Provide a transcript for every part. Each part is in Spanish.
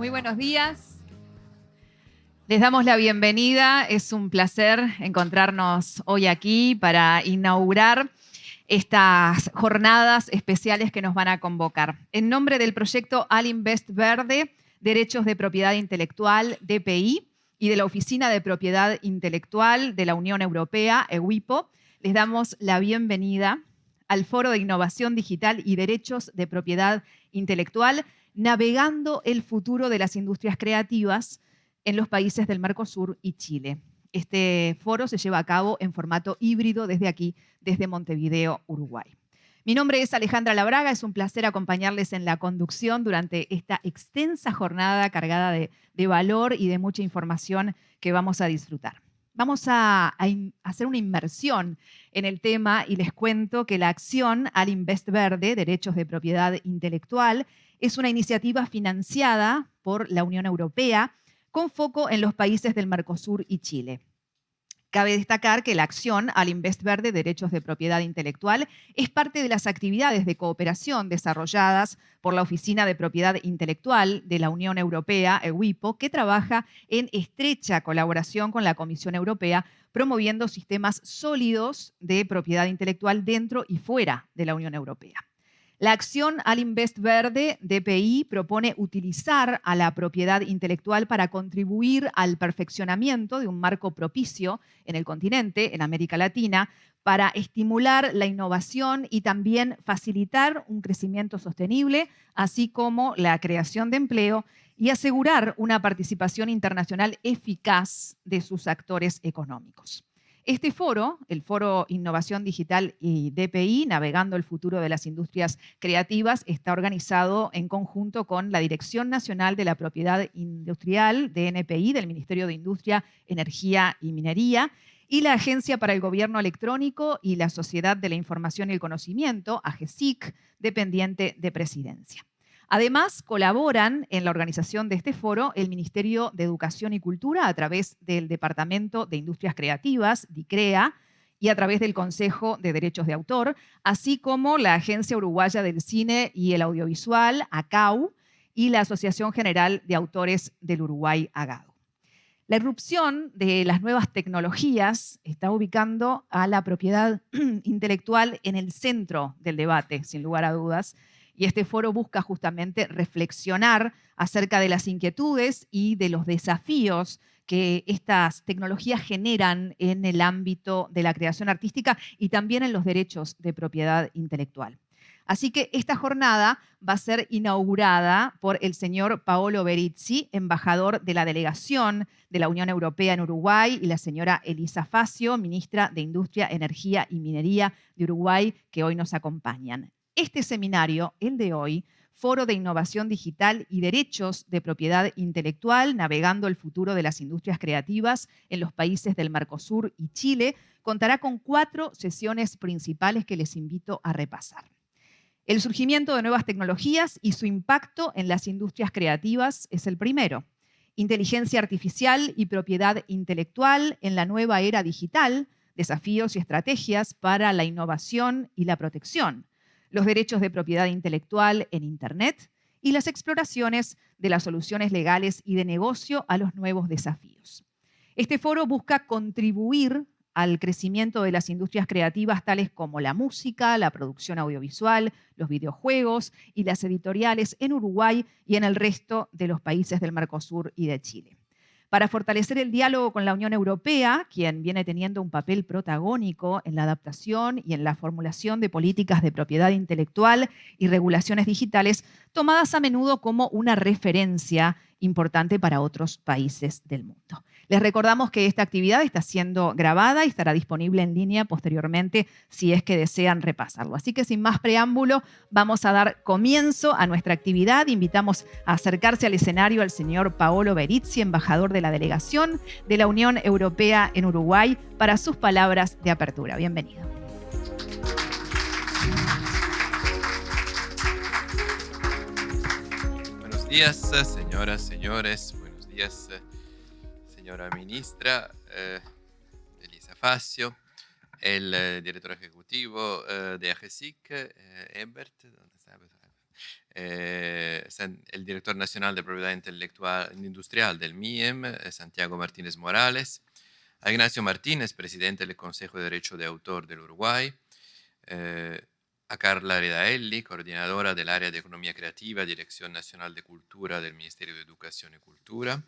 Muy buenos días. Les damos la bienvenida. Es un placer encontrarnos hoy aquí para inaugurar estas jornadas especiales que nos van a convocar. En nombre del proyecto Alinvest Verde, Derechos de Propiedad Intelectual, DPI, y de la Oficina de Propiedad Intelectual de la Unión Europea, EUIPO, les damos la bienvenida al Foro de Innovación Digital y Derechos de Propiedad Intelectual, navegando el futuro de las industrias creativas en los países del Mercosur y Chile. Este foro se lleva a cabo en formato híbrido desde aquí, desde Montevideo, Uruguay. Mi nombre es Alejandra Labraga, es un placer acompañarles en la conducción durante esta extensa jornada cargada de valor y de mucha información que vamos a disfrutar. Vamos a hacer una inmersión en el tema y les cuento que la acción Alinvest Verde, Derechos de Propiedad Intelectual, es una iniciativa financiada por la Unión Europea con foco en los países del Mercosur y Chile. Cabe destacar que la acción Alinvest Verde, Derechos de Propiedad Intelectual, es parte de las actividades de cooperación desarrolladas por la Oficina de Propiedad Intelectual de la Unión Europea, EUIPO, que trabaja en estrecha colaboración con la Comisión Europea, promoviendo sistemas sólidos de propiedad intelectual dentro y fuera de la Unión Europea. La acción Alinvest Verde, DPI, propone utilizar a la propiedad intelectual para contribuir al perfeccionamiento de un marco propicio en el continente, en América Latina, para estimular la innovación y también facilitar un crecimiento sostenible, así como la creación de empleo y asegurar una participación internacional eficaz de sus actores económicos. Este foro, el Foro Innovación Digital y DPI, Navegando el Futuro de las Industrias Creativas, está organizado en conjunto con la Dirección Nacional de la Propiedad Industrial, DNPI, del Ministerio de Industria, Energía y Minería, y la Agencia para el Gobierno Electrónico y la Sociedad de la Información y el Conocimiento, AGESIC, dependiente de Presidencia. Además, colaboran en la organización de este foro el Ministerio de Educación y Cultura a través del Departamento de Industrias Creativas, DICREA, y a través del Consejo de Derechos de Autor, así como la Agencia Uruguaya del Cine y el Audiovisual, ACAU, y la Asociación General de Autores del Uruguay, AGADO. La irrupción de las nuevas tecnologías está ubicando a la propiedad intelectual en el centro del debate, sin lugar a dudas, y este foro busca justamente reflexionar acerca de las inquietudes y de los desafíos que estas tecnologías generan en el ámbito de la creación artística y también en los derechos de propiedad intelectual. Así que esta jornada va a ser inaugurada por el señor Paolo Berizzi, embajador de la delegación de la Unión Europea en Uruguay, y la señora Elisa Facio, ministra de Industria, Energía y Minería de Uruguay, que hoy nos acompañan. Este seminario, el de hoy, Foro de Innovación Digital y Derechos de Propiedad Intelectual, Navegando el Futuro de las Industrias Creativas en los países del Mercosur y Chile, contará con 4 sesiones principales que les invito a repasar. El surgimiento de nuevas tecnologías y su impacto en las industrias creativas es el primero. Inteligencia artificial y propiedad intelectual en la nueva era digital, desafíos y estrategias para la innovación y la protección. Los derechos de propiedad intelectual en Internet y las exploraciones de las soluciones legales y de negocio a los nuevos desafíos. Este foro busca contribuir al crecimiento de las industrias creativas tales como la música, la producción audiovisual, los videojuegos y las editoriales en Uruguay y en el resto de los países del Mercosur y de Chile. Para fortalecer el diálogo con la Unión Europea, quien viene teniendo un papel protagónico en la adaptación y en la formulación de políticas de propiedad intelectual y regulaciones digitales, tomadas a menudo como una referencia importante para otros países del mundo. Les recordamos que esta actividad está siendo grabada y estará disponible en línea posteriormente si es que desean repasarlo. Así que sin más preámbulo, vamos a dar comienzo a nuestra actividad. Invitamos a acercarse al escenario al señor Paolo Berizzi, embajador de la delegación de la Unión Europea en Uruguay, para sus palabras de apertura. Bienvenido. Buenos días, señoras, señores. Buenos días, señora ministra Elisa Facio, el director ejecutivo de AGESIC, Ebert, ¿dónde está? el director nacional de propiedad intelectual industrial del MIEM, Santiago Martínez Morales, a Ignacio Martínez, presidente del Consejo de Derecho de Autor del Uruguay, a Carla Redaelli, coordinadora del área de Economía Creativa, Dirección Nacional de Cultura del Ministerio de Educación y Cultura,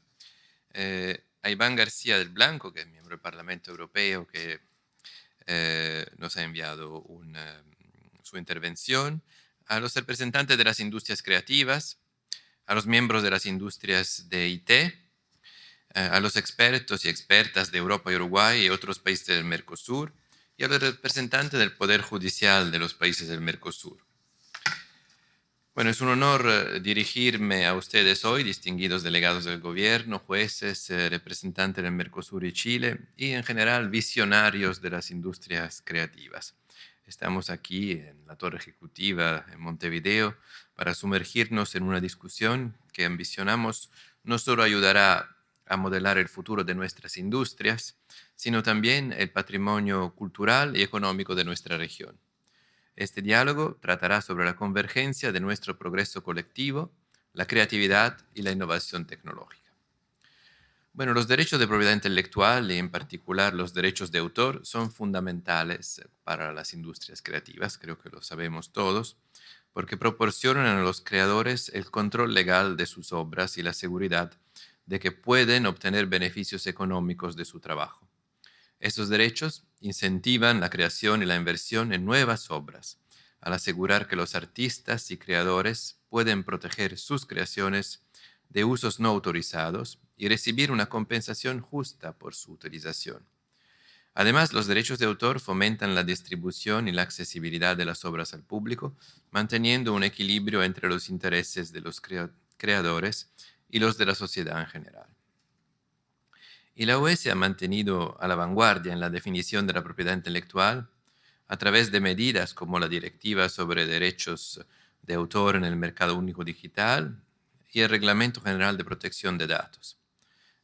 a Iván García del Blanco, que es miembro del Parlamento Europeo, que nos ha enviado su intervención, a los representantes de las industrias creativas, a los miembros de las industrias de IT, a los expertos y expertas de Europa y Uruguay y otros países del Mercosur, y a los representantes del Poder Judicial de los países del Mercosur. Bueno, es un honor dirigirme a ustedes hoy, distinguidos delegados del gobierno, jueces, representantes del Mercosur y Chile, y en general visionarios de las industrias creativas. Estamos aquí en la Torre Ejecutiva en Montevideo para sumergirnos en una discusión que ambicionamos no solo ayudará a modelar el futuro de nuestras industrias, sino también el patrimonio cultural y económico de nuestra región. Este diálogo tratará sobre la convergencia de nuestro progreso colectivo, la creatividad y la innovación tecnológica. Bueno, los derechos de propiedad intelectual y en particular los derechos de autor son fundamentales para las industrias creativas, creo que lo sabemos todos, porque proporcionan a los creadores el control legal de sus obras y la seguridad de que pueden obtener beneficios económicos de su trabajo. Estos derechos incentivan la creación y la inversión en nuevas obras, al asegurar que los artistas y creadores pueden proteger sus creaciones de usos no autorizados y recibir una compensación justa por su utilización. Además, los derechos de autor fomentan la distribución y la accesibilidad de las obras al público, manteniendo un equilibrio entre los intereses de los creadores y los de la sociedad en general. Y la UE se ha mantenido a la vanguardia en la definición de la propiedad intelectual a través de medidas como la Directiva sobre Derechos de Autor en el Mercado Único Digital y el Reglamento General de Protección de Datos.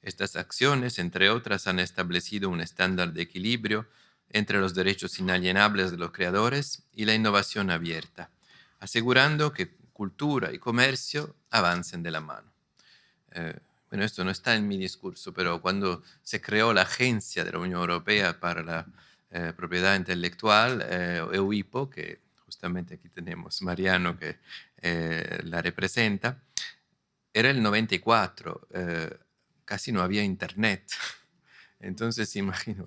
Estas acciones, entre otras, han establecido un estándar de equilibrio entre los derechos inalienables de los creadores y la innovación abierta, asegurando que cultura y comercio avancen de la mano. Bueno, esto no está en mi discurso, pero cuando se creó la Agencia de la Unión Europea para la Propiedad Intelectual, EUIPO, que justamente aquí tenemos Mariano que la representa, era el 94, casi no había internet. Entonces,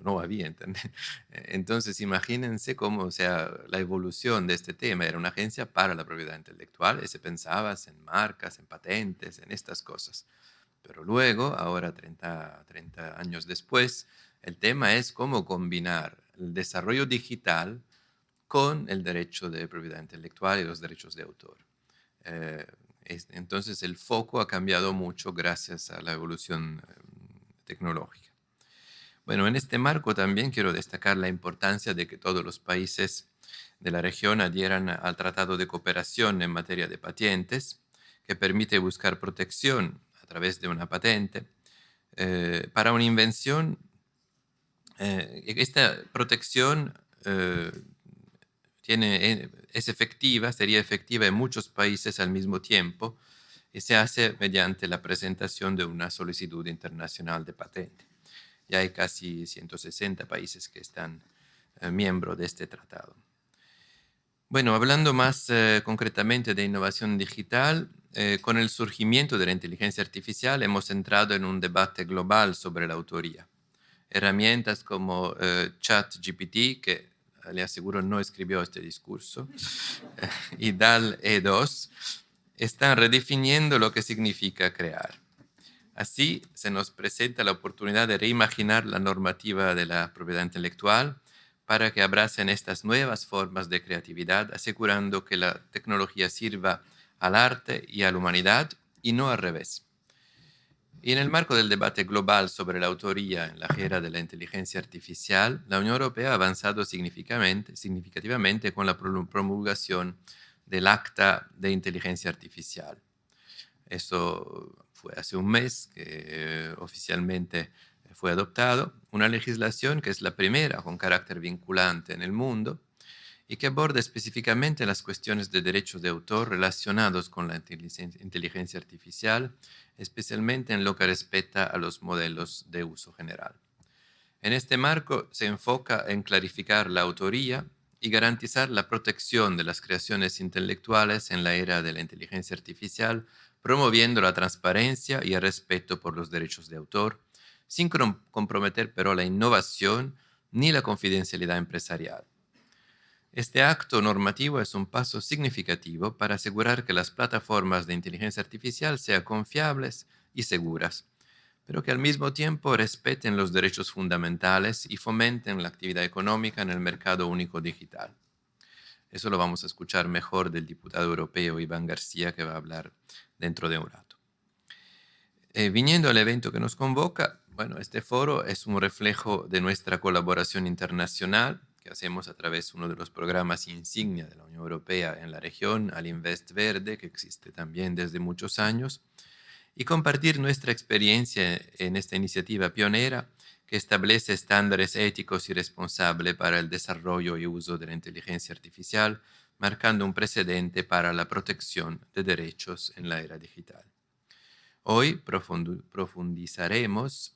no había internet. Entonces, imagínense cómo, o sea, la evolución de este tema. Era una agencia para la propiedad intelectual y se pensaba en marcas, en patentes, en estas cosas. Pero luego, ahora 30 años después, el tema es cómo combinar el desarrollo digital con el derecho de propiedad intelectual y los derechos de autor. Entonces el foco ha cambiado mucho gracias a la evolución tecnológica. Bueno, en este marco también quiero destacar la importancia de que todos los países de la región adhieran al Tratado de Cooperación en materia de patentes, que permite buscar protección a través de una patente para una invención. Esta protección sería efectiva en muchos países al mismo tiempo y se hace mediante la presentación de una solicitud internacional de patente. Ya hay casi 160 países que están miembros de este tratado. Bueno, hablando más concretamente de innovación digital, con el surgimiento de la inteligencia artificial hemos entrado en un debate global sobre la autoría. Herramientas como ChatGPT, que le aseguro no escribió este discurso, y DALL-E 2, están redefiniendo lo que significa crear. Así se nos presenta la oportunidad de reimaginar la normativa de la propiedad intelectual para que abracen estas nuevas formas de creatividad, asegurando que la tecnología sirva al arte y a la humanidad y no al revés. Y en el marco del debate global sobre la autoría en la era de la inteligencia artificial, la Unión Europea ha avanzado significativamente con la promulgación del Acta de Inteligencia Artificial. Eso fue hace un mes que oficialmente fue adoptado, una legislación que es la primera con carácter vinculante en el mundo y que aborda específicamente las cuestiones de derechos de autor relacionados con la inteligencia artificial, especialmente en lo que respecta a los modelos de uso general. En este marco se enfoca en clarificar la autoría y garantizar la protección de las creaciones intelectuales en la era de la inteligencia artificial, promoviendo la transparencia y el respeto por los derechos de autor, sin comprometer pero la innovación ni la confidencialidad empresarial. Este acto normativo es un paso significativo para asegurar que las plataformas de inteligencia artificial sean confiables y seguras, pero que al mismo tiempo respeten los derechos fundamentales y fomenten la actividad económica en el mercado único digital. Eso lo vamos a escuchar mejor del diputado europeo Iván García, que va a hablar dentro de un rato. Viniendo al evento que nos convoca, bueno, este foro es un reflejo de nuestra colaboración internacional que hacemos a través de uno de los programas insignia de la Unión Europea en la región, Alinvest Verde, que existe también desde muchos años, y compartir nuestra experiencia en esta iniciativa pionera que establece estándares éticos y responsables para el desarrollo y uso de la inteligencia artificial, marcando un precedente para la protección de derechos en la era digital. Hoy profundizaremos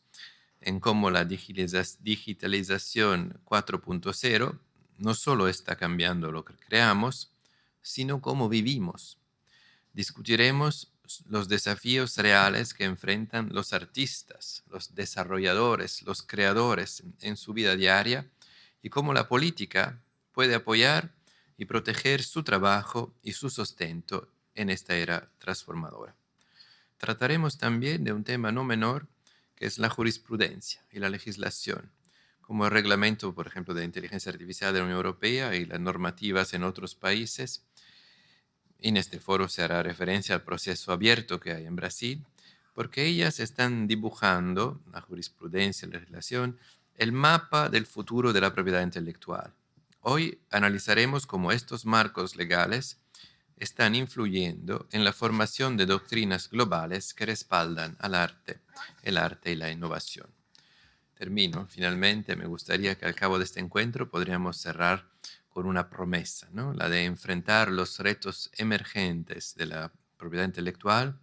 en cómo la digitalización 4.0 no solo está cambiando lo que creamos, sino cómo vivimos. Discutiremos los desafíos reales que enfrentan los artistas, los desarrolladores, los creadores en su vida diaria y cómo la política puede apoyar y proteger su trabajo y su sustento en esta era transformadora. Trataremos también de un tema no menor, que es la jurisprudencia y la legislación, como el reglamento, por ejemplo, de inteligencia artificial de la Unión Europea y las normativas en otros países. En este foro se hará referencia al proceso abierto que hay en Brasil, porque ellas están dibujando, la jurisprudencia y la legislación, el mapa del futuro de la propiedad intelectual. Hoy analizaremos cómo estos marcos legales están influyendo en la formación de doctrinas globales que respaldan al arte, el arte y la innovación. Termino. Finalmente, me gustaría que al cabo de este encuentro podríamos cerrar con una promesa, ¿no? La de enfrentar los retos emergentes de la propiedad intelectual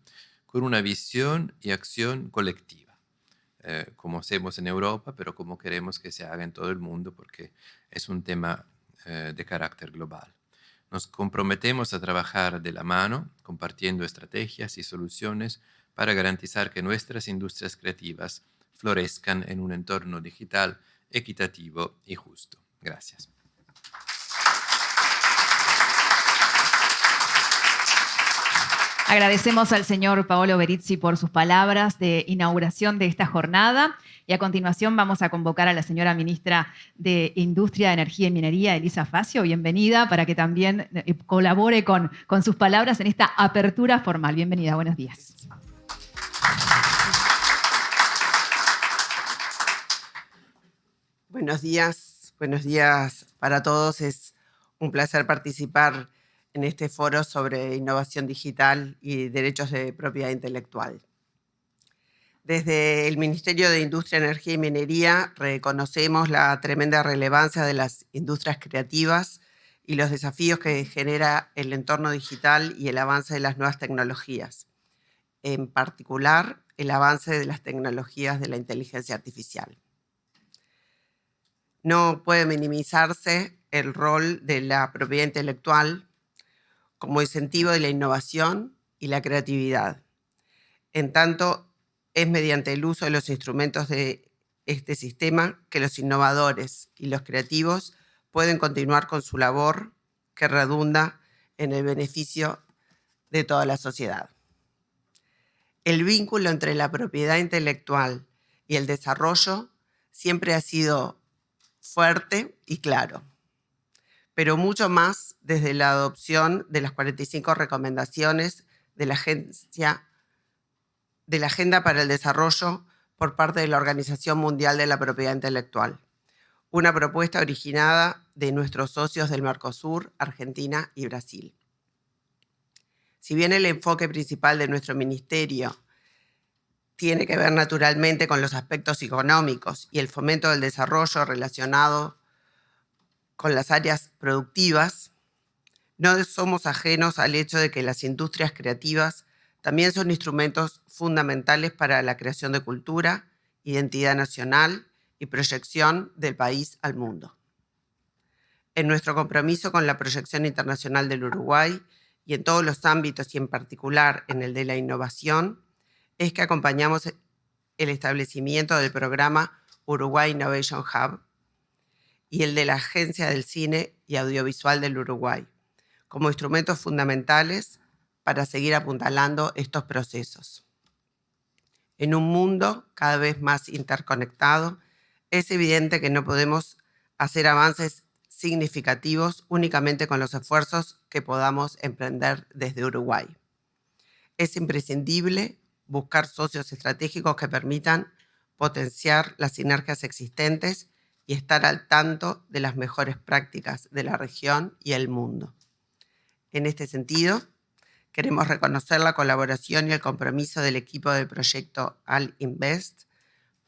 con una visión y acción colectiva, como hacemos en Europa, pero como queremos que se haga en todo el mundo, porque es un tema de carácter global. Nos comprometemos a trabajar de la mano, compartiendo estrategias y soluciones para garantizar que nuestras industrias creativas florezcan en un entorno digital equitativo y justo. Gracias. Agradecemos al señor Paolo Berizzi por sus palabras de inauguración de esta jornada y a continuación vamos a convocar a la señora ministra de Industria, Energía y Minería, Elisa Facio. Bienvenida para que también colabore con sus palabras en esta apertura formal. Bienvenida, buenos días. Buenos días para todos. Es un placer participar en este foro sobre innovación digital y derechos de propiedad intelectual. Desde el Ministerio de Industria, Energía y Minería reconocemos la tremenda relevancia de las industrias creativas y los desafíos que genera el entorno digital y el avance de las nuevas tecnologías, en particular el avance de las tecnologías de la inteligencia artificial. No puede minimizarse el rol de la propiedad intelectual como incentivo de la innovación y la creatividad. En tanto, es mediante el uso de los instrumentos de este sistema que los innovadores y los creativos pueden continuar con su labor que redunda en el beneficio de toda la sociedad. El vínculo entre la propiedad intelectual y el desarrollo siempre ha sido fuerte y claro, pero mucho más desde la adopción de las 45 recomendaciones de la Agenda para el Desarrollo por parte de la Organización Mundial de la Propiedad Intelectual, una propuesta originada de nuestros socios del Mercosur, Argentina y Brasil. Si bien el enfoque principal de nuestro ministerio tiene que ver naturalmente con los aspectos económicos y el fomento del desarrollo relacionado con las áreas productivas, no somos ajenos al hecho de que las industrias creativas también son instrumentos fundamentales para la creación de cultura, identidad nacional y proyección del país al mundo. En nuestro compromiso con la proyección internacional del Uruguay y en todos los ámbitos y en particular en el de la innovación, es que acompañamos el establecimiento del programa Uruguay Innovation Hub y el de la Agencia del Cine y Audiovisual del Uruguay, como instrumentos fundamentales para seguir apuntalando estos procesos. En un mundo cada vez más interconectado, es evidente que no podemos hacer avances significativos únicamente con los esfuerzos que podamos emprender desde Uruguay. Es imprescindible buscar socios estratégicos que permitan potenciar las sinergias existentes y estar al tanto de las mejores prácticas de la región y el mundo. En este sentido, queremos reconocer la colaboración y el compromiso del equipo del proyecto Al Invest,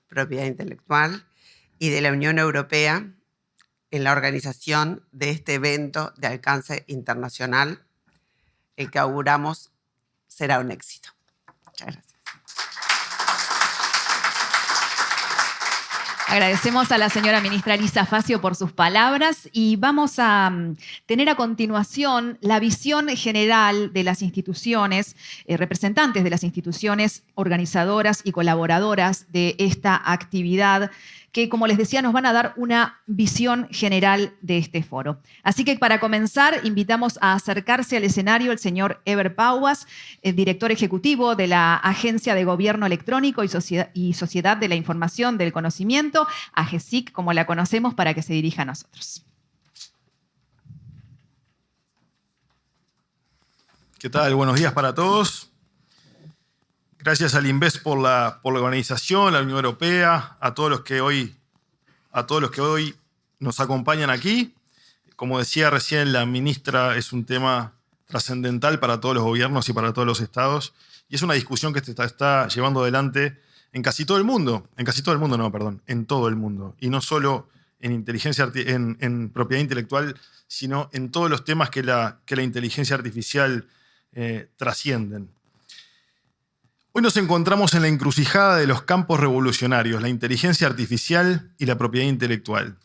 Propiedad Intelectual, y de la Unión Europea en la organización de este evento de alcance internacional, el que auguramos será un éxito. Muchas gracias. Agradecemos a la señora ministra Elisa Facio por sus palabras y vamos a tener a continuación la visión general de las instituciones, representantes de las instituciones organizadoras y colaboradoras de esta actividad que, como les decía, nos van a dar una visión general de este foro. Así que para comenzar, invitamos a acercarse al escenario el señor Eber Pauas, el director ejecutivo de la Agencia de Gobierno Electrónico y Sociedad de la Información del Conocimiento, AGESIC, como la conocemos, para que se dirija a nosotros. ¿Qué tal? Buenos días para todos. Gracias al Invest por la organización, la Unión Europea, a todos los que hoy nos acompañan aquí. Como decía recién la ministra, es un tema trascendental para todos los gobiernos y para todos los estados. Y es una discusión que se está llevando adelante en casi todo el mundo. En todo el mundo. Y no solo en propiedad intelectual, sino en todos los temas que la inteligencia artificial trascienden. Hoy nos encontramos en la encrucijada de los campos revolucionarios, la inteligencia artificial y la propiedad intelectual.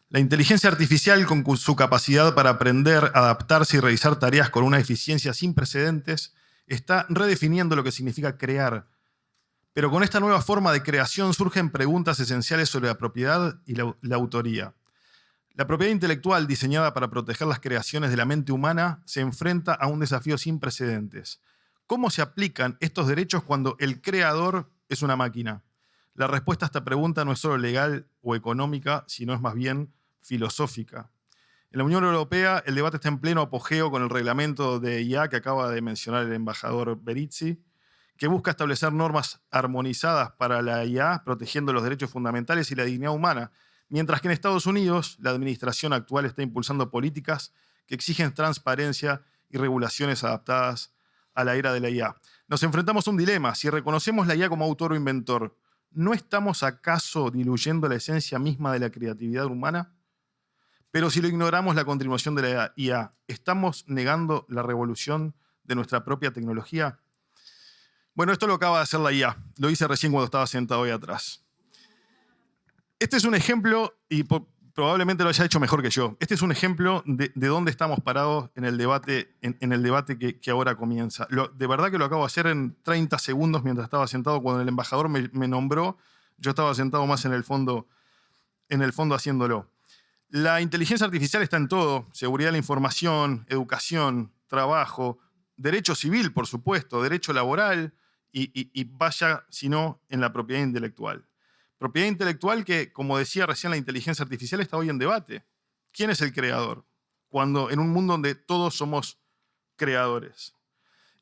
La inteligencia artificial, con su capacidad para aprender, adaptarse y realizar tareas con una eficiencia sin precedentes, está redefiniendo lo que significa crear. Pero con esta nueva forma de creación surgen preguntas esenciales sobre la propiedad y la autoría. La propiedad intelectual, diseñada para proteger las creaciones de la mente humana, se enfrenta a un desafío sin precedentes. ¿Cómo se aplican estos derechos cuando el creador es una máquina? La respuesta a esta pregunta no es solo legal o económica, sino es más bien filosófica. En la Unión Europea el debate está en pleno apogeo con el reglamento de IA que acaba de mencionar el embajador Berizzi, que busca establecer normas armonizadas para la IA, protegiendo los derechos fundamentales y la dignidad humana, mientras que en Estados Unidos la administración actual está impulsando políticas que exigen transparencia y regulaciones adaptadas a la era de la IA. Nos enfrentamos a un dilema. Si reconocemos la IA como autor o inventor, ¿no estamos acaso diluyendo la esencia misma de la creatividad humana? Pero si lo ignoramos la continuación de la IA, ¿estamos negando la revolución de nuestra propia tecnología? Bueno, esto lo acaba de hacer la IA. Lo hice recién cuando estaba sentado ahí atrás. Este es un ejemplo, y probablemente lo haya hecho mejor que yo. Este es un ejemplo de dónde estamos parados en el debate, en el debate que ahora comienza. De verdad que lo acabo de hacer en 30 segundos mientras estaba sentado. Cuando el embajador me nombró, yo estaba sentado más en el fondo haciéndolo. La inteligencia artificial está en todo. Seguridad de la información, educación, trabajo, derecho civil, por supuesto, derecho laboral y vaya, si no, en la propiedad intelectual. Propiedad intelectual que, como decía recién, la inteligencia artificial está hoy en debate. ¿Quién es el creador? Cuando en un mundo donde todos somos creadores.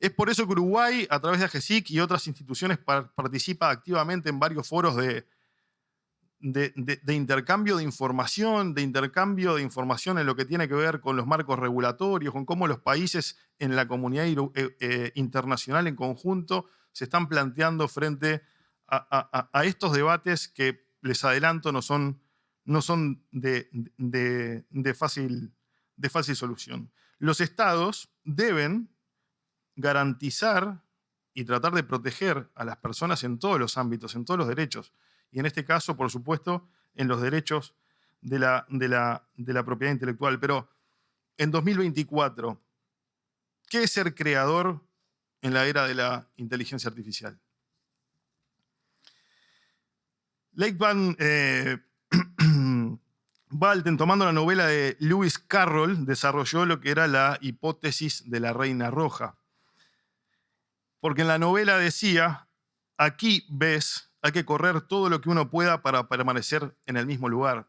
Es por eso que Uruguay, a través de AGESIC y otras instituciones, participa activamente en varios foros de intercambio de información, en lo que tiene que ver con los marcos regulatorios, con cómo los países en la comunidad internacional en conjunto se están planteando frente a estos debates que, les adelanto, no son no son de fácil solución. Los estados deben garantizar y tratar de proteger a las personas en todos los ámbitos, en todos los derechos. Y en este caso, por supuesto, en los derechos de la propiedad intelectual. Pero en 2024, ¿qué es ser creador en la era de la inteligencia artificial? Lake Van Valten, tomando la novela de Lewis Carroll, desarrolló lo que era la hipótesis de la Reina Roja. Porque en la novela decía, aquí ves, hay que correr todo lo que uno pueda para permanecer en el mismo lugar.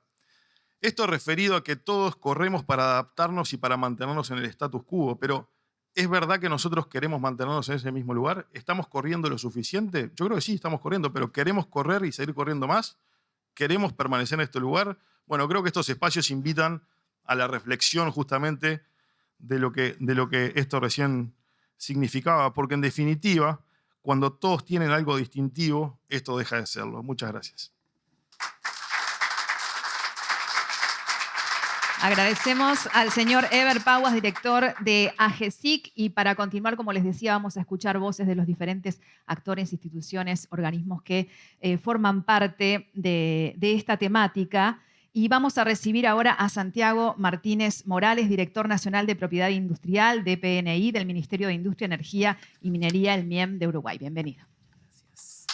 Esto referido a que todos corremos para adaptarnos y para mantenernos en el status quo, pero ¿es verdad que nosotros queremos mantenernos en ese mismo lugar? ¿Estamos corriendo lo suficiente? Yo creo que sí, estamos corriendo, pero ¿queremos correr y seguir corriendo más? ¿Queremos permanecer en este lugar? Bueno, creo que estos espacios invitan a la reflexión justamente de lo que esto recién significaba, porque en definitiva, cuando todos tienen algo distintivo, esto deja de serlo. Muchas gracias. Agradecemos al señor Eber Pauas, director de AGESIC, y para continuar, como les decía, vamos a escuchar voces de los diferentes actores, instituciones, organismos que forman parte de esta temática. Y vamos a recibir ahora a Santiago Martínez Morales, director nacional de Propiedad Industrial de PNI, del Ministerio de Industria, Energía y Minería, el MIEM de Uruguay. Bienvenido. Gracias.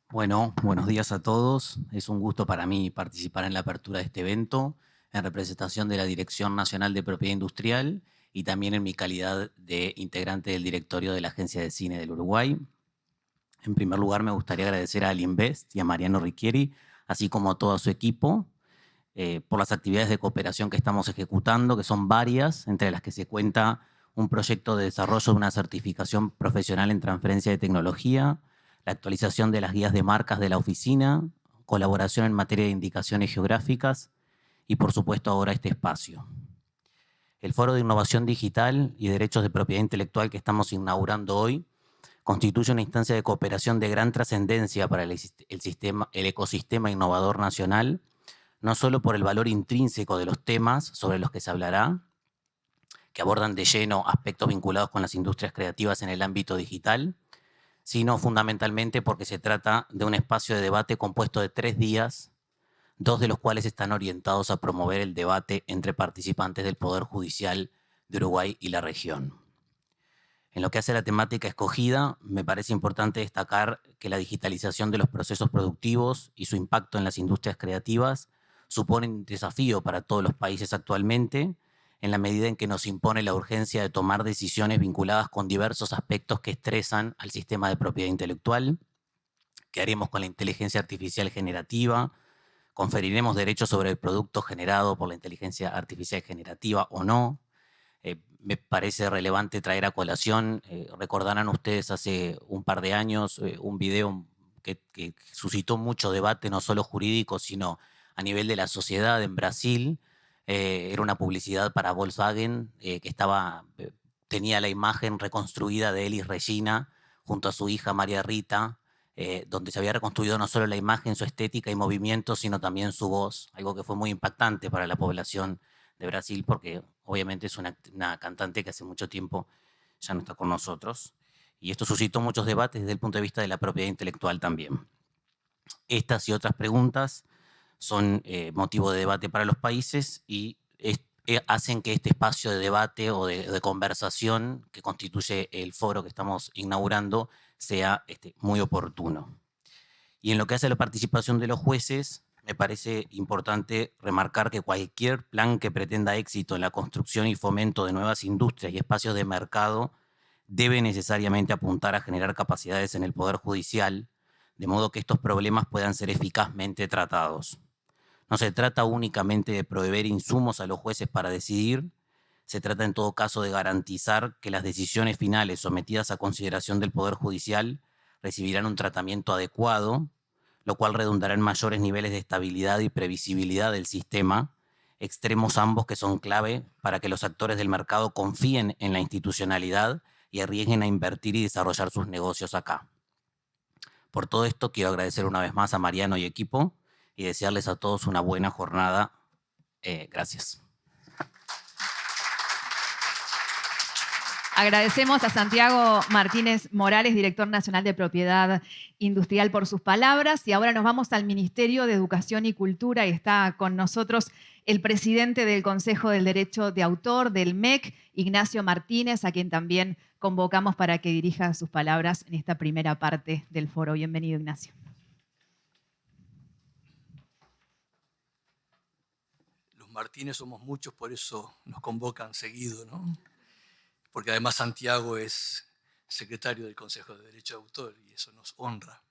Bueno, buenos días a todos. Es un gusto para mí participar en la apertura de este evento en representación de la Dirección Nacional de Propiedad Industrial y también en mi calidad de integrante del directorio de la Agencia de Cine del Uruguay. En primer lugar, me gustaría agradecer a Alinvest y a Mariano Ricchieri, así como a todo su equipo, por las actividades de cooperación que estamos ejecutando, que son varias, entre las que se cuenta un proyecto de desarrollo de una certificación profesional en transferencia de tecnología, la actualización de las guías de marcas de la oficina, colaboración en materia de indicaciones geográficas y, por supuesto, ahora este espacio. El Foro de Innovación Digital y Derechos de Propiedad Intelectual que estamos inaugurando hoy constituye una instancia de cooperación de gran trascendencia para el ecosistema innovador nacional, no solo por el valor intrínseco de los temas sobre los que se hablará, que abordan de lleno aspectos vinculados con las industrias creativas en el ámbito digital, sino fundamentalmente porque se trata de un espacio de debate compuesto de 3 días, 2 de los cuales están orientados a promover el debate entre participantes del Poder Judicial de Uruguay y la región. En lo que hace a la temática escogida, me parece importante destacar que la digitalización de los procesos productivos y su impacto en las industrias creativas suponen un desafío para todos los países actualmente, en la medida en que nos impone la urgencia de tomar decisiones vinculadas con diversos aspectos que estresan al sistema de propiedad intelectual. ¿Qué haremos con la inteligencia artificial generativa? ¿Conferiremos derechos sobre el producto generado por la inteligencia artificial generativa o no? Me parece relevante traer a colación, recordarán ustedes hace un par de años un video que suscitó mucho debate, no solo jurídico, sino a nivel de la sociedad en Brasil. Era una publicidad para Volkswagen que tenía la imagen reconstruida de Elis Regina junto a su hija María Rita, donde se había reconstruido no solo la imagen, su estética y movimiento, sino también su voz, algo que fue muy impactante para la población de Brasil, porque obviamente es una cantante que hace mucho tiempo ya no está con nosotros. Y esto suscitó muchos debates desde el punto de vista de la propiedad intelectual también. Estas y otras preguntas son motivo de debate para los países y hacen que este espacio de debate o de conversación que constituye el foro que estamos inaugurando sea muy oportuno. Y en lo que hace a la participación de los jueces, me parece importante remarcar que cualquier plan que pretenda éxito en la construcción y fomento de nuevas industrias y espacios de mercado debe necesariamente apuntar a generar capacidades en el Poder Judicial, de modo que estos problemas puedan ser eficazmente tratados. No se trata únicamente de proveer insumos a los jueces para decidir, se trata en todo caso de garantizar que las decisiones finales sometidas a consideración del Poder Judicial recibirán un tratamiento adecuado, lo cual redundará en mayores niveles de estabilidad y previsibilidad del sistema, extremos ambos que son clave para que los actores del mercado confíen en la institucionalidad y arriesguen a invertir y desarrollar sus negocios acá. Por todo esto quiero agradecer una vez más a Mariano y equipo y desearles a todos una buena jornada. Gracias. Agradecemos a Santiago Martínez Morales, director nacional de Propiedad Industrial, por sus palabras. Y ahora nos vamos al Ministerio de Educación y Cultura y está con nosotros el presidente del Consejo del Derecho de Autor del MEC, Ignacio Martínez, a quien también convocamos para que dirija sus palabras en esta primera parte del foro. Bienvenido, Ignacio. Los Martínez somos muchos, por eso nos convocan seguido, ¿no? Porque además Santiago es secretario del Consejo de Derecho de Autor y eso nos honra.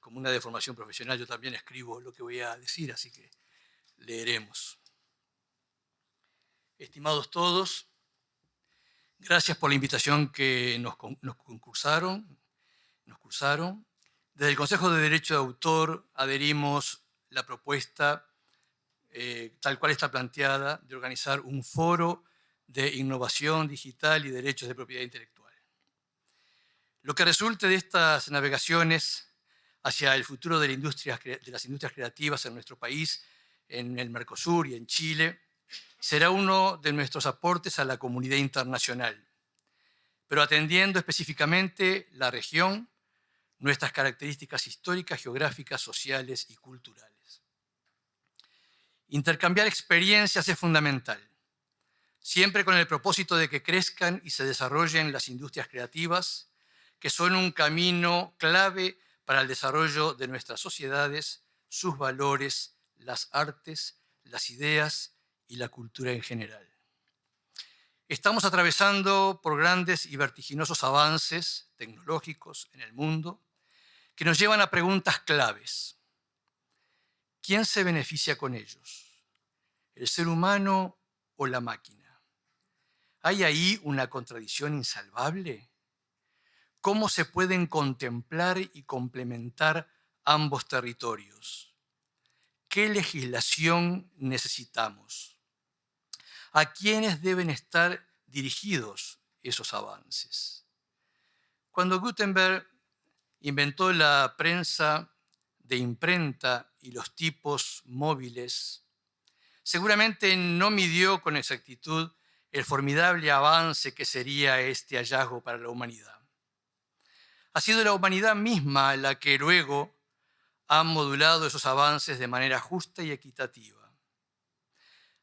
Como una deformación profesional, yo también escribo lo que voy a decir, así que leeremos. Estimados todos, gracias por la invitación que nos cursaron. Desde el Consejo de Derecho de Autor adherimos la propuesta, tal cual está planteada, de organizar un foro de innovación digital y derechos de propiedad intelectual. Lo que resulte de estas navegaciones hacia el futuro de las industrias creativas en nuestro país, en el Mercosur y en Chile, será uno de nuestros aportes a la comunidad internacional, pero atendiendo específicamente la región, nuestras características históricas, geográficas, sociales y culturales. Intercambiar experiencias es fundamental, siempre con el propósito de que crezcan y se desarrollen las industrias creativas, que son un camino clave para el desarrollo de nuestras sociedades, sus valores, las artes, las ideas y la cultura en general. Estamos atravesando por grandes y vertiginosos avances tecnológicos en el mundo que nos llevan a preguntas claves. ¿Quién se beneficia con ellos? ¿El ser humano o la máquina? ¿Hay ahí una contradicción insalvable? ¿Cómo se pueden contemplar y complementar ambos territorios? ¿Qué legislación necesitamos? ¿A quiénes deben estar dirigidos esos avances? Cuando Gutenberg inventó la prensa de imprenta y los tipos móviles, seguramente no midió con exactitud el formidable avance que sería este hallazgo para la humanidad. Ha sido la humanidad misma la que luego ha modulado esos avances de manera justa y equitativa.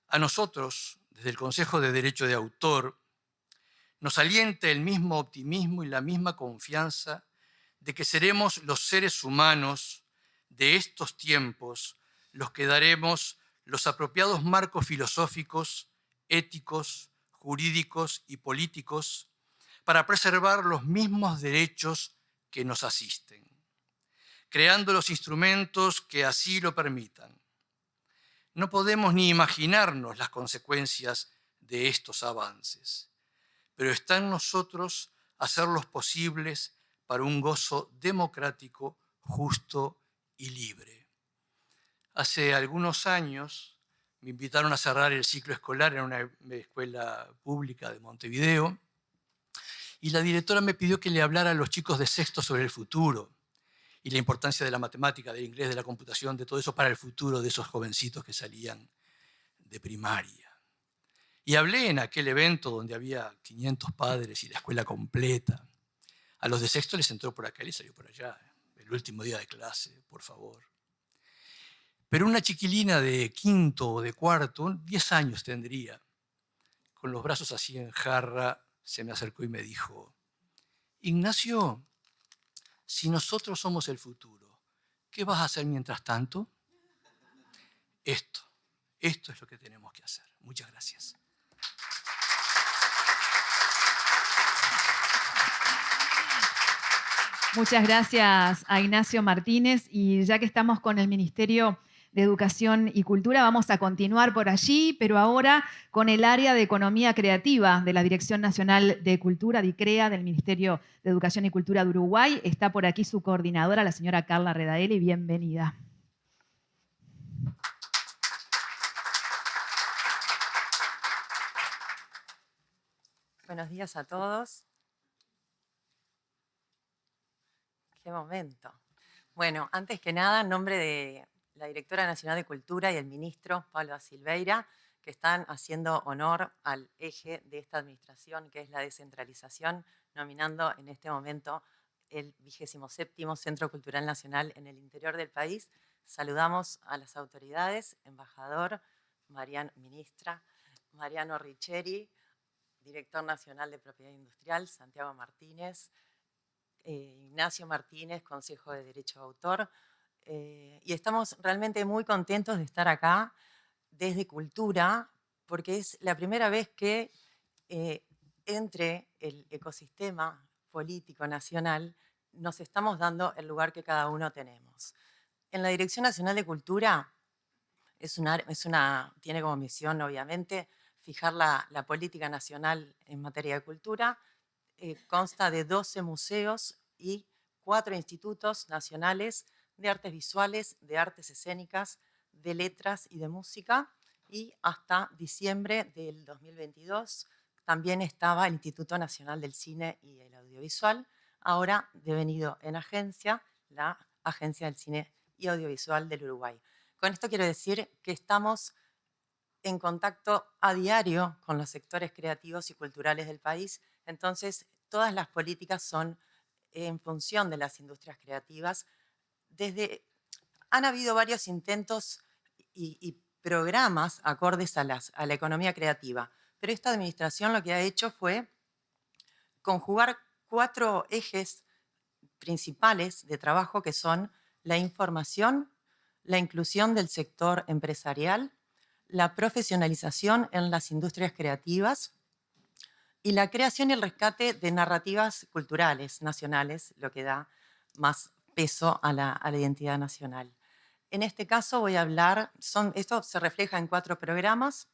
A nosotros, desde el Consejo de Derecho de Autor, nos alienta el mismo optimismo y la misma confianza de que seremos los seres humanos de estos tiempos los que daremos los apropiados marcos filosóficos, éticos, jurídicos y políticos para preservar los mismos derechos que nos asisten, creando los instrumentos que así lo permitan. No podemos ni imaginarnos las consecuencias de estos avances, pero está en nosotros hacerlos posibles para un gozo democrático, justo y libre. Hace algunos años me invitaron a cerrar el ciclo escolar en una escuela pública de Montevideo y la directora me pidió que le hablara a los chicos de sexto sobre el futuro y la importancia de la matemática, del inglés, de la computación, de todo eso para el futuro de esos jovencitos que salían de primaria. Y hablé en aquel evento donde había 500 padres y la escuela completa. A los de sexto les entró por acá y les salió por allá. El último día de clase, por favor. Pero una chiquilina de quinto o de cuarto, 10 años tendría, con los brazos así en jarra, se me acercó y me dijo: Ignacio, si nosotros somos el futuro, ¿qué vas a hacer mientras tanto? Esto es lo que tenemos que hacer. Muchas gracias. Muchas gracias a Ignacio Martínez. Y ya que estamos con el Ministerio de Educación y Cultura, vamos a continuar por allí, pero ahora con el área de Economía Creativa de la Dirección Nacional de Cultura, DICREA, del Ministerio de Educación y Cultura de Uruguay. Está por aquí su coordinadora, la señora Carla Redaeli. Bienvenida. Buenos días a todos. Qué momento. Bueno, antes que nada, en nombre de la Directora Nacional de Cultura y el ministro Pablo da Silveira, que están haciendo honor al eje de esta administración, que es la descentralización, nominando en este momento el 27º Centro Cultural Nacional en el interior del país. Saludamos a las autoridades, embajador, ministra, Mariano Richeri, director nacional de Propiedad Industrial, Santiago Martínez, Ignacio Martínez, Consejo de Derecho de Autor, y estamos realmente muy contentos de estar acá desde Cultura, porque es la primera vez que entre el ecosistema político nacional nos estamos dando el lugar que cada uno tenemos. En la Dirección Nacional de Cultura tiene como misión, obviamente, fijar la política nacional en materia de cultura. Consta de 12 museos y 4 institutos nacionales de artes visuales, de artes escénicas, de letras y de música. Y hasta diciembre del 2022 también estaba el Instituto Nacional del Cine y el Audiovisual, ahora devenido en agencia, la Agencia del Cine y Audiovisual del Uruguay. Con esto quiero decir que estamos en contacto a diario con los sectores creativos y culturales del país, entonces todas las políticas son en función de las industrias creativas. Han habido varios intentos y programas acordes a la economía creativa, pero esta administración lo que ha hecho fue conjugar 4 ejes principales de trabajo, que son la información, la inclusión del sector empresarial, la profesionalización en las industrias creativas y la creación y el rescate de narrativas culturales nacionales, lo que da más peso a la identidad nacional. En este caso voy a hablar, esto se refleja en 4 programas: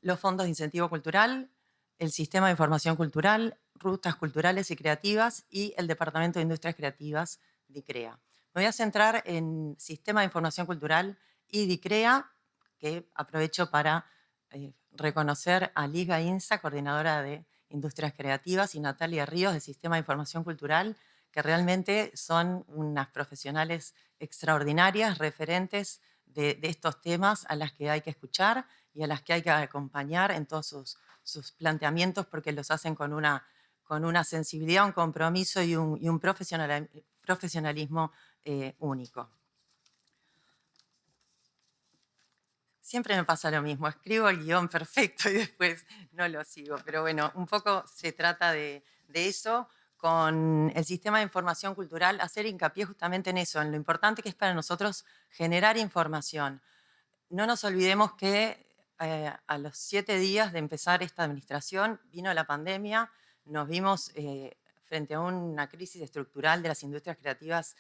los fondos de incentivo cultural, el sistema de información cultural, rutas culturales y creativas y el Departamento de Industrias Creativas, DICREA. Me voy a centrar en sistema de información cultural y DICREA, que aprovecho para reconocer a Liz Gainza, coordinadora de Industrias Creativas, y Natalia Ríos, de Sistema de Información Cultural, que realmente son unas profesionales extraordinarias, referentes de estos temas, a las que hay que escuchar y a las que hay que acompañar en todos sus planteamientos, porque los hacen con una sensibilidad, un compromiso y un profesionalismo único. Siempre me pasa lo mismo, escribo el guión perfecto y después no lo sigo, pero bueno, un poco se trata de eso. Con el sistema de información cultural, hacer hincapié justamente en eso, en lo importante que es para nosotros generar información. No nos olvidemos que a los 7 días de empezar esta administración vino la pandemia, nos vimos frente a una crisis estructural de las industrias creativas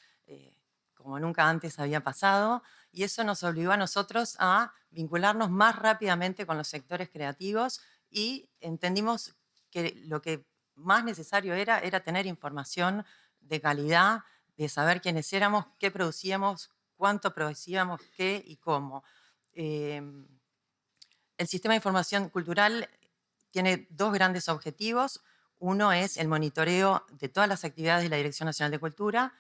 como nunca antes había pasado, y eso nos obligó a nosotros a vincularnos más rápidamente con los sectores creativos, y entendimos que lo que más necesario era tener información de calidad, de saber quiénes éramos, qué producíamos, cuánto producíamos, qué y cómo. El sistema de información cultural tiene 2 grandes objetivos. Uno es el monitoreo de todas las actividades de la Dirección Nacional de Cultura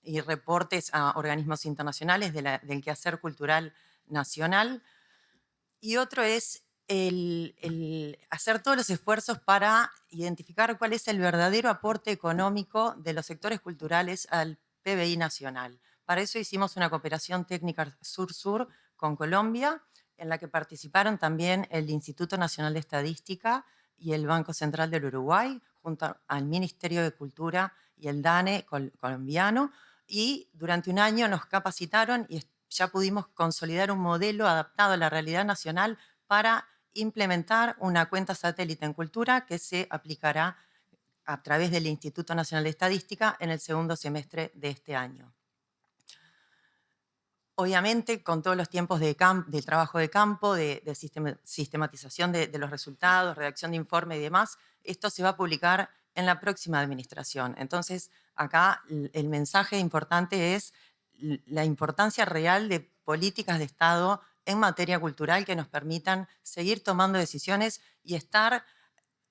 y reportes a organismos internacionales del quehacer cultural nacional. Y otro es el hacer todos los esfuerzos para identificar cuál es el verdadero aporte económico de los sectores culturales al PBI nacional. Para eso hicimos una cooperación técnica sur-sur con Colombia, en la que participaron también el Instituto Nacional de Estadística y el Banco Central del Uruguay, junto al Ministerio de Cultura y el DANE colombiano, y durante un año nos capacitaron y ya pudimos consolidar un modelo adaptado a la realidad nacional para implementar una cuenta satélite en cultura que se aplicará a través del Instituto Nacional de Estadística en el segundo semestre de este año. Obviamente, con todos los tiempos de trabajo de campo, de sistematización de los resultados, redacción de informe y demás, esto se va a publicar en la próxima administración. Entonces, acá el mensaje importante es la importancia real de políticas de Estado en materia cultural que nos permitan seguir tomando decisiones y estar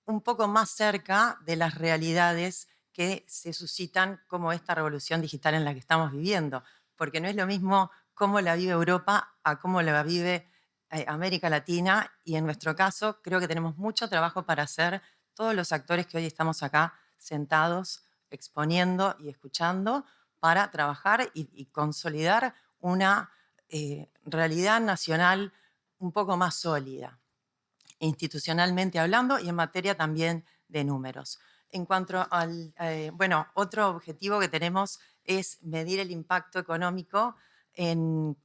un poco más cerca de las realidades que se suscitan como esta revolución digital en la que estamos viviendo, porque no es lo mismo cómo la vive Europa a cómo la vive América Latina, y en nuestro caso creo que tenemos mucho trabajo para hacer todos los actores que hoy estamos acá sentados, exponiendo y escuchando, para trabajar y consolidar una realidad nacional un poco más sólida, institucionalmente hablando y en materia también de números. En cuanto al, otro objetivo que tenemos es medir el impacto económico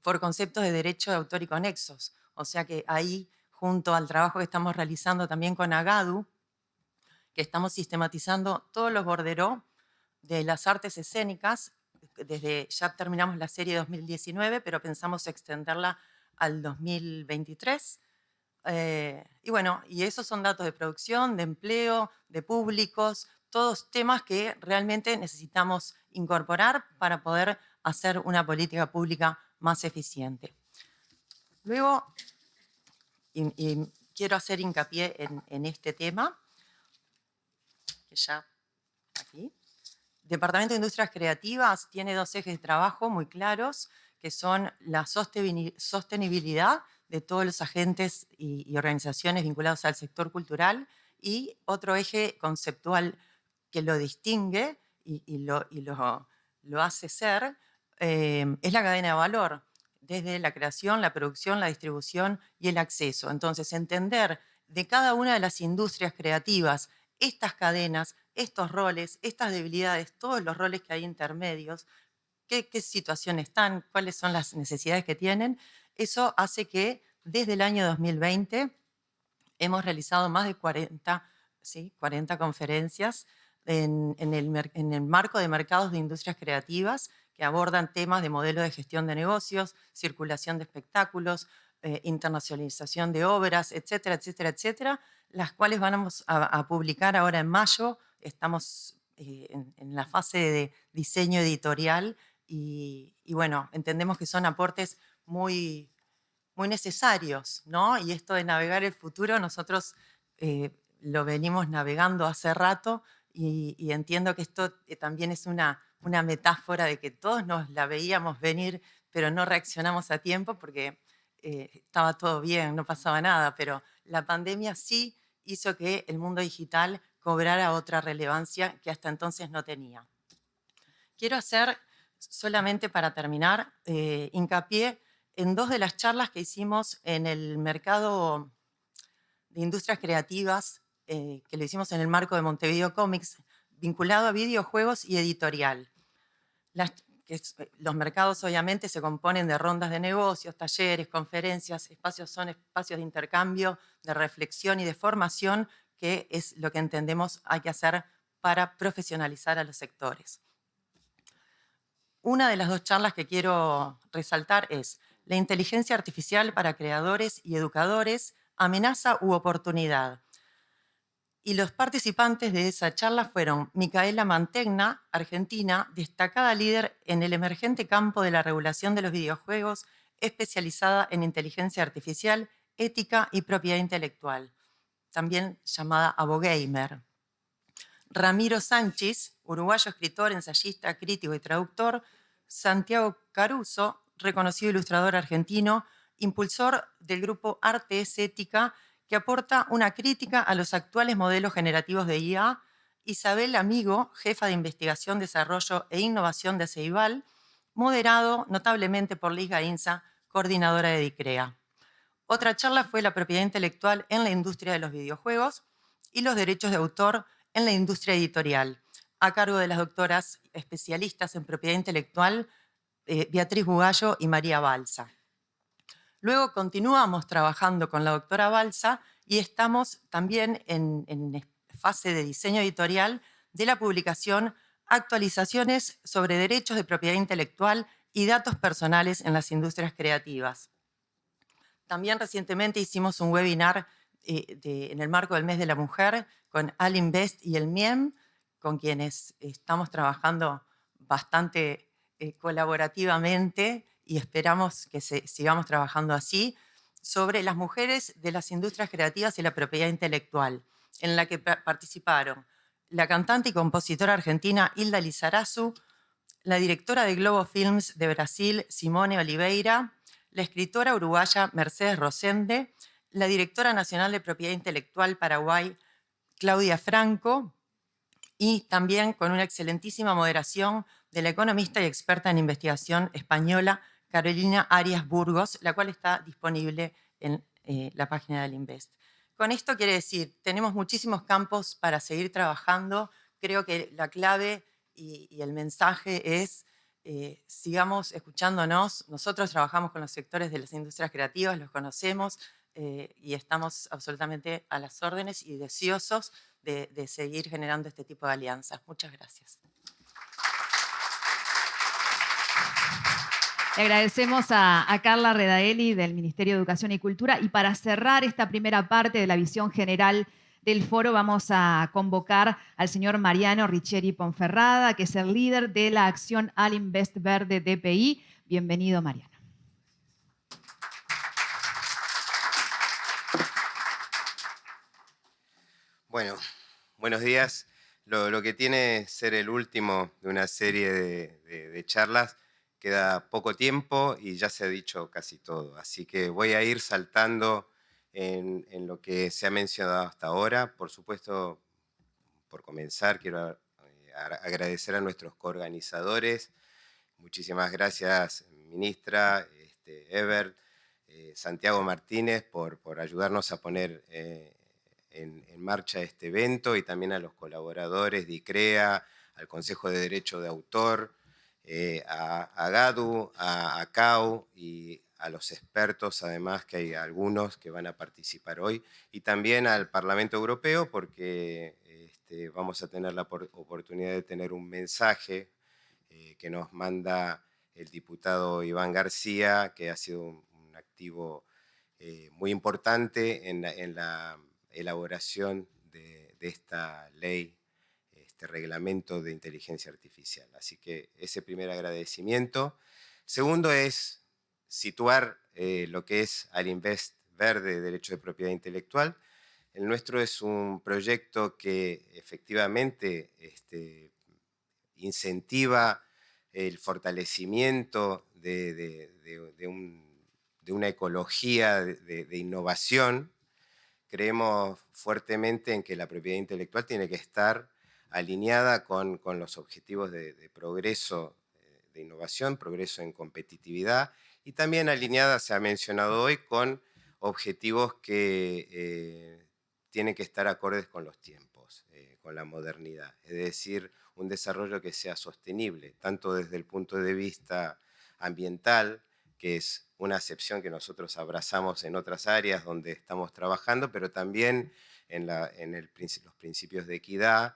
por conceptos de derecho de autor y conexos. O sea que ahí, junto al trabajo que estamos realizando también con AGADU, que estamos sistematizando todos los bordereaux de las artes escénicas, ya terminamos la serie 2019, pero pensamos extenderla al 2023. Y esos son datos de producción, de empleo, de públicos, todos temas que realmente necesitamos incorporar para poder hacer una política pública más eficiente. Luego, y quiero hacer hincapié en este tema, que ya aquí. Departamento de Industrias Creativas tiene dos ejes de trabajo muy claros, que son la sostenibilidad de todos los agentes y organizaciones vinculados al sector cultural, y otro eje conceptual que lo distingue y lo hace ser, es la cadena de valor, desde la creación, la producción, la distribución y el acceso. Entonces, entender de cada una de las industrias creativas estas cadenas, estos roles, estas debilidades, todos los roles que hay intermedios, qué situación están, cuáles son las necesidades que tienen, eso hace que desde el año 2020 hemos realizado más de 40 conferencias en el marco de mercados de industrias creativas que abordan temas de modelo de gestión de negocios, circulación de espectáculos, internacionalización de obras, etcétera, etcétera, etcétera, las cuales vamos a publicar ahora en mayo. Estamos en la fase de diseño editorial y bueno, entendemos que son aportes muy, muy necesarios, ¿no? Y esto de navegar el futuro, nosotros lo venimos navegando hace rato y entiendo que esto también es una metáfora de que todos nos la veíamos venir, pero no reaccionamos a tiempo porque estaba todo bien, no pasaba nada, pero la pandemia sí hizo que el mundo digital cobrara otra relevancia que hasta entonces no tenía. Quiero hacer, solamente para terminar, hincapié en dos de las charlas que hicimos en el mercado de industrias creativas, que lo hicimos en el marco de Montevideo Comics, vinculado a videojuegos y editorial. Los mercados obviamente se componen de rondas de negocios, talleres, conferencias, son espacios de intercambio, de reflexión y de formación, que es lo que entendemos hay que hacer para profesionalizar a los sectores. Una de las dos charlas que quiero resaltar es la inteligencia artificial para creadores y educadores, amenaza u oportunidad. Y los participantes de esa charla fueron Micaela Mantegna, argentina, destacada líder en el emergente campo de la regulación de los videojuegos, especializada en inteligencia artificial, ética y propiedad intelectual, también llamada Abogamer. Ramiro Sánchez, uruguayo escritor, ensayista, crítico y traductor. Santiago Caruso, reconocido ilustrador argentino, impulsor del grupo Arte es Ética, que aporta una crítica a los actuales modelos generativos de IA. Isabel Amigo, jefa de investigación, desarrollo e innovación de Ceibal, moderado notablemente por Liz Gainza, coordinadora de DICREA. Otra charla fue la propiedad intelectual en la industria de los videojuegos y los derechos de autor en la industria editorial, a cargo de las doctoras especialistas en propiedad intelectual Beatriz Bugallo y María Balsa. Luego continuamos trabajando con la doctora Balsa y estamos también en fase de diseño editorial de la publicación Actualizaciones sobre derechos de propiedad intelectual y datos personales en las industrias creativas. También recientemente hicimos un webinar en el marco del Mes de la Mujer con Alinvest y el MIEM, con quienes estamos trabajando bastante colaborativamente y esperamos que sigamos trabajando así, sobre las mujeres de las industrias creativas y la propiedad intelectual, en la que participaron la cantante y compositora argentina Hilda Lizarazu, la directora de Globo Films de Brasil, Simone Oliveira, la escritora uruguaya Mercedes Rosende, la directora nacional de Propiedad Intelectual Paraguay, Claudia Franco, y también con una excelentísima moderación de la economista y experta en investigación española Carolina Arias Burgos, la cual está disponible en la página del Invest. Con esto quiere decir, tenemos muchísimos campos para seguir trabajando. Creo que la clave y el mensaje es sigamos escuchándonos. Nosotros trabajamos con los sectores de las industrias creativas, los conocemos y estamos absolutamente a las órdenes y deseosos de seguir generando este tipo de alianzas. Muchas gracias. Le agradecemos a Carla Redaelli del Ministerio de Educación y Cultura. Y para cerrar esta primera parte de la visión general del foro, vamos a convocar al señor Mariano Riccieri Ponferrada, que es el líder de la acción Alinvest Verde DPI. Bienvenido, Mariano. Bueno, buenos días. Lo que tiene ser el último de una serie de charlas, queda poco tiempo y ya se ha dicho casi todo. Así que voy a ir saltando en lo que se ha mencionado hasta ahora. Por supuesto, por comenzar, quiero agradecer a nuestros coorganizadores. Muchísimas gracias, ministra, Ever, Santiago Martínez, por ayudarnos a poner en marcha este evento, y también a los colaboradores de ICREA, al Consejo de Derecho de Autor, a GADU, a ACAU y a los expertos, además que hay algunos que van a participar hoy, y también al Parlamento Europeo, porque vamos a tener la oportunidad de tener un mensaje que nos manda el diputado Iván García, que ha sido un activo muy importante en la elaboración de esta ley, este reglamento de inteligencia artificial. Así que ese primer agradecimiento. Segundo es situar lo que es Alinvest Verde, Derecho de Propiedad Intelectual. El nuestro es un proyecto que efectivamente incentiva el fortalecimiento de una ecología de innovación. Creemos fuertemente en que la propiedad intelectual tiene que estar alineada con los objetivos de progreso, de innovación, progreso en competitividad, y también alineada, se ha mencionado hoy, con objetivos que tienen que estar acordes con los tiempos, con la modernidad. Es decir, un desarrollo que sea sostenible, tanto desde el punto de vista ambiental, que es una acepción que nosotros abrazamos en otras áreas donde estamos trabajando, pero también en los principios de equidad,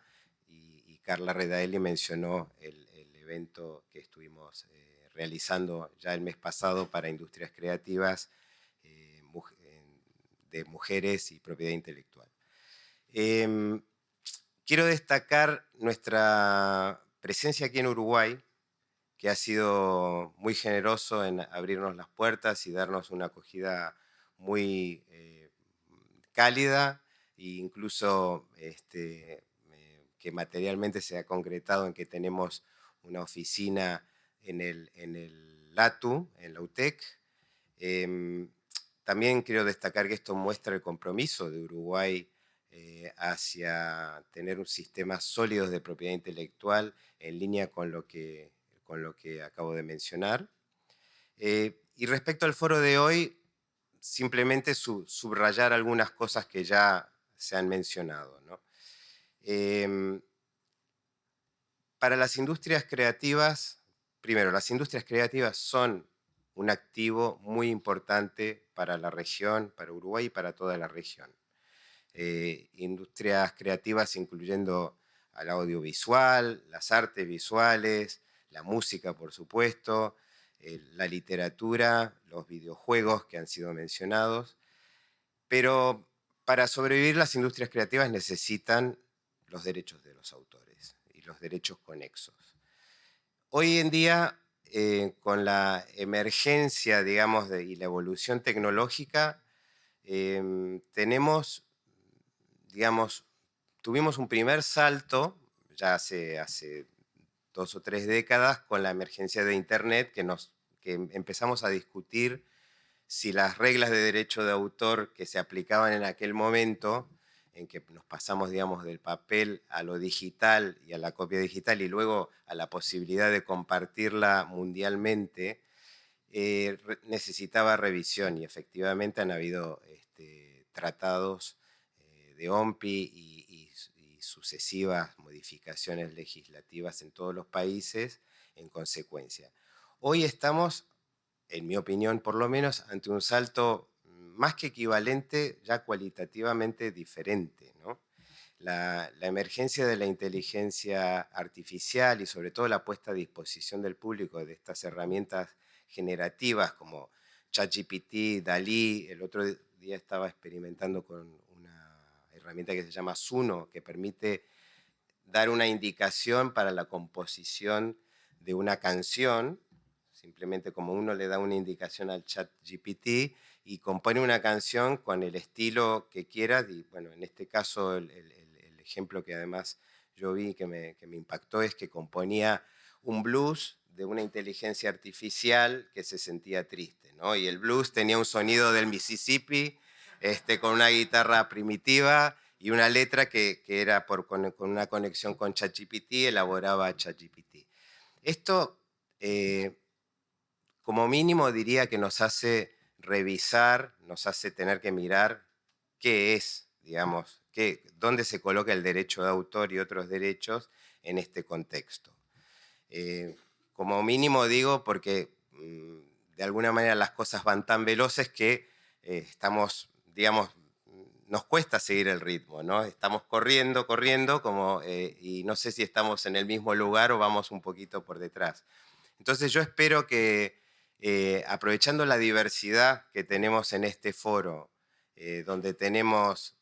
y Carla Redaelli mencionó el evento que estuvimos realizando ya el mes pasado para industrias creativas de mujeres y propiedad intelectual. Quiero destacar nuestra presencia aquí en Uruguay, que ha sido muy generoso en abrirnos las puertas y darnos una acogida muy cálida, e incluso que materialmente se ha concretado en que tenemos una oficina en el LATU, en la UTEC. También quiero destacar que esto muestra el compromiso de Uruguay hacia tener un sistema sólido de propiedad intelectual en línea con lo que acabo de mencionar. Y respecto al foro de hoy, simplemente subrayar algunas cosas que ya se han mencionado, ¿no? Para las industrias creativas, primero, las industrias creativas son un activo muy importante para la región, para Uruguay y para toda la región. Industrias creativas incluyendo al audiovisual, las artes visuales, la música, por supuesto, la literatura, los videojuegos que han sido mencionados. Pero para sobrevivir, las industrias creativas necesitan los derechos de los autores y los derechos conexos. Hoy en día, con la emergencia, digamos, y la evolución tecnológica, tenemos, digamos, tuvimos un primer salto, ya hace 2 o 3 décadas, con la emergencia de Internet, que empezamos a discutir si las reglas de derecho de autor que se aplicaban en aquel momento, en que nos pasamos, digamos, del papel a lo digital y a la copia digital y luego a la posibilidad de compartirla mundialmente, necesitaba revisión, y efectivamente han habido tratados de OMPI y sucesivas modificaciones legislativas en todos los países en consecuencia. Hoy estamos, en mi opinión por lo menos, ante un salto más que equivalente, ya cualitativamente diferente, ¿no? La emergencia de la inteligencia artificial y sobre todo la puesta a disposición del público de estas herramientas generativas como ChatGPT, DALL-E. El otro día estaba experimentando con una herramienta que se llama Suno, que permite dar una indicación para la composición de una canción, simplemente como uno le da una indicación al ChatGPT y compone una canción con el estilo que quiera. Y bueno, en este caso el ejemplo que además yo vi que me impactó es que componía un blues de una inteligencia artificial que se sentía triste, ¿no? Y el blues tenía un sonido del Mississippi, con una guitarra primitiva y una letra que era con una conexión con ChatGPT, elaboraba ChatGPT. Esto, como mínimo, diría que nos hace revisar, nos hace tener que mirar qué es, digamos, dónde se coloca el derecho de autor y otros derechos en este contexto. Como mínimo digo porque de alguna manera las cosas van tan veloces que estamos, digamos, nos cuesta seguir el ritmo, ¿no? Estamos corriendo y no sé si estamos en el mismo lugar o vamos un poquito por detrás. Entonces yo espero que aprovechando la diversidad que tenemos en este foro, donde tenemos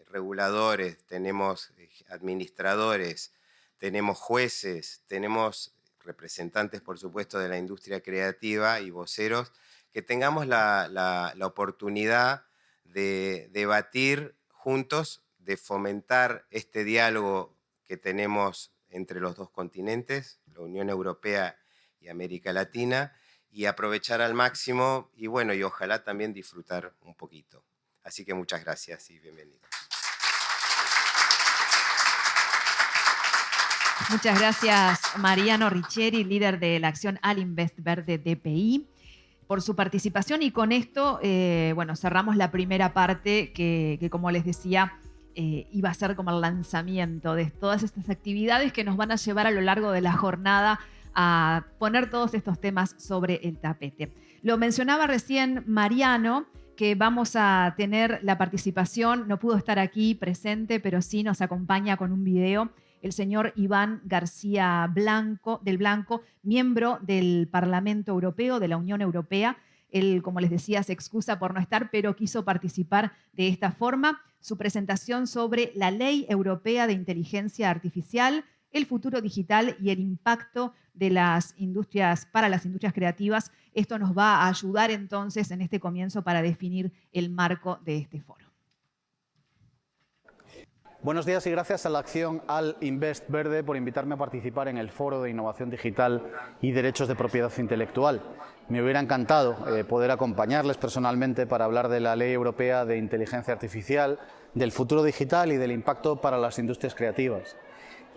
reguladores, tenemos administradores, tenemos jueces, tenemos representantes, por supuesto, de la industria creativa y voceros, que tengamos la oportunidad de debatir juntos, de fomentar este diálogo que tenemos entre los dos continentes, la Unión Europea y América Latina, y aprovechar al máximo y bueno, y ojalá también disfrutar un poquito. Así que muchas gracias y bienvenidos. Muchas gracias, Mariano Riccieri, líder de la acción Alinvest Verde DPI, por su participación. Y con esto, bueno, cerramos la primera parte que como les decía, iba a ser como el lanzamiento de todas estas actividades que nos van a llevar a lo largo de la jornada a poner todos estos temas sobre el tapete. Lo mencionaba recién Mariano, que vamos a tener la participación, no pudo estar aquí presente, pero sí nos acompaña con un video, el señor Iván García del Blanco, miembro del Parlamento Europeo, de la Unión Europea. Él, como les decía, se excusa por no estar, pero quiso participar de esta forma. Su presentación sobre la Ley Europea de Inteligencia Artificial, el futuro digital y el impacto de las industrias para las industrias creativas. Esto nos va a ayudar entonces en este comienzo para definir el marco de este foro. Buenos días y gracias a la acción Alinvest Verde por invitarme a participar en el Foro de Innovación Digital y Derechos de Propiedad Intelectual. Me hubiera encantado poder acompañarles personalmente para hablar de la Ley Europea de Inteligencia Artificial, del futuro digital y del impacto para las industrias creativas.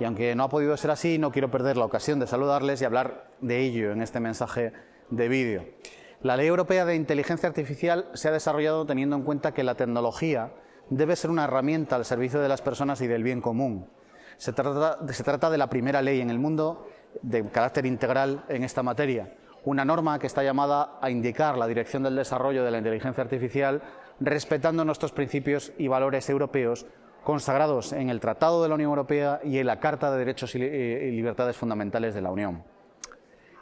Y aunque no ha podido ser así, no quiero perder la ocasión de saludarles y hablar de ello en este mensaje de vídeo. La Ley Europea de Inteligencia Artificial se ha desarrollado teniendo en cuenta que la tecnología debe ser una herramienta al servicio de las personas y del bien común. Se trata de la primera ley en el mundo de carácter integral en esta materia, una norma que está llamada a indicar la dirección del desarrollo de la inteligencia artificial respetando nuestros principios y valores europeos consagrados en el Tratado de la Unión Europea y en la Carta de Derechos y Libertades Fundamentales de la Unión.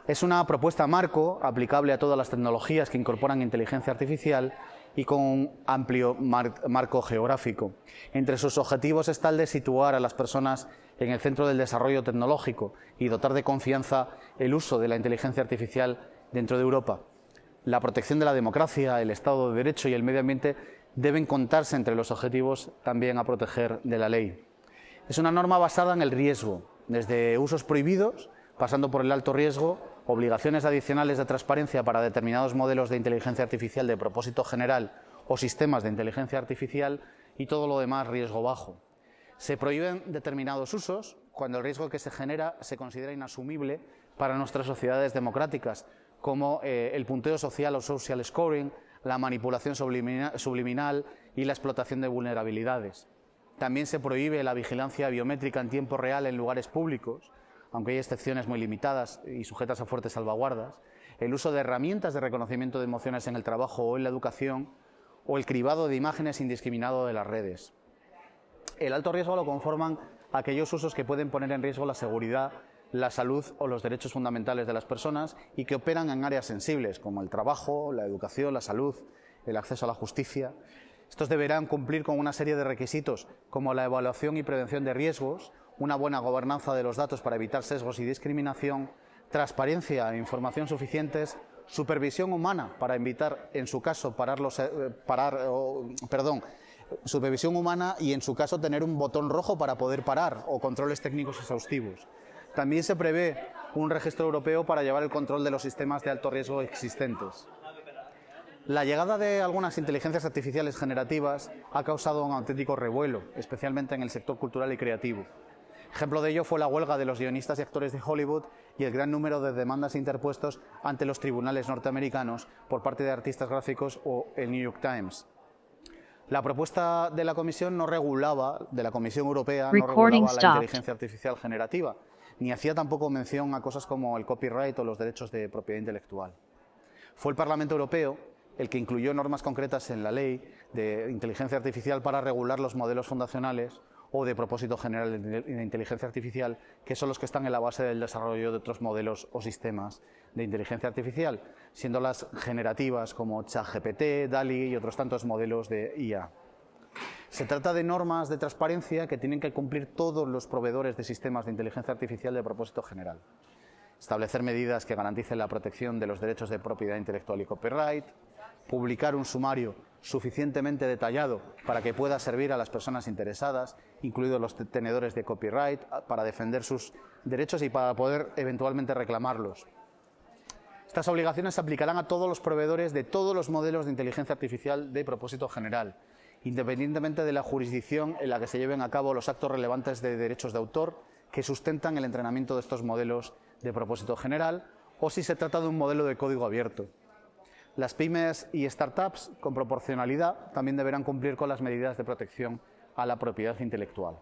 Es una propuesta marco aplicable a todas las tecnologías que incorporan inteligencia artificial y con un amplio marco geográfico. Entre sus objetivos está el de situar a las personas en el centro del desarrollo tecnológico y dotar de confianza el uso de la inteligencia artificial dentro de Europa. La protección de la democracia, el Estado de Derecho y el medio ambiente deben contarse entre los objetivos también a proteger de la ley. Es una norma basada en el riesgo, desde usos prohibidos, pasando por el alto riesgo, obligaciones adicionales de transparencia para determinados modelos de inteligencia artificial de propósito general o sistemas de inteligencia artificial y todo lo demás riesgo bajo. Se prohíben determinados usos cuando el riesgo que se genera se considera inasumible para nuestras sociedades democráticas, como el punteo social o social scoring, la manipulación subliminal y la explotación de vulnerabilidades. También se prohíbe la vigilancia biométrica en tiempo real en lugares públicos, aunque hay excepciones muy limitadas y sujetas a fuertes salvaguardas, el uso de herramientas de reconocimiento de emociones en el trabajo o en la educación, o el cribado de imágenes indiscriminado de las redes. El alto riesgo lo conforman aquellos usos que pueden poner en riesgo la seguridad, la salud o los derechos fundamentales de las personas y que operan en áreas sensibles como el trabajo, la educación, la salud, el acceso a la justicia. Estos deberán cumplir con una serie de requisitos como la evaluación y prevención de riesgos, una buena gobernanza de los datos para evitar sesgos y discriminación, transparencia e información suficientes, supervisión humana para evitar, en su caso, supervisión humana y, en su caso, tener un botón rojo para poder parar o controles técnicos exhaustivos. También se prevé un registro europeo para llevar el control de los sistemas de alto riesgo existentes. La llegada de algunas inteligencias artificiales generativas ha causado un auténtico revuelo, especialmente en el sector cultural y creativo. Ejemplo de ello fue la huelga de los guionistas y actores de Hollywood y el gran número de demandas interpuestos ante los tribunales norteamericanos por parte de artistas gráficos o el New York Times. La propuesta de la Comisión de la Comisión Europea no regulaba la inteligencia artificial generativa, ni hacía tampoco mención a cosas como el copyright o los derechos de propiedad intelectual. Fue el Parlamento Europeo el que incluyó normas concretas en la ley de inteligencia artificial para regular los modelos fundacionales o de propósito general de inteligencia artificial, que son los que están en la base del desarrollo de otros modelos o sistemas de inteligencia artificial, siendo las generativas como ChatGPT, DALL-E y otros tantos modelos de IA. Se trata de normas de transparencia que tienen que cumplir todos los proveedores de sistemas de inteligencia artificial de propósito general. Establecer medidas que garanticen la protección de los derechos de propiedad intelectual y copyright, publicar un sumario suficientemente detallado para que pueda servir a las personas interesadas, incluidos los tenedores de copyright, para defender sus derechos y para poder eventualmente reclamarlos. Estas obligaciones se aplicarán a todos los proveedores de todos los modelos de inteligencia artificial de propósito general, independientemente de la jurisdicción en la que se lleven a cabo los actos relevantes de derechos de autor que sustentan el entrenamiento de estos modelos de propósito general o si se trata de un modelo de código abierto. Las pymes y startups con proporcionalidad también deberán cumplir con las medidas de protección a la propiedad intelectual.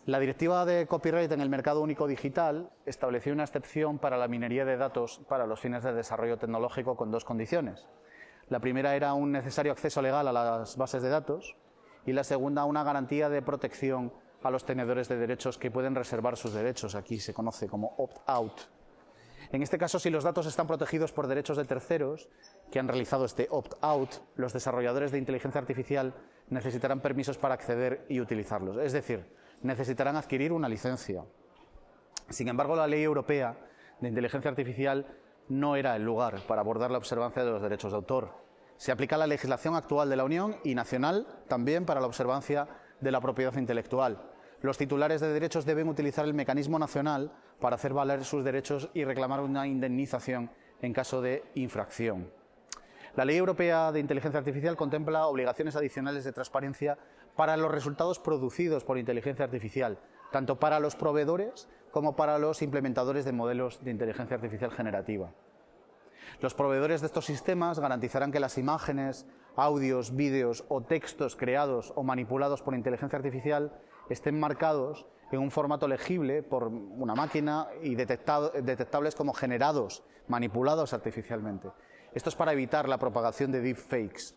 La Directiva de Copyright en el Mercado Único Digital estableció una excepción para la minería de datos para los fines de desarrollo tecnológico con dos condiciones. La primera era un necesario acceso legal a las bases de datos y la segunda una garantía de protección a los tenedores de derechos que pueden reservar sus derechos. Aquí se conoce como opt-out. En este caso, si los datos están protegidos por derechos de terceros que han realizado este opt-out, los desarrolladores de inteligencia artificial necesitarán permisos para acceder y utilizarlos. Es decir, necesitarán adquirir una licencia. Sin embargo, la Ley Europea de Inteligencia Artificial no era el lugar para abordar la observancia de los derechos de autor. Se aplica la legislación actual de la Unión y nacional también para la observancia de la propiedad intelectual. Los titulares de derechos deben utilizar el mecanismo nacional para hacer valer sus derechos y reclamar una indemnización en caso de infracción. La Ley Europea de Inteligencia Artificial contempla obligaciones adicionales de transparencia para los resultados producidos por inteligencia artificial, tanto para los proveedores como para los implementadores de modelos de inteligencia artificial generativa. Los proveedores de estos sistemas garantizarán que las imágenes, audios, vídeos o textos creados o manipulados por inteligencia artificial estén marcados en un formato legible por una máquina y detectables como generados, manipulados artificialmente. Esto es para evitar la propagación de deepfakes.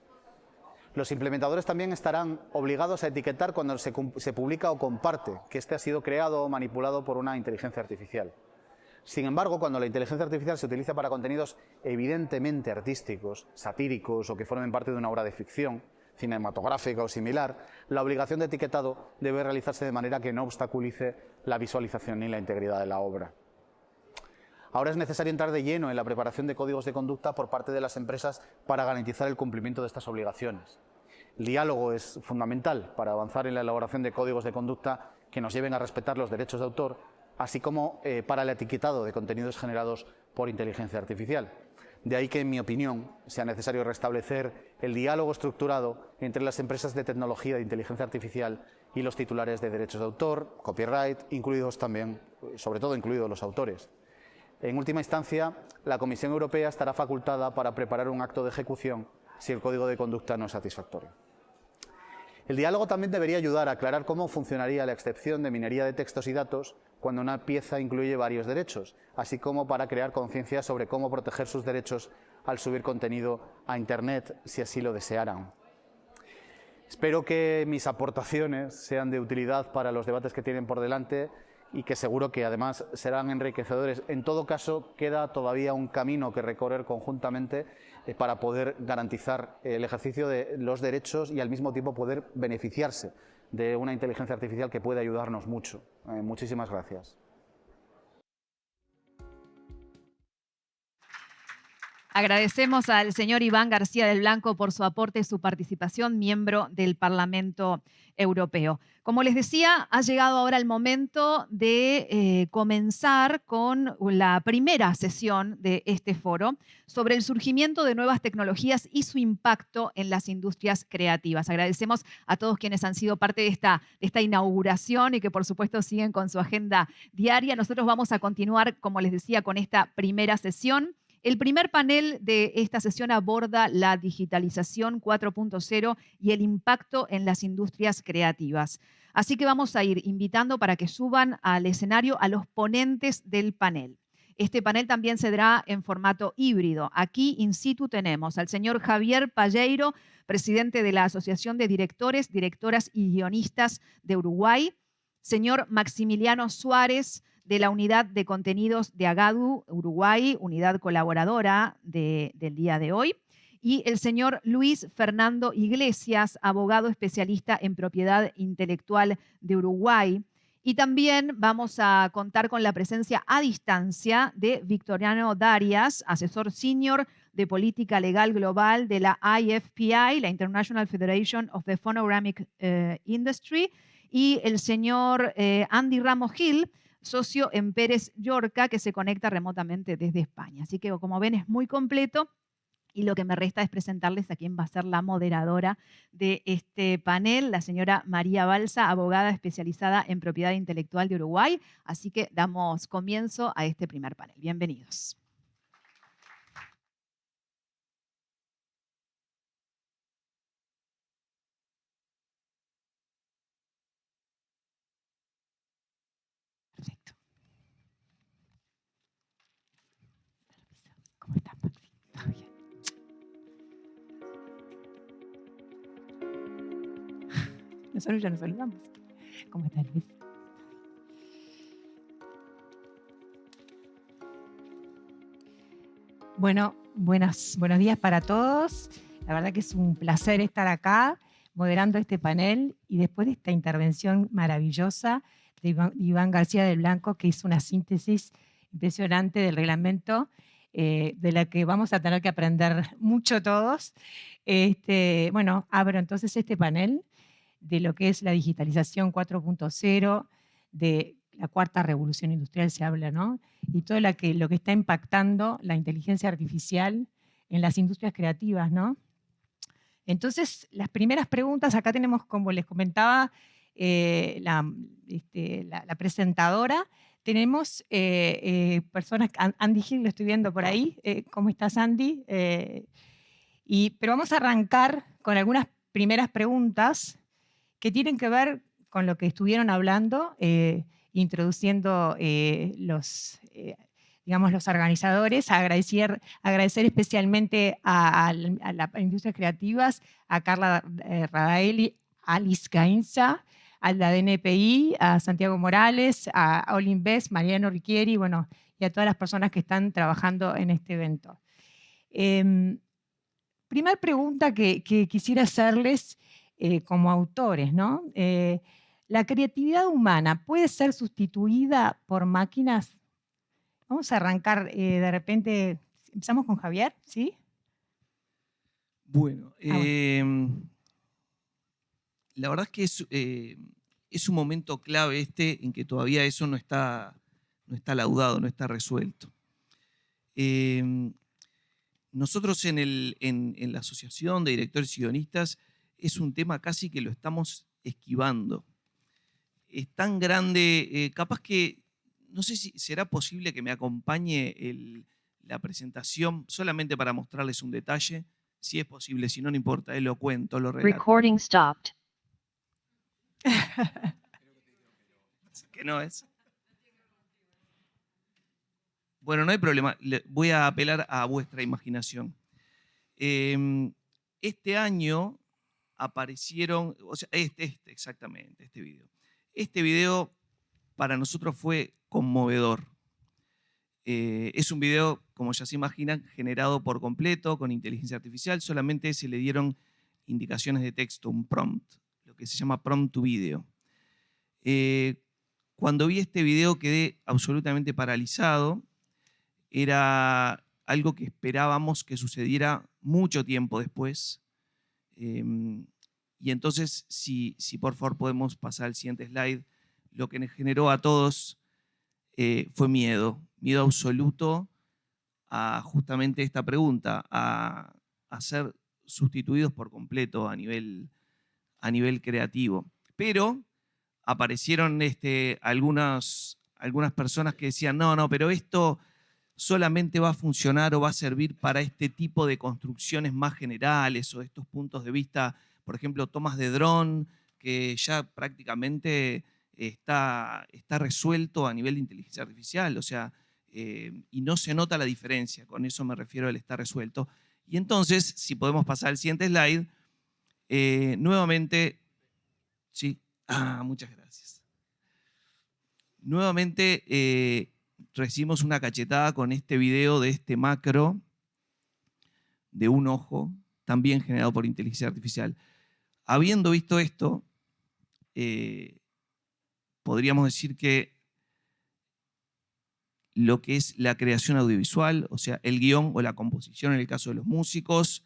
Los implementadores también estarán obligados a etiquetar cuando se publica o comparte que este ha sido creado o manipulado por una inteligencia artificial. Sin embargo, cuando la inteligencia artificial se utiliza para contenidos evidentemente artísticos, satíricos o que formen parte de una obra de ficción, cinematográfica o similar, la obligación de etiquetado debe realizarse de manera que no obstaculice la visualización ni la integridad de la obra. Ahora es necesario entrar de lleno en la preparación de códigos de conducta por parte de las empresas para garantizar el cumplimiento de estas obligaciones. El diálogo es fundamental para avanzar en la elaboración de códigos de conducta que nos lleven a respetar los derechos de autor, así como para el etiquetado de contenidos generados por inteligencia artificial. De ahí que, en mi opinión, sea necesario restablecer el diálogo estructurado entre las empresas de tecnología de inteligencia artificial y los titulares de derechos de autor, copyright, incluidos también, sobre todo incluidos los autores. En última instancia, la Comisión Europea estará facultada para preparar un acto de ejecución si el código de conducta no es satisfactorio. El diálogo también debería ayudar a aclarar cómo funcionaría la excepción de minería de textos y datos cuando una pieza incluye varios derechos, así como para crear conciencia sobre cómo proteger sus derechos al subir contenido a Internet, si así lo desearan. Espero que mis aportaciones sean de utilidad para los debates que tienen por delante y que seguro que además serán enriquecedores. En todo caso, queda todavía un camino que recorrer conjuntamente para poder garantizar el ejercicio de los derechos y al mismo tiempo poder beneficiarse de una inteligencia artificial que puede ayudarnos mucho. Muchísimas gracias. Agradecemos al señor Iván García del Blanco por su aporte y su participación, miembro del Parlamento Europeo. Como les decía, ha llegado ahora el momento de comenzar con la primera sesión de este foro sobre el surgimiento de nuevas tecnologías y su impacto en las industrias creativas. Agradecemos a todos quienes han sido parte de esta inauguración y que por supuesto siguen con su agenda diaria. Nosotros vamos a continuar, como les decía, con esta primera sesión. El primer panel de esta sesión aborda la digitalización 4.0 y el impacto en las industrias creativas. Así que vamos a ir invitando para que suban al escenario a los ponentes del panel. Este panel también se dará en formato híbrido. Aquí in situ tenemos al señor Javier Palleiro, presidente de la Asociación de Directores, Directoras y Guionistas de Uruguay, señor Maximiliano Suárez, de la Unidad de Contenidos de Agadu, Uruguay, unidad colaboradora del día de hoy, y el señor Luis Fernando Iglesias, abogado especialista en propiedad intelectual de Uruguay. Y también vamos a contar con la presencia a distancia de Victoriano Darias, asesor senior de política legal global de la IFPI, la International Federation of the Phonographic Industry, y el señor Andy Ramos Gil, socio en Pérez Llorca, que se conecta remotamente desde España. Así que, como ven, es muy completo y lo que me resta es presentarles a quién va a ser la moderadora de este panel, la señora María Balsa, abogada especializada en propiedad intelectual de Uruguay. Así que damos comienzo a este primer panel. Bienvenidos. Perfecto. ¿Cómo estás, Maxi? ¿Todo bien? Nosotros ya nos saludamos. ¿Cómo estás, Luis? Bueno, buenos días para todos. La verdad que es un placer estar acá moderando este panel y después de esta intervención maravillosa de Iván García del Blanco, que hizo una síntesis impresionante del reglamento, de la que vamos a tener que aprender mucho todos. Bueno, abro entonces este panel de lo que es la digitalización 4.0, de la cuarta revolución industrial se habla, ¿no? Y todo lo que está impactando la inteligencia artificial en las industrias creativas, ¿no? Entonces, las primeras preguntas, acá tenemos, como les comentaba, la presentadora. Tenemos personas, Andy Gil, lo estoy viendo por ahí. ¿Cómo estás, Andy? Pero vamos a arrancar con algunas primeras preguntas que tienen que ver con lo que estuvieron hablando, introduciendo los organizadores. Agradecer especialmente a las industrias creativas, a Carla Radaeli, Alice Gainza, a la DNPI, a Santiago Morales, a All Invest, Mariano Riquieri, bueno, y a todas las personas que están trabajando en este evento. Primera pregunta que quisiera hacerles como autores, ¿no? ¿La creatividad humana puede ser sustituida por máquinas? Vamos a arrancar de repente. Empezamos con Javier, ¿sí? Bueno, la verdad es que es un momento clave en que todavía eso no está laudado, no está resuelto. Nosotros en la Asociación de Directores y Guionistas es un tema casi que lo estamos esquivando. Es tan grande, capaz que, no sé si será posible que me acompañe la presentación solamente para mostrarles un detalle. Si es posible, si no, no importa, lo cuento, lo relato. Recording stopped. ¿Qué no es? Bueno, no hay problema. Voy a apelar a vuestra imaginación. Este año aparecieron, o sea, exactamente, este video. Este video para nosotros fue conmovedor. Es un video, como ya se imaginan, generado por completo con inteligencia artificial. Solamente se le dieron indicaciones de texto, un prompt, lo que se llama prompt to video. Cuando vi este video quedé absolutamente paralizado. Era algo que esperábamos que sucediera mucho tiempo después. Y entonces, si por favor podemos pasar al siguiente slide, lo que nos generó a todos fue miedo absoluto a justamente esta pregunta, a ser sustituidos por completo a nivel creativo. Pero aparecieron algunas personas que decían, no, pero esto solamente va a funcionar o va a servir para este tipo de construcciones más generales o estos puntos de vista, por ejemplo, tomas de dron, que ya prácticamente está resuelto a nivel de inteligencia artificial, o sea, y no se nota la diferencia, con eso me refiero al estar resuelto. Y entonces, si podemos pasar al siguiente slide, nuevamente, sí, muchas gracias. Nuevamente recibimos una cachetada con este video de este macro de un ojo, también generado por inteligencia artificial. Habiendo visto esto, podríamos decir que lo que es la creación audiovisual, o sea, el guión o la composición en el caso de los músicos,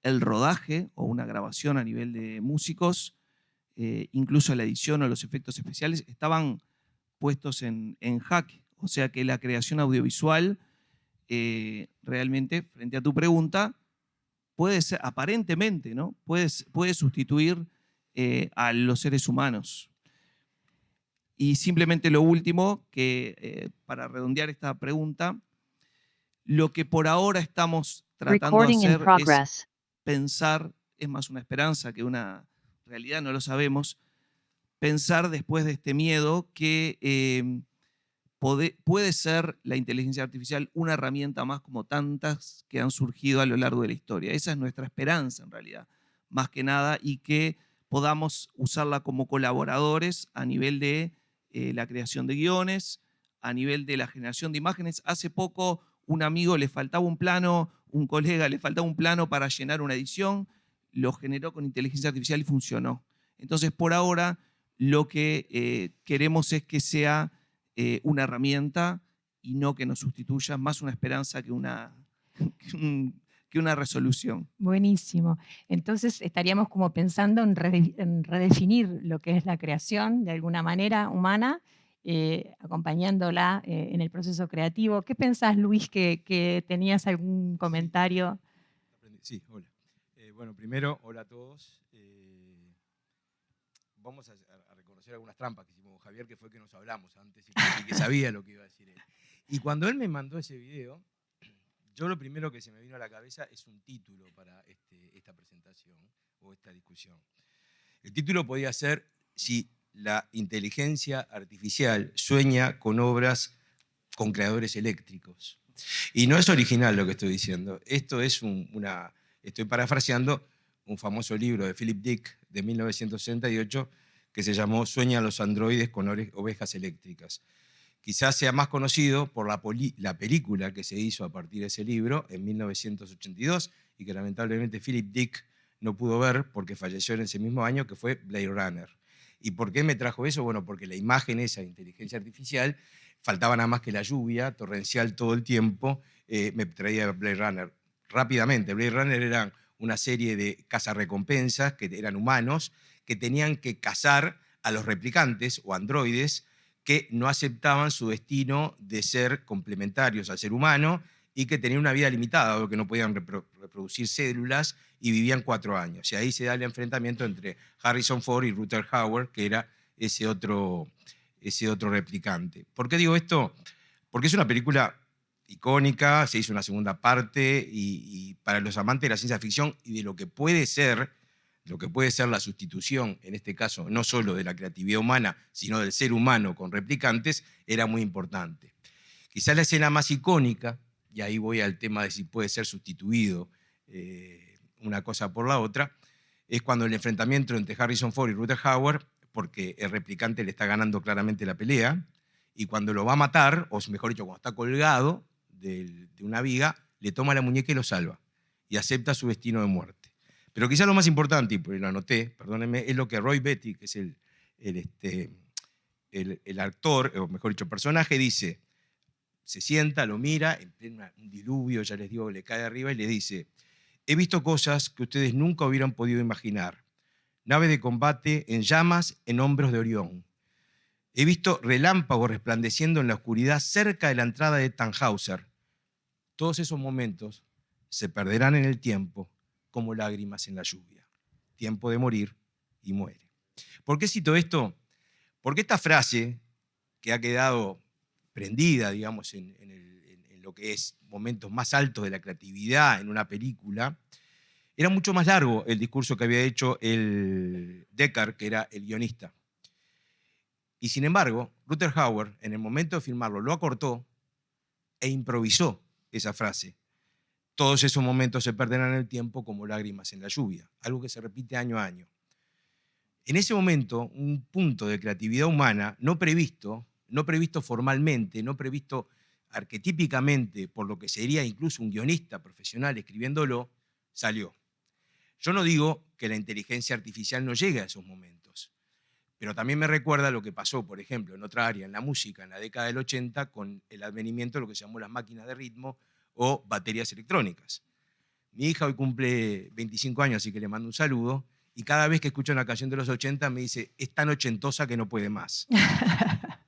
el rodaje o una grabación a nivel de músicos, incluso la edición o los efectos especiales, estaban puestos en jaque. O sea que la creación audiovisual, realmente, frente a tu pregunta, puede ser, aparentemente, ¿no? puede sustituir a los seres humanos. Y simplemente lo último, que para redondear esta pregunta, lo que por ahora estamos tratando de hacer es pensar, es más una esperanza que una realidad, no lo sabemos, pensar después de este miedo que puede ser la inteligencia artificial una herramienta más como tantas que han surgido a lo largo de la historia. Esa es nuestra esperanza en realidad, más que nada, y que podamos usarla como colaboradores a nivel de la creación de guiones, a nivel de la generación de imágenes. Hace poco un amigo le faltaba un plano, un colega le faltaba un plano para llenar una edición, lo generó con inteligencia artificial y funcionó. Entonces, por ahora, lo que queremos es que sea una herramienta y no que nos sustituya, más una esperanza que una resolución. Buenísimo. Entonces estaríamos como pensando en redefinir lo que es la creación de alguna manera humana, acompañándola en el proceso creativo. ¿Qué pensás, Luis, que tenías algún comentario? Sí, hola. Bueno, primero, hola a todos. Vamos a reconocer algunas trampas que hicimos con Javier, que fue que nos hablamos antes y que sabía lo que iba a decir él. Y cuando él me mandó ese video, yo lo primero que se me vino a la cabeza es un título para esta presentación o esta discusión. El título podía ser si la inteligencia artificial sueña con obras con creadores eléctricos. Y no es original lo que estoy diciendo. Esto es estoy parafraseando un famoso libro de Philip Dick de 1968 que se llamó Sueñan los androides con ovejas eléctricas. Quizás sea más conocido por la película que se hizo a partir de ese libro en 1982 y que lamentablemente Philip Dick no pudo ver porque falleció en ese mismo año, que fue Blade Runner. ¿Y por qué me trajo eso? Bueno, porque la imagen esa de inteligencia artificial, faltaba nada más que la lluvia torrencial todo el tiempo, me traía Blade Runner. Rápidamente, Blade Runner eran una serie de cazarrecompensas que eran humanos que tenían que cazar a los replicantes o androides que no aceptaban su destino de ser complementarios al ser humano y que tenían una vida limitada, o que no podían reproducir células y vivían 4 años. Y ahí se da el enfrentamiento entre Harrison Ford y Rutger Hauer, que era ese otro replicante. ¿Por qué digo esto? Porque es una película icónica, se hizo una segunda parte y para los amantes de la ciencia ficción y de lo que puede ser la sustitución, en este caso, no solo de la creatividad humana, sino del ser humano con replicantes, era muy importante. Quizás la escena más icónica, y ahí voy al tema de si puede ser sustituido una cosa por la otra, es cuando el enfrentamiento entre Harrison Ford y Rutger Hauer, porque el replicante le está ganando claramente la pelea, y cuando lo va a matar, o mejor dicho, cuando está colgado de una viga, le toma la muñeca y lo salva, y acepta su destino de muerte. Pero quizás lo más importante, y lo anoté, perdónenme, es lo que Roy Batty, que es el actor, o mejor dicho, el personaje, dice, se sienta, lo mira, en pleno un diluvio, ya les digo, le cae arriba y le dice, he visto cosas que ustedes nunca hubieran podido imaginar. Naves de combate en llamas en hombros de Orión. He visto relámpagos resplandeciendo en la oscuridad cerca de la entrada de Tannhauser. Todos esos momentos se perderán en el tiempo como lágrimas en la lluvia. Tiempo de morir y muere. ¿Por qué cito esto? Porque esta frase, que ha quedado prendida, digamos, en lo que es momentos más altos de la creatividad en una película, era mucho más largo el discurso que había hecho el Deckard, que era el guionista. Y sin embargo, Rutger Hauer, en el momento de filmarlo, lo acortó e improvisó esa frase. Todos esos momentos se perderán en el tiempo como lágrimas en la lluvia, algo que se repite año a año. En ese momento, un punto de creatividad humana no previsto formalmente, no previsto arquetípicamente por lo que sería incluso un guionista profesional escribiéndolo, salió. Yo no digo que la inteligencia artificial no llegue a esos momentos, pero también me recuerda lo que pasó, por ejemplo, en otra área, en la música, en la década del 80, con el advenimiento de lo que se llamó las máquinas de ritmo o baterías electrónicas. Mi hija hoy cumple 25 años, así que le mando un saludo, y cada vez que escucha una canción de los 80 me dice, es tan ochentosa que no puede más.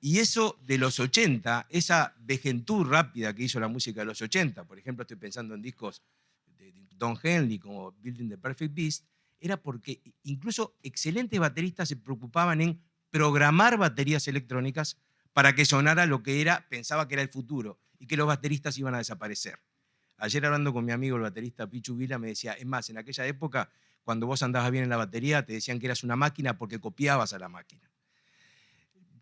Y eso de los 80, esa vejentud rápida que hizo la música de los 80, por ejemplo, estoy pensando en discos de Don Henley como Building the Perfect Beast, era porque incluso excelentes bateristas se preocupaban en programar baterías electrónicas para que sonara lo que pensaba que era el futuro y que los bateristas iban a desaparecer. Ayer hablando con mi amigo el baterista Pichu Vila me decía, es más, en aquella época, cuando vos andabas bien en la batería, te decían que eras una máquina porque copiabas a la máquina.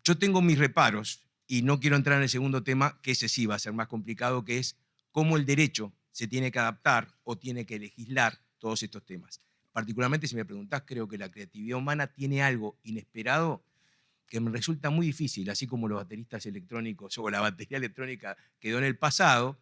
Yo tengo mis reparos y no quiero entrar en el segundo tema, que ese sí va a ser más complicado, que es cómo el derecho se tiene que adaptar o tiene que legislar todos estos temas. Particularmente si me preguntás, creo que la creatividad humana tiene algo inesperado que me resulta muy difícil, así como los bateristas electrónicos o la batería electrónica quedó en el pasado,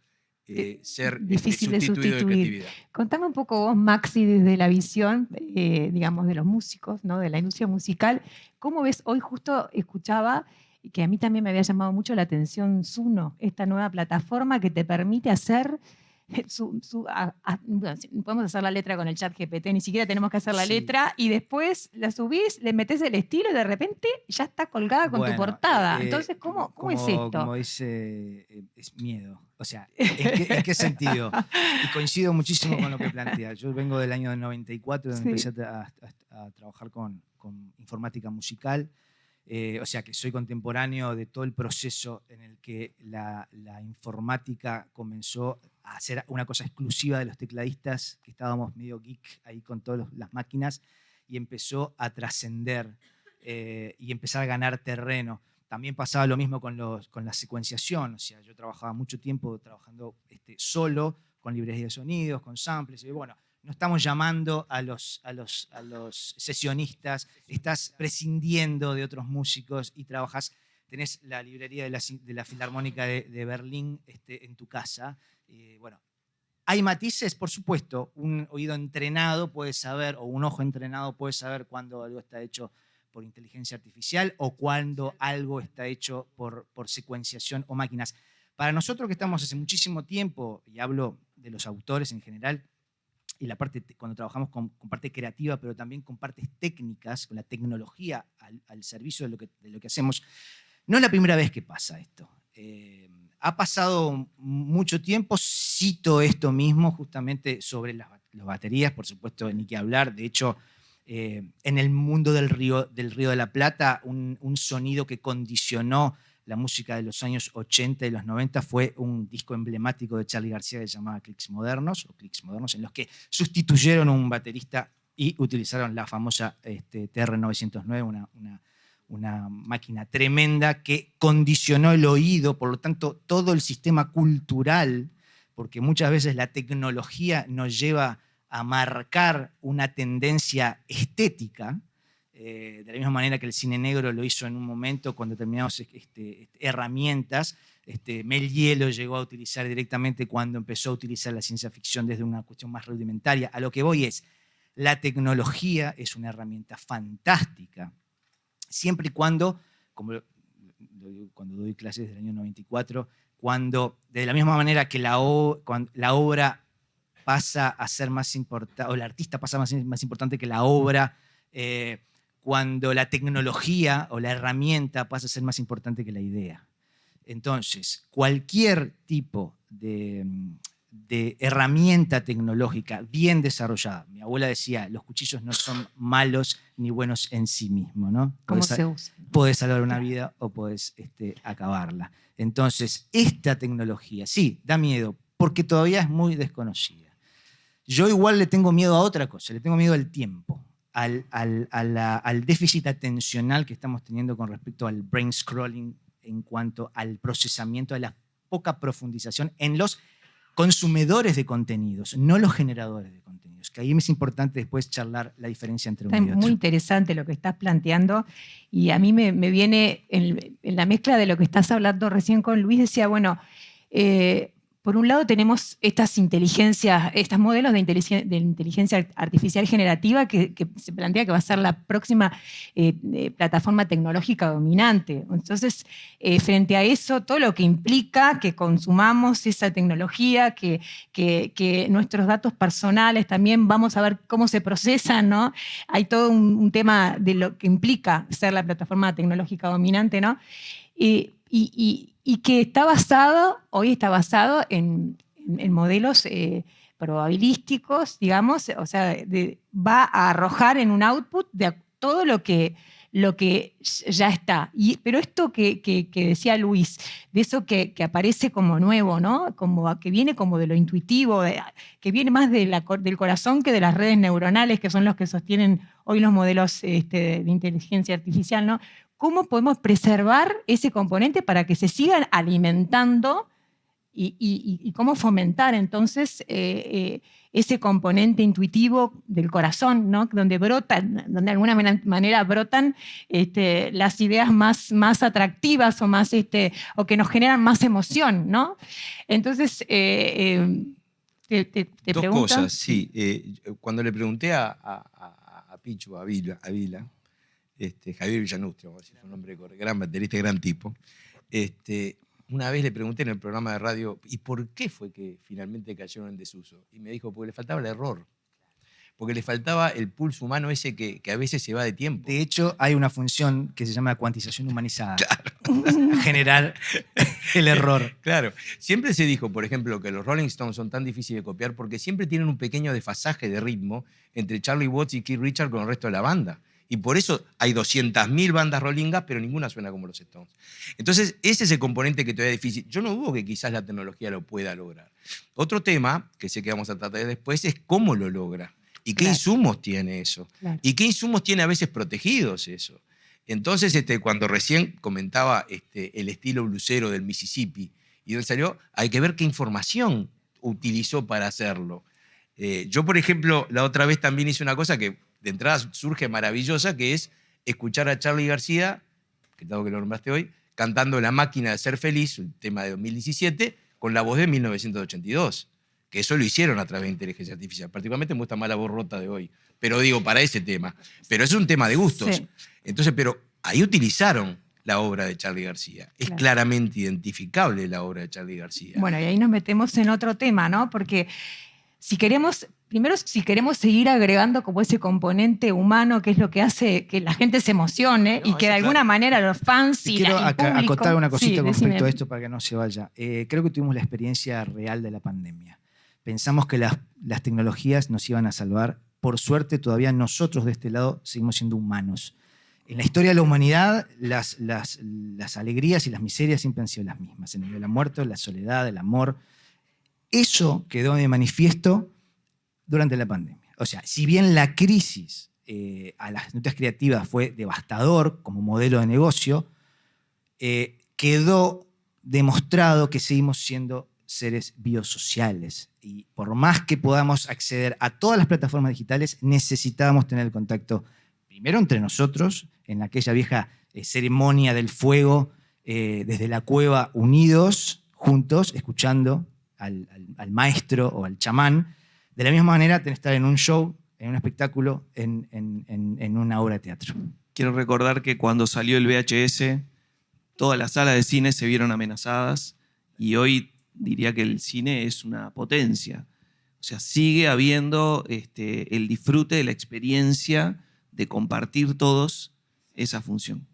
ser difícil de sustituido de creatividad. Contame un poco vos, Maxi, desde la visión, digamos, de los músicos, ¿no? De la industria musical. ¿Cómo ves? Hoy justo escuchaba que a mí también me había llamado mucho la atención Suno, esta nueva plataforma que te permite hacer bueno, podemos hacer la letra con el chat GPT, ni siquiera tenemos que hacer la letra, y después la subís, le metés el estilo y de repente ya está colgada con tu portada. Entonces, ¿cómo es esto? Como dice, es miedo. O sea, ¿en qué sentido? Y coincido muchísimo con lo que plantea. Yo vengo del año 94, donde empecé a trabajar con informática musical. O sea que soy contemporáneo de todo el proceso en el que la informática comenzó a ser una cosa exclusiva de los tecladistas, que estábamos medio geek ahí con todas las máquinas, y empezó a trascender y empezar a ganar terreno. También pasaba lo mismo con la secuenciación. O sea, yo trabajaba mucho tiempo trabajando solo, con librerías de sonidos, con samples, y bueno, no estamos llamando a los sesionistas, estás prescindiendo de otros músicos y trabajas, tenés la librería de la Filarmónica de Berlín en tu casa. Bueno, hay matices, por supuesto, un oído entrenado puede saber, o un ojo entrenado puede saber cuando algo está hecho por inteligencia artificial o cuando algo está hecho por secuenciación o máquinas. Para nosotros que estamos hace muchísimo tiempo, y hablo de los autores en general, y la parte, cuando trabajamos con parte creativa, pero también con partes técnicas, con la tecnología al servicio de lo que hacemos, no es la primera vez que pasa esto. Ha pasado mucho tiempo, cito esto mismo justamente sobre las baterías, por supuesto, ni que hablar. De hecho, en el mundo del Río de la Plata, un sonido que condicionó la música de los años 80 y los 90 fue un disco emblemático de Charly García que se llamaba Clicks Modernos, en los que sustituyeron a un baterista y utilizaron la famosa TR-909, una máquina tremenda que condicionó el oído, por lo tanto, todo el sistema cultural, porque muchas veces la tecnología nos lleva a marcar una tendencia estética, de la misma manera que el cine negro lo hizo en un momento con determinadas herramientas. Méliès lo llegó a utilizar directamente cuando empezó a utilizar la ciencia ficción desde una cuestión más rudimentaria. A lo que voy es, la tecnología es una herramienta fantástica, siempre y cuando, cuando doy clases del año 94, cuando de la misma manera que la obra pasa a ser más importante, o el artista pasa a ser más importante que la obra, cuando la tecnología o la herramienta pasa a ser más importante que la idea. Entonces, cualquier tipo de herramienta tecnológica bien desarrollada, mi abuela decía, los cuchillos no son malos ni buenos en sí mismos, ¿no? ¿Cómo se usa? Podés salvar una vida o podés acabarla. Entonces, esta tecnología, sí, da miedo, porque todavía es muy desconocida. Yo igual le tengo miedo a otra cosa, le tengo miedo al tiempo, al déficit atencional que estamos teniendo con respecto al brain scrolling en cuanto al procesamiento, de la poca profundización en los consumidores de contenidos, no los generadores de contenidos, que ahí es importante después charlar la diferencia entre uno y otro. Está muy interesante lo que estás planteando y a mí me viene en la mezcla de lo que estás hablando recién con Luis, decía, bueno, por un lado tenemos estas inteligencias, estos modelos de inteligencia artificial generativa que se plantea que va a ser la próxima plataforma tecnológica dominante. Entonces, frente a eso, todo lo que implica que consumamos esa tecnología, que nuestros datos personales también vamos a ver cómo se procesan, ¿no? Hay todo un tema de lo que implica ser la plataforma tecnológica dominante, ¿no? Y que hoy está basado en modelos probabilísticos, digamos, o sea, va a arrojar en un output de todo lo que ya está. Pero esto que decía Luis, de eso que aparece como nuevo, ¿no? Como que viene como de lo intuitivo, que viene más del corazón que de las redes neuronales, que son los que sostienen hoy los modelos de inteligencia artificial, ¿no? ¿Cómo podemos preservar ese componente para que se sigan alimentando y cómo fomentar entonces ese componente intuitivo del corazón, ¿no? Donde de alguna manera brotan las ideas más atractivas o, o que nos generan más emoción, ¿no? Entonces, te Dos pregunto. cosas, sí. Cuando le pregunté a Pichu, a Vila, Javier Villanustria, vamos a decir su nombre correcto, gran baterista, gran tipo. Una vez le pregunté en el programa de radio, ¿y por qué fue que finalmente cayeron en desuso? Y me dijo, porque le faltaba el error. Porque le faltaba el pulso humano ese que a veces se va de tiempo. De hecho, hay una función que se llama cuantización humanizada. Claro. Generar el error. Claro. Siempre se dijo, por ejemplo, que los Rolling Stones son tan difíciles de copiar porque siempre tienen un pequeño desfasaje de ritmo entre Charlie Watts y Keith Richards con el resto de la banda. Y por eso hay 200.000 bandas rollingas, pero ninguna suena como los Stones. Entonces, ese es el componente que todavía es difícil. Yo no dudo que quizás la tecnología lo pueda lograr. Otro tema, que sé que vamos a tratar después, es cómo lo logra. ¿Y qué insumos tiene eso? Claro. ¿Y qué insumos tiene a veces protegidos eso? Entonces, cuando recién comentaba el estilo blusero del Mississippi y dónde salió, hay que ver qué información utilizó para hacerlo. Yo, por ejemplo, la otra vez también hice una cosa que de entrada surge maravillosa, que es escuchar a Charly García, que tengo que lo nombraste hoy, cantando La máquina de ser feliz, un tema de 2017, con la voz de 1982. Que eso lo hicieron a través de inteligencia artificial. Particularmente me gusta más la voz rota de hoy. Pero digo, para ese tema. Pero es un tema de gustos. Sí. Entonces, pero ahí utilizaron la obra de Charly García. Es claramente identificable la obra de Charly García. Bueno, y ahí nos metemos en otro tema, ¿no? Porque si queremos seguir agregando como ese componente humano, que es lo que hace que la gente se emocione y que de alguna manera los fans y quiero el público... acotar una cosita con respecto decime. a esto para que no se vaya. Creo que tuvimos la experiencia real de la pandemia. Pensamos que las tecnologías nos iban a salvar. Por suerte, todavía nosotros de este lado seguimos siendo humanos. En la historia de la humanidad, las alegrías y las miserias siempre han sido las mismas. En medio de la muerte, la soledad, el amor. Eso quedó de manifiesto durante la pandemia. O sea, si bien la crisis a las industrias creativas fue devastador como modelo de negocio, quedó demostrado que seguimos siendo seres biosociales. Y por más que podamos acceder a todas las plataformas digitales, necesitábamos tener el contacto primero entre nosotros, en aquella vieja ceremonia del fuego, desde la cueva, unidos, juntos, escuchando al maestro o al chamán. De la misma manera, tenés que estar en un show, en un espectáculo, en una obra de teatro. Quiero recordar que cuando salió el VHS, todas las salas de cine se vieron amenazadas y hoy diría que el cine es una potencia. O sea, sigue habiendo el disfrute de la experiencia de compartir todos esa función.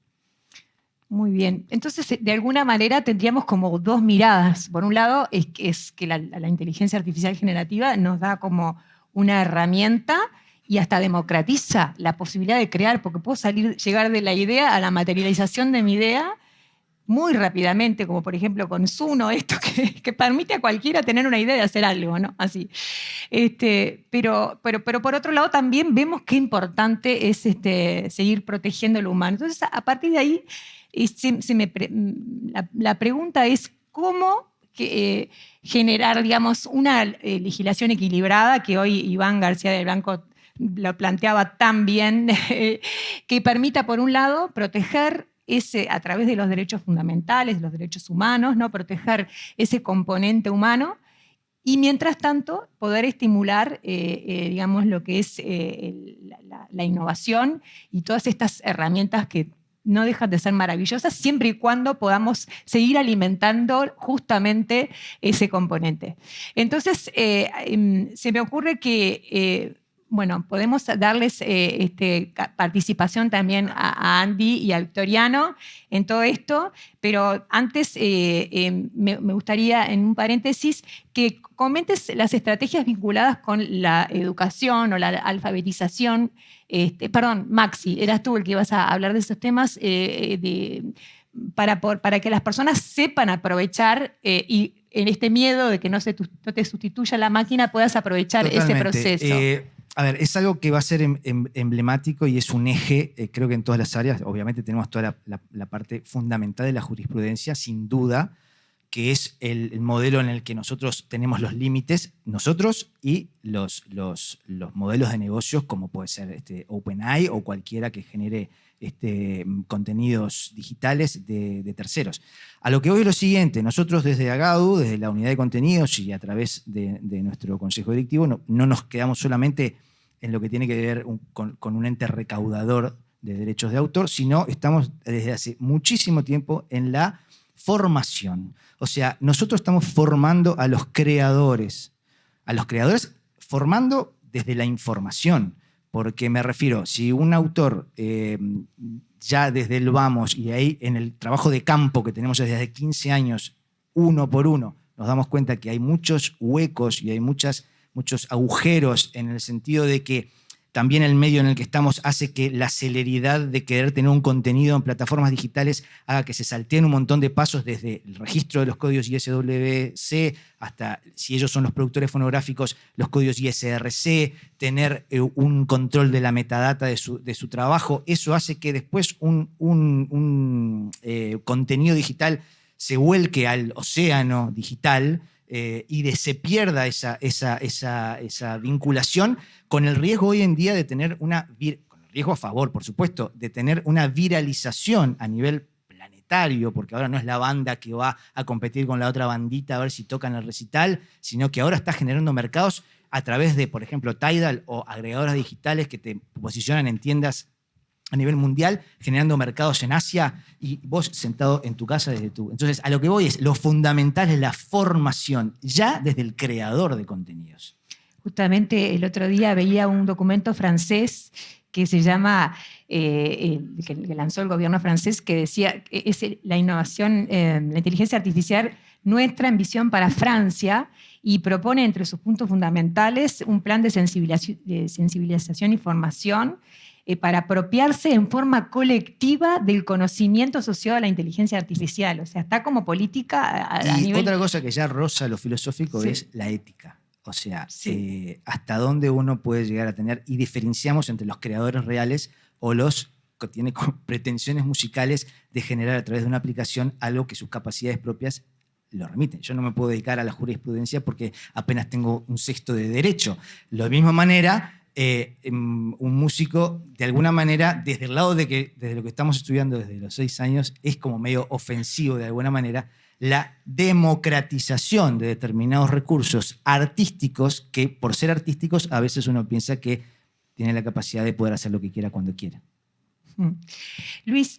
Muy bien. Entonces, de alguna manera tendríamos como dos miradas. Por un lado, es que la inteligencia artificial generativa nos da como una herramienta y hasta democratiza la posibilidad de crear, porque puedo llegar de la idea a la materialización de mi idea muy rápidamente, como por ejemplo con Zuno, esto que permite a cualquiera tener una idea de hacer algo, ¿no? Así. Pero por otro lado también vemos qué importante es seguir protegiendo lo humano. Entonces, a partir de ahí, la pregunta es cómo generar, digamos, una legislación equilibrada, que hoy Iván García del Blanco lo planteaba tan bien, que permita, por un lado, proteger a través de los derechos fundamentales, los derechos humanos, ¿no? Proteger ese componente humano y, mientras tanto, poder estimular, digamos, lo que es la innovación y todas estas herramientas que no dejan de ser maravillosas, siempre y cuando podamos seguir alimentando justamente ese componente. Entonces, se me ocurre que bueno, podemos darles participación también a Andy y a Victoriano en todo esto, pero antes me gustaría, en un paréntesis, que comentes las estrategias vinculadas con la educación o la alfabetización. Perdón, Maxi, eras tú el que ibas a hablar de esos temas, para que las personas sepan aprovechar y en este miedo de que no te sustituya la máquina puedas aprovechar ese proceso. A ver, es algo que va a ser emblemático y es un eje, creo que en todas las áreas. Obviamente tenemos toda la parte fundamental de la jurisprudencia, sin duda, que es el modelo en el que nosotros tenemos los límites, nosotros y los modelos de negocios, como puede ser OpenAI o cualquiera que genere contenidos digitales de terceros. A lo que voy es lo siguiente: nosotros desde AGADU, desde la unidad de contenidos y a través de nuestro consejo directivo, no nos quedamos solamente en lo que tiene que ver con un ente recaudador de derechos de autor, sino estamos desde hace muchísimo tiempo en la formación. O sea, nosotros estamos formando a los creadores formando desde la información. Porque me refiero, si un autor ya desde el vamos y ahí en el trabajo de campo que tenemos desde hace 15 años, uno por uno, nos damos cuenta que hay muchos huecos y hay muchos agujeros en el sentido de que también el medio en el que estamos hace que la celeridad de querer tener un contenido en plataformas digitales haga que se salteen un montón de pasos desde el registro de los códigos ISWC hasta, si ellos son los productores fonográficos, los códigos ISRC, tener un control de la metadata de su trabajo. Eso hace que después un contenido digital se vuelque al océano digital y se pierda esa vinculación, con el riesgo hoy en día de tener con el riesgo a favor, por supuesto, de tener una viralización a nivel planetario, porque ahora no es la banda que va a competir con la otra bandita a ver si tocan el recital, sino que ahora está generando mercados a través de, por ejemplo, Tidal o agregadoras digitales que te posicionan en tiendas a nivel mundial, generando mercados en Asia y vos sentado en tu casa desde tu... Entonces, a lo que voy es, lo fundamental es la formación, ya desde el creador de contenidos. Justamente el otro día veía un documento francés que se llama, que lanzó el gobierno francés, que decía que es la innovación, la inteligencia artificial, nuestra ambición para Francia, y propone entre sus puntos fundamentales un plan de sensibilización y formación para apropiarse en forma colectiva del conocimiento asociado a la inteligencia artificial. O sea, está como política a y nivel... otra cosa que ya roza lo filosófico Sí. es la ética. O sea, Sí. hasta dónde uno puede llegar a tener, y diferenciamos entre los creadores reales o los que tienen pretensiones musicales de generar a través de una aplicación algo que sus capacidades propias lo remiten. Yo no me puedo dedicar a la jurisprudencia porque apenas tengo un sexto de derecho. De la misma manera, un músico, de alguna manera, desde el lado desde lo que estamos estudiando desde los 6 años, es como medio ofensivo de alguna manera la democratización de determinados recursos artísticos que, por ser artísticos, a veces uno piensa que tiene la capacidad de poder hacer lo que quiera cuando quiera. Luis,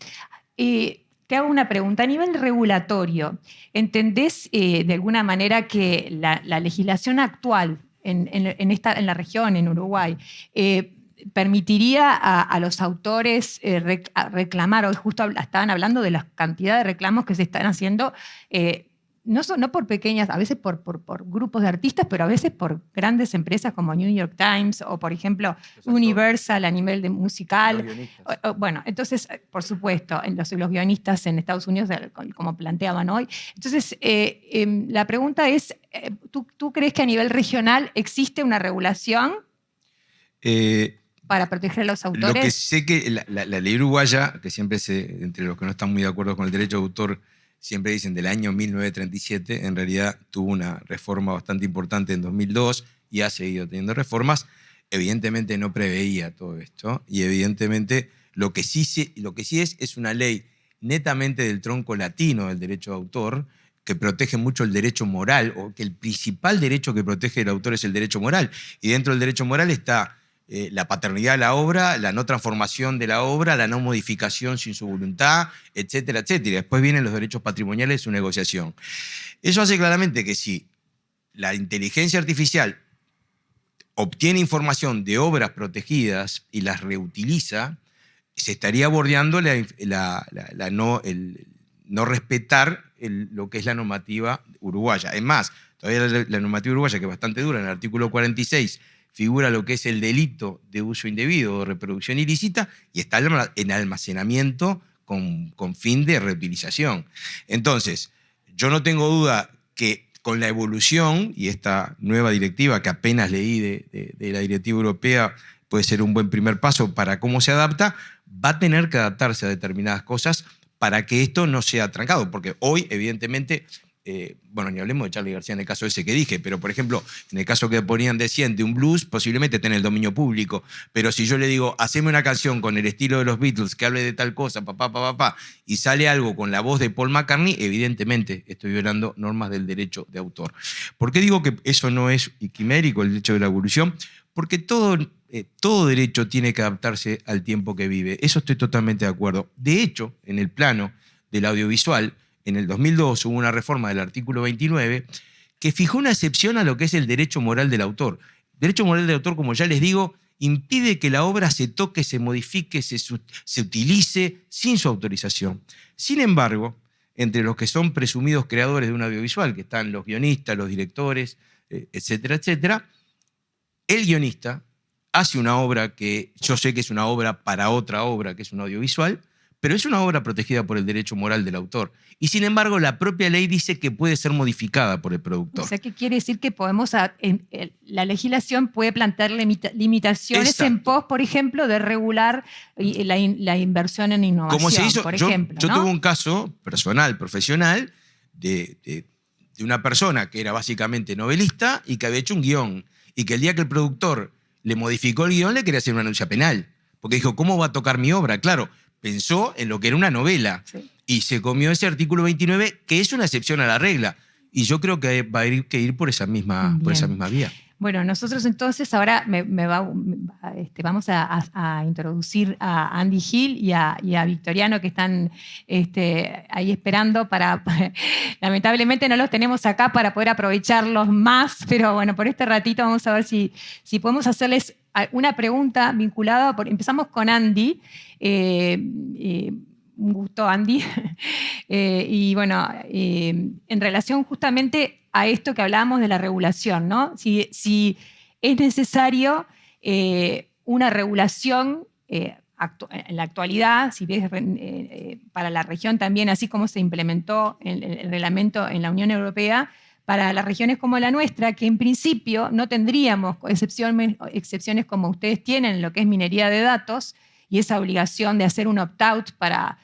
te hago una pregunta. A nivel regulatorio, ¿entendés de alguna manera que la legislación actual en la región, en Uruguay, permitiría a los autores reclamar? Hoy justo estaban hablando de la cantidad de reclamos que se están haciendo, no por pequeñas, a veces por grupos de artistas, pero a veces por grandes empresas como New York Times o, por ejemplo, Universal a nivel de musical. Bueno, entonces, por supuesto, los guionistas en Estados Unidos, como planteaban hoy. Entonces, la pregunta es, ¿tú crees que a nivel regional existe una regulación para proteger a los autores? Lo que sé que la ley uruguaya, que siempre entre los que no están muy de acuerdo con el derecho de autor, siempre dicen del año 1937, en realidad tuvo una reforma bastante importante en 2002 y ha seguido teniendo reformas. Evidentemente no preveía todo esto y evidentemente lo que sí es una ley netamente del tronco latino del derecho de autor, que protege mucho el derecho moral, o que el principal derecho que protege el autor es el derecho moral. Y dentro del derecho moral está la paternidad de la obra, la no transformación de la obra, la no modificación sin su voluntad, etcétera, etcétera. Y después vienen los derechos patrimoniales y su negociación. Eso hace claramente que si la inteligencia artificial obtiene información de obras protegidas y las reutiliza, se estaría bordeando no respetar lo que es la normativa uruguaya. Es más, todavía la normativa uruguaya, que es bastante dura, en el artículo 46, figura lo que es el delito de uso indebido o reproducción ilícita y está en almacenamiento con fin de reutilización. Entonces, yo no tengo duda que con la evolución y esta nueva directiva que apenas leí de la directiva europea puede ser un buen primer paso para cómo se adapta, va a tener que adaptarse a determinadas cosas para que esto no sea trancado, porque hoy, evidentemente, bueno, ni hablemos de Charly García en el caso ese que dije, pero por ejemplo, en el caso que ponían decían de un blues, posiblemente esté en el dominio público, pero si yo le digo, haceme una canción con el estilo de los Beatles que hable de tal cosa, y sale algo con la voz de Paul McCartney, evidentemente estoy violando normas del derecho de autor. ¿Por qué digo que eso no es quimérico, el derecho de la evolución? Porque todo derecho tiene que adaptarse al tiempo que vive. Eso estoy totalmente de acuerdo. De hecho, en el plano del audiovisual, en el 2002 hubo una reforma del artículo 29 que fijó una excepción a lo que es el derecho moral del autor. El derecho moral del autor, como ya les digo, impide que la obra se toque, se modifique, se utilice sin su autorización. Sin embargo, entre los que son presumidos creadores de un audiovisual, que están los guionistas, los directores, etcétera, etcétera, el guionista hace una obra que yo sé que es una obra para otra obra, que es un audiovisual, pero es una obra protegida por el derecho moral del autor. Y sin embargo, la propia ley dice que puede ser modificada por el productor. O sea, ¿qué quiere decir? Que podemos, la legislación puede plantear limitaciones Exacto. en pos, por ejemplo, de regular la inversión en innovación, Como se hizo, por yo ejemplo. ¿no? tuve un caso personal, profesional, de una persona que era básicamente novelista y que había hecho un guión. Y que el día que el productor le modificó el guión le quería hacer una denuncia penal. Porque dijo, ¿cómo va a tocar mi obra? Claro, pensó en lo que era una novela. Sí. Y se comió ese artículo 29, que es una excepción a la regla. Y yo creo que va a haber que ir por esa misma vía. Bueno, nosotros entonces ahora vamos a introducir a Andy Hill y a Victoriano, que están ahí esperando lamentablemente no los tenemos acá para poder aprovecharlos más, pero bueno, por este ratito vamos a ver si podemos hacerles una pregunta vinculada. Empezamos con Andy. Un gusto, Andy. Y bueno, en relación justamente a esto que hablábamos de la regulación, ¿no? Si es necesario una regulación en la actualidad, si ves para la región también, así como se implementó el reglamento en la Unión Europea, para las regiones como la nuestra, que en principio no tendríamos excepciones como ustedes tienen en lo que es minería de datos, y esa obligación de hacer un opt-out para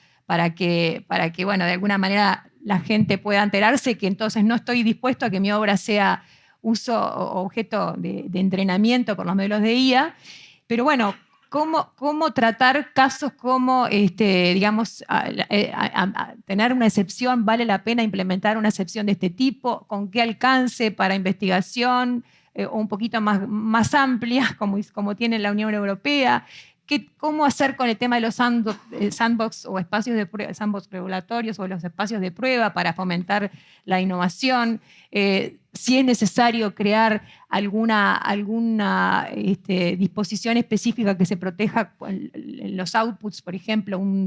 que, bueno, de alguna manera la gente pueda enterarse que entonces no estoy dispuesto a que mi obra sea uso o objeto de entrenamiento por los modelos de IA. Pero bueno, ¿cómo tratar casos como, digamos, tener una excepción? ¿Vale la pena implementar una excepción de este tipo? ¿Con qué alcance para investigación? O un poquito más amplia, como tiene la Unión Europea. ¿Cómo hacer con el tema de los sandbox o espacios de prueba, sandbox regulatorios o los espacios de prueba para fomentar la innovación? Si es necesario crear alguna disposición específica que se proteja los outputs, por ejemplo, un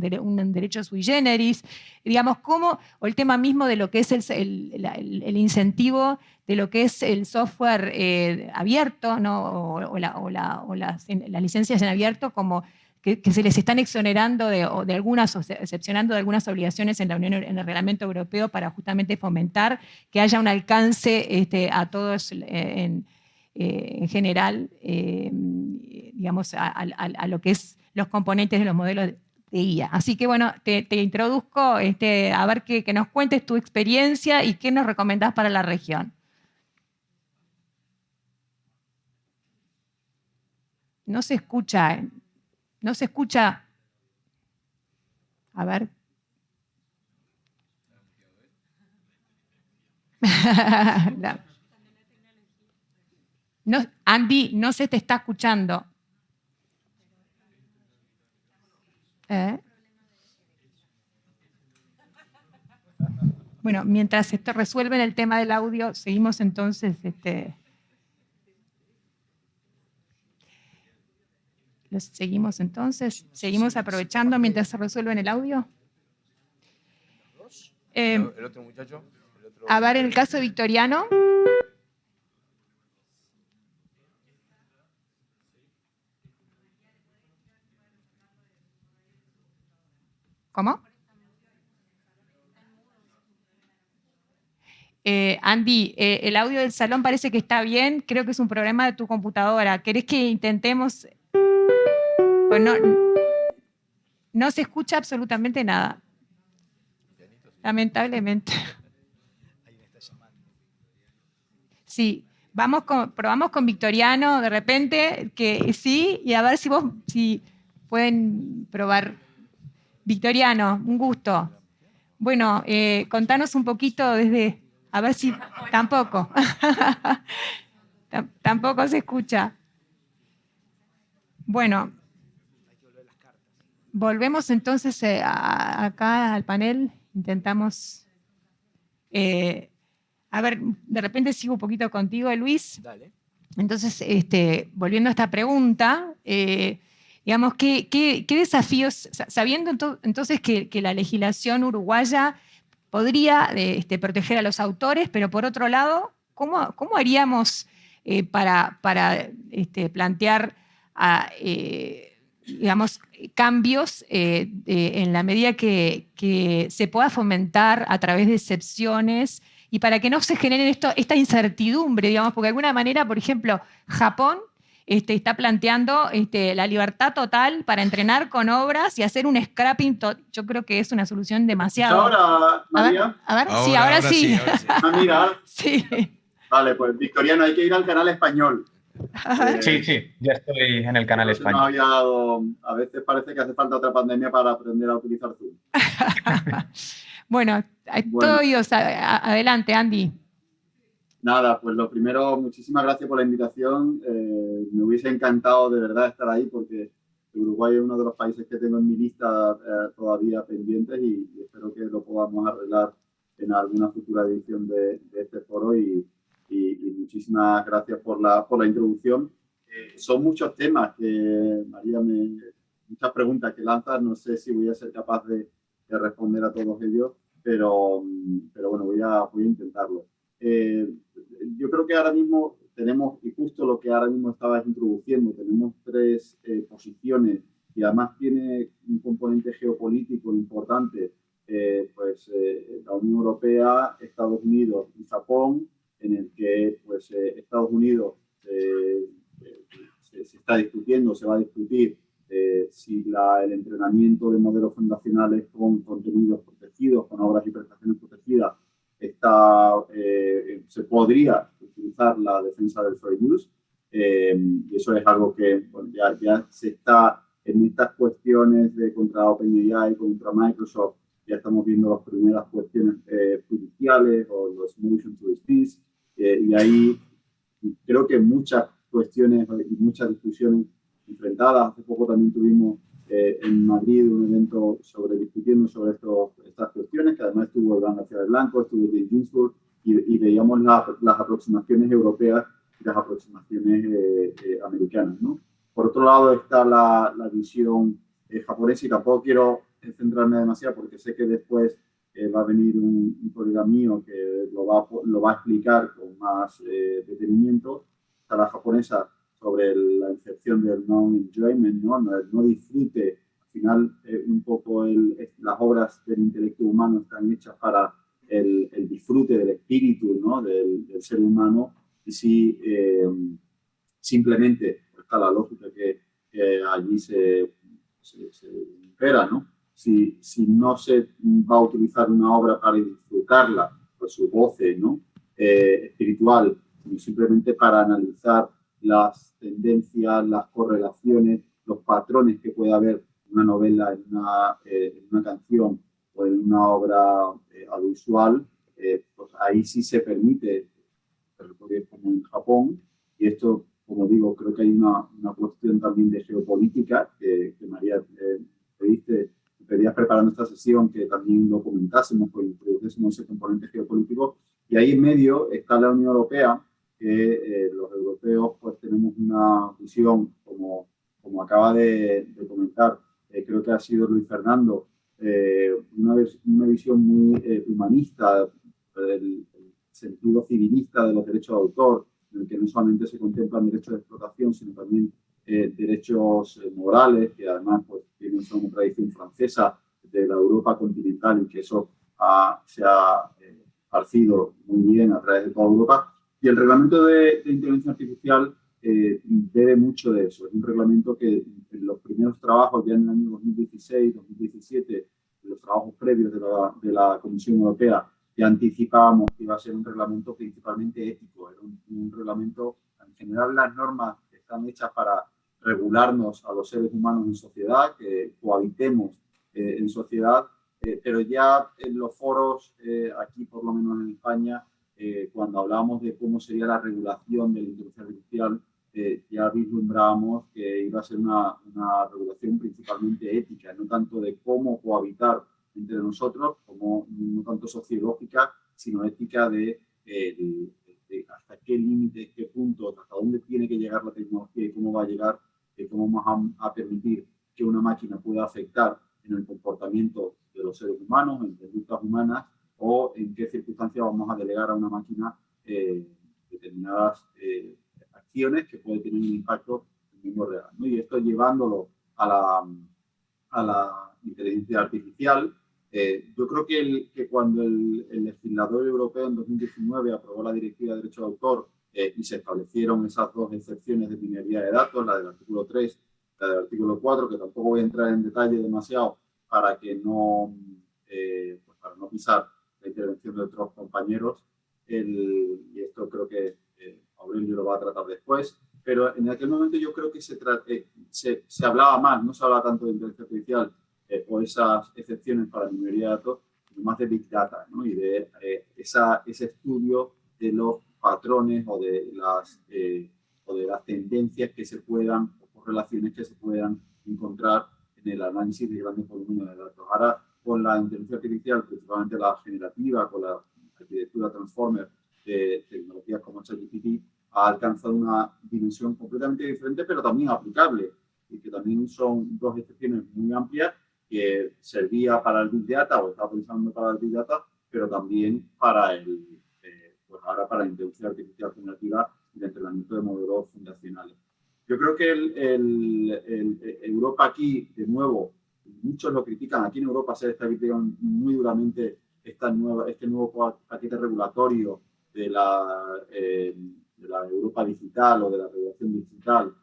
derecho sui generis, digamos, o el tema mismo de lo que es el incentivo de lo que es el software abierto, ¿no? o las licencias en abierto, como que se les están exonerando excepcionando de algunas obligaciones en el reglamento europeo para justamente fomentar que haya un alcance a todos en general, digamos, a lo que es los componentes de los modelos de IA. Así que bueno, te introduzco a ver que nos cuentes tu experiencia y qué nos recomendás para la región. No se escucha. No se escucha. A ver. No, Andy, no se te está escuchando. Bueno, mientras esto resuelven el tema del audio, seguimos entonces. Seguimos entonces, seguimos aprovechando mientras se resuelve en el audio. El otro muchacho. A ver, en el caso de Victoriano. ¿Cómo? Andy, el audio del salón parece que está bien. Creo que es un problema de tu computadora. ¿Querés que intentemos? Pues no se escucha absolutamente nada. Lamentablemente. Sí, probamos con Victoriano de repente, que sí, y a ver si pueden probar. Victoriano, un gusto. Bueno, contanos un poquito a ver si tampoco. Tampoco se escucha. Bueno. Volvemos entonces acá al panel, intentamos, a ver, de repente sigo un poquito contigo, Luis. Dale. Entonces, volviendo a esta pregunta, digamos, ¿qué desafíos, sabiendo entonces que la legislación uruguaya podría proteger a los autores, pero por otro lado, ¿cómo haríamos para plantear digamos, cambios en la medida que se pueda fomentar a través de excepciones y para que no se genere esta incertidumbre, digamos, porque de alguna manera, por ejemplo, Japón está planteando la libertad total para entrenar con obras y hacer un scrapping. Yo creo que es una solución demasiado... ¿Ahora, María? A ver, sí, ahora sí. Ah, mira. Sí. Vale, pues Victoriano, hay que ir al canal español. Sí, ya estoy en el canal español. No había dado, a veces parece que hace falta otra pandemia para aprender a utilizar Zoom. Bueno, todo oídos. Adelante, Andy. Nada, pues lo primero, muchísimas gracias por la invitación. Me hubiese encantado de verdad estar ahí porque Uruguay es uno de los países que tengo en mi lista todavía pendientes y espero que lo podamos arreglar en alguna futura edición de este foro y muchísimas gracias por la introducción. Son muchos temas que, María, muchas preguntas que lanzas, no sé si voy a ser capaz de responder a todos ellos, pero bueno, voy a intentarlo. Yo creo que ahora mismo tenemos, y justo lo que ahora mismo estabas introduciendo, tenemos tres posiciones y además tiene un componente geopolítico importante, la Unión Europea, Estados Unidos y Japón, en el que pues, Estados Unidos se está discutiendo, se va a discutir si el entrenamiento de modelos fundacionales con contenidos protegidos, con obras y prestaciones protegidas, se podría utilizar la defensa del fair use, y eso es algo que bueno, ya se está en estas cuestiones contra OpenAI, contra Microsoft, ya estamos viendo las primeras cuestiones judiciales o los motion to dismiss, y ahí creo que muchas cuestiones y muchas discusiones enfrentadas. Hace poco también tuvimos en Madrid un evento discutiendo sobre estas cuestiones, que además estuvo Iván García de Blanco, estuvo Jay Ginsburg, y veíamos las aproximaciones europeas y las aproximaciones americanas, ¿no? Por otro lado está la visión japonesa, y tampoco quiero centrarme demasiado porque sé que después va a venir un colega mío que lo va a explicar con más detenimiento. Está la japonesa sobre la incepción del non-enjoyment, ¿no? El no disfrute. Al final, un poco las obras del intelecto humano están hechas para el disfrute del espíritu, ¿no? del ser humano, y si simplemente está la lógica que allí se impera, ¿no? Si no se va a utilizar una obra para disfrutarla por su goce, ¿no? Espiritual, sino simplemente para analizar las tendencias, las correlaciones, los patrones que puede haber en una novela, en una canción o en una obra audiovisual, pues ahí sí se permite, como en Japón, y esto, como digo, creo que hay una cuestión también de geopolítica que María pedías preparando esta sesión que también lo comentásemos, que introducésemos ese componente geopolítico, y ahí en medio está la Unión Europea, que los europeos pues tenemos una visión, como acaba de comentar, creo que ha sido Luis Fernando, una visión muy humanista, del sentido civilista de los derechos de autor, en el que no solamente se contemplan derechos de explotación, sino también derechos morales, que además pues, tienen una tradición francesa de la Europa continental, y que eso se ha esparcido muy bien a través de toda Europa. Y el reglamento de inteligencia artificial bebe mucho de eso. Es un reglamento que en los primeros trabajos, ya en el año 2016, 2017, en los trabajos previos de la Comisión Europea, ya anticipábamos que iba a ser un reglamento principalmente ético. Era un reglamento, en general, las normas están hechas para regularnos a los seres humanos en sociedad, que cohabitemos en sociedad, pero ya en los foros, aquí por lo menos en España, cuando hablábamos de cómo sería la regulación de la inteligencia artificial, ya vislumbrábamos que iba a ser una regulación principalmente ética, no tanto de cómo cohabitar entre nosotros, como no tanto sociológica, sino ética de hasta qué límites, qué puntos, hasta dónde tiene que llegar la tecnología y cómo va a llegar, cómo vamos a permitir que una máquina pueda afectar en el comportamiento de los seres humanos, en conductas humanas, o en qué circunstancias vamos a delegar a una máquina determinadas acciones que pueden tener un impacto en el mundo real, ¿no? Y esto llevándolo a la inteligencia artificial. Yo creo que cuando el legislador europeo en 2019 aprobó la Directiva de Derecho de Autor y se establecieron esas dos excepciones de minería de datos, la del artículo 3, la del artículo 4, que tampoco voy a entrar en detalle demasiado para no pisar la intervención de otros compañeros, y esto creo que Aurelio lo va a tratar después, pero en aquel momento yo creo que se hablaba más, no se hablaba tanto de inteligencia artificial o esas excepciones para minería de datos, sino más de Big Data, ¿no? Y de ese estudio de los patrones o de las tendencias que se puedan, o relaciones que se puedan encontrar en el análisis de grandes volúmenes de datos. Ahora, con la inteligencia artificial, principalmente la generativa, con la arquitectura Transformer de tecnologías como ChatGPT, ha alcanzado una dimensión completamente diferente, pero también aplicable, y que también son dos excepciones muy amplias que servía para el Big Data, o está pensando para el Big Data, pero también para pues ahora para la inteligencia artificial generativa y el entrenamiento de modelos fundacionales. Yo creo que Europa aquí, de nuevo, muchos lo critican. Aquí en Europa se está criticando muy duramente este nuevo paquete regulatorio de la Europa digital o de la regulación digital,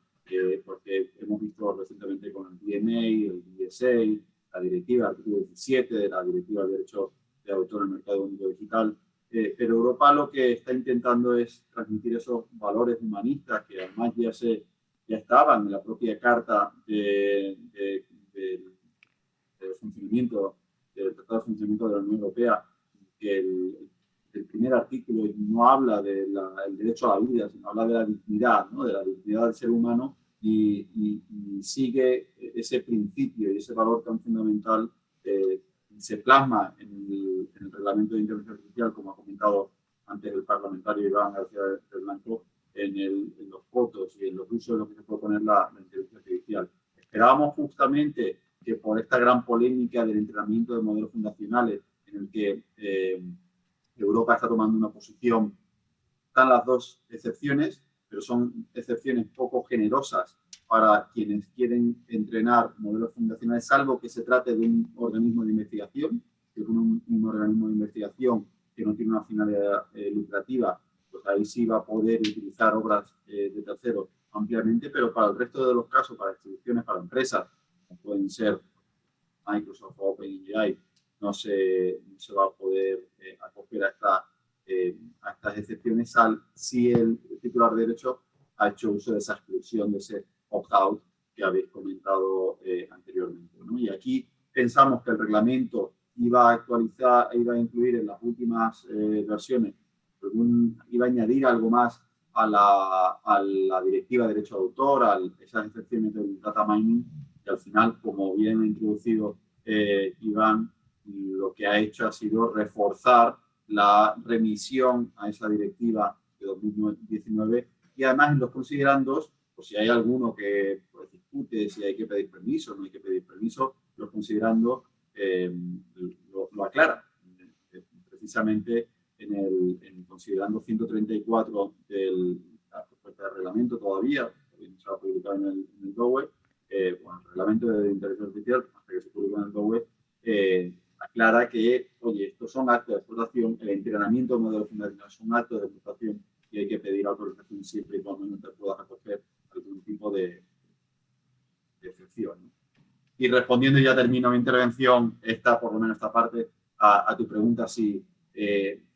porque hemos visto recientemente con el DMA, el DSA, la directiva, el artículo 17 de la directiva de derecho de autor en el mercado único digital. Pero Europa lo que está intentando es transmitir esos valores humanistas que además ya estaban en la propia carta del funcionamiento, del Tratado de Funcionamiento de la Unión Europea, que el primer artículo no habla del derecho a la vida, sino habla de la dignidad, ¿no? De la dignidad del ser humano, y sigue ese principio y ese valor tan fundamental. Se plasma en el reglamento de inteligencia artificial, como ha comentado antes el parlamentario Iván García del Blanco, en los votos y en los usos de lo que se puede poner la inteligencia artificial. Esperábamos justamente que por esta gran polémica del entrenamiento de modelos fundacionales, en el que Europa está tomando una posición, están las dos excepciones, pero son excepciones poco generosas para quienes quieren entrenar modelos fundacionales, salvo que se trate de un organismo de investigación, que es un organismo de investigación que no tiene una finalidad lucrativa, pues ahí sí va a poder utilizar obras de terceros ampliamente, pero para el resto de los casos, para instituciones, para empresas, como pueden ser Microsoft o OpenAI, no se va a poder acoger a estas excepciones si el titular de derecho ha hecho uso de esa exclusión, de ese opt-out que habéis comentado anteriormente, ¿no? Y aquí pensamos que el reglamento iba a actualizar, iba a incluir en las últimas versiones, iba a añadir algo más a la directiva de derecho de autor, a esas excepciones del data mining, que al final, como bien ha introducido Iván, lo que ha hecho ha sido reforzar la remisión a esa directiva de 2019, y además en los considerandos, pues si hay alguno que pues, discute si hay que pedir permiso o no hay que pedir permiso, los considerandos lo aclara. Precisamente en el considerando 134 del reglamento todavía se va a publicar en el DOE, bueno, el reglamento de inteligencia artificial, hasta que se publica en el DOE, aclara que, oye, estos son actos de explotación, el entrenamiento de modelos fundacionales es un acto de explotación y hay que pedir autorización siempre y cuando no te puedas acoger algún tipo de excepción, ¿no? Y respondiendo, ya termino mi intervención, por lo menos esta parte, a tu pregunta, si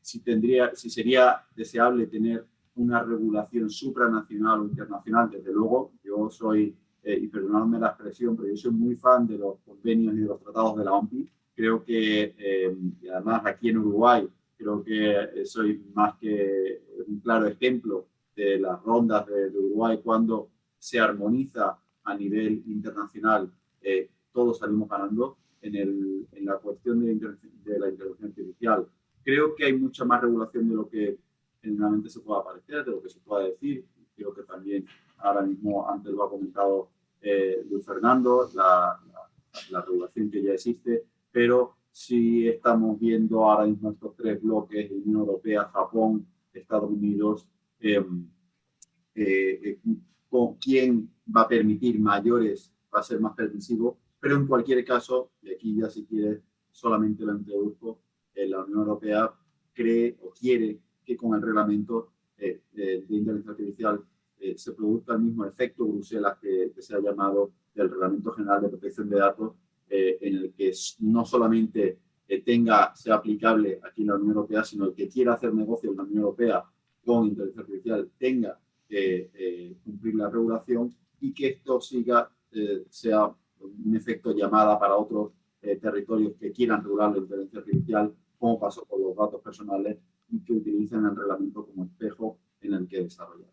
sería deseable tener una regulación supranacional o internacional. Desde luego, yo soy, y perdonadme la expresión, pero yo soy muy fan de los convenios y de los tratados de la OMPI. Creo que, y además aquí en Uruguay, creo que soy más que un claro ejemplo de las rondas de Uruguay cuando se armoniza a nivel internacional, todos salimos ganando en la cuestión de la inteligencia artificial. Creo que hay mucha más regulación de lo que generalmente se pueda parecer, de lo que se pueda decir. Creo que también ahora mismo, antes lo ha comentado Luis Fernando, la regulación que ya existe, pero sí estamos viendo ahora mismo estos tres bloques, Unión Europea, Japón, Estados Unidos, con quién va a permitir mayores, va a ser más permisivo, pero en cualquier caso, y aquí ya si quieres solamente lo introduzco, la Unión Europea cree o quiere que con el reglamento de inteligencia artificial se produzca el mismo efecto Bruselas que se ha llamado del Reglamento General de Protección de Datos, en el que no solamente sea aplicable aquí en la Unión Europea, sino el que quiera hacer negocio en la Unión Europea con inteligencia artificial tenga que cumplir la regulación, y que esto sea un efecto llamada para otros territorios que quieran regular la inteligencia artificial, como pasó con los datos personales y que utilicen el reglamento como espejo en el que desarrollar.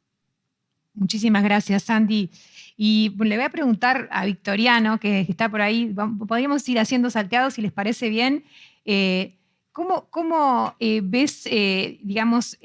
Muchísimas gracias, Sandy. Y le voy a preguntar a Victoriano, que está por ahí, podríamos ir haciendo salteados si les parece bien. ¿Cómo ves, digamos,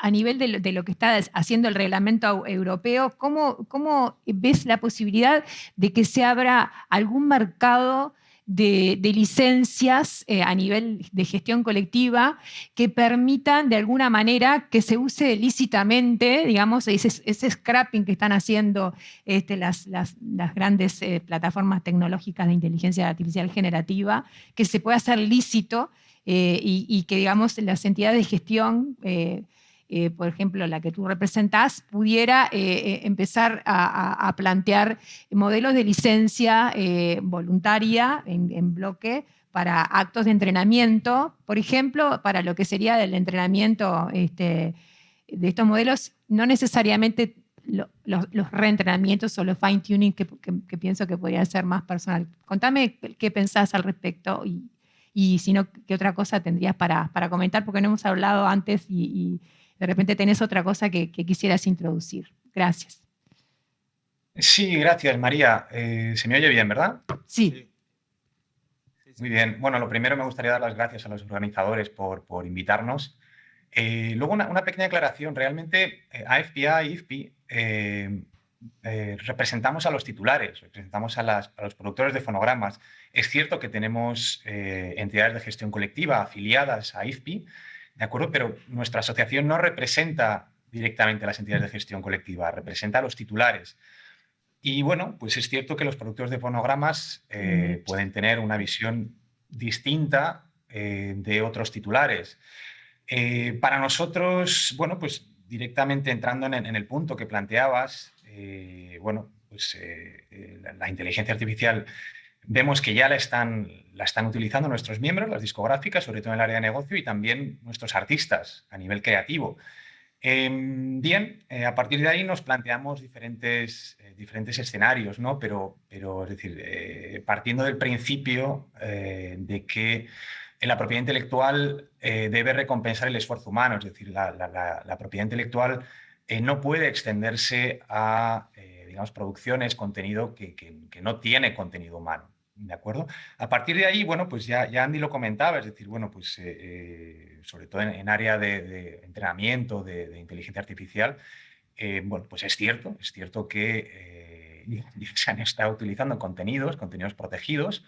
a nivel de lo que está haciendo el reglamento europeo, cómo ves la posibilidad de que se abra algún mercado de licencias a nivel de gestión colectiva que permitan de alguna manera que se use lícitamente, digamos, ese scrapping que están haciendo las grandes plataformas tecnológicas de inteligencia artificial generativa, que se pueda hacer lícito y que, digamos, las entidades de gestión, por ejemplo, la que tú representás, pudiera empezar a plantear modelos de licencia voluntaria en bloque para actos de entrenamiento, por ejemplo, para lo que sería el entrenamiento de estos modelos, no necesariamente los reentrenamientos o los fine-tuning que pienso que podría ser más personal. Contame qué pensás al respecto y si no, qué otra cosa tendrías para comentar, porque no hemos hablado antes y de repente tenés otra cosa que quisieras introducir. Gracias. Sí, gracias, María. ¿Se me oye bien, verdad? Sí. Muy bien. Bueno, lo primero me gustaría dar las gracias a los organizadores por invitarnos. Luego una pequeña aclaración. Realmente AFPI y IFPI representamos a los titulares, representamos a los productores de fonogramas. Es cierto que tenemos entidades de gestión colectiva afiliadas a IFPI, ¿de acuerdo? Pero nuestra asociación no representa directamente a las entidades de gestión colectiva, representa a los titulares. Y bueno, pues es cierto que los productores de fonogramas pueden tener una visión distinta de otros titulares. Para nosotros, bueno, pues directamente entrando en el punto que planteabas, bueno, pues la inteligencia artificial vemos que ya la están utilizando nuestros miembros, las discográficas, sobre todo en el área de negocio, y también nuestros artistas a nivel creativo. Bien, a partir de ahí nos planteamos diferentes escenarios, ¿no? Pero es decir, partiendo del principio de que la propiedad intelectual debe recompensar el esfuerzo humano, es decir, la propiedad intelectual no puede extenderse a digamos, producciones, contenido que no tiene contenido humano. ¿De acuerdo? A partir de ahí, bueno, pues ya Andy lo comentaba, es decir, bueno, pues sobre todo en área de entrenamiento, de inteligencia artificial, bueno, pues es cierto que se han estado utilizando contenidos protegidos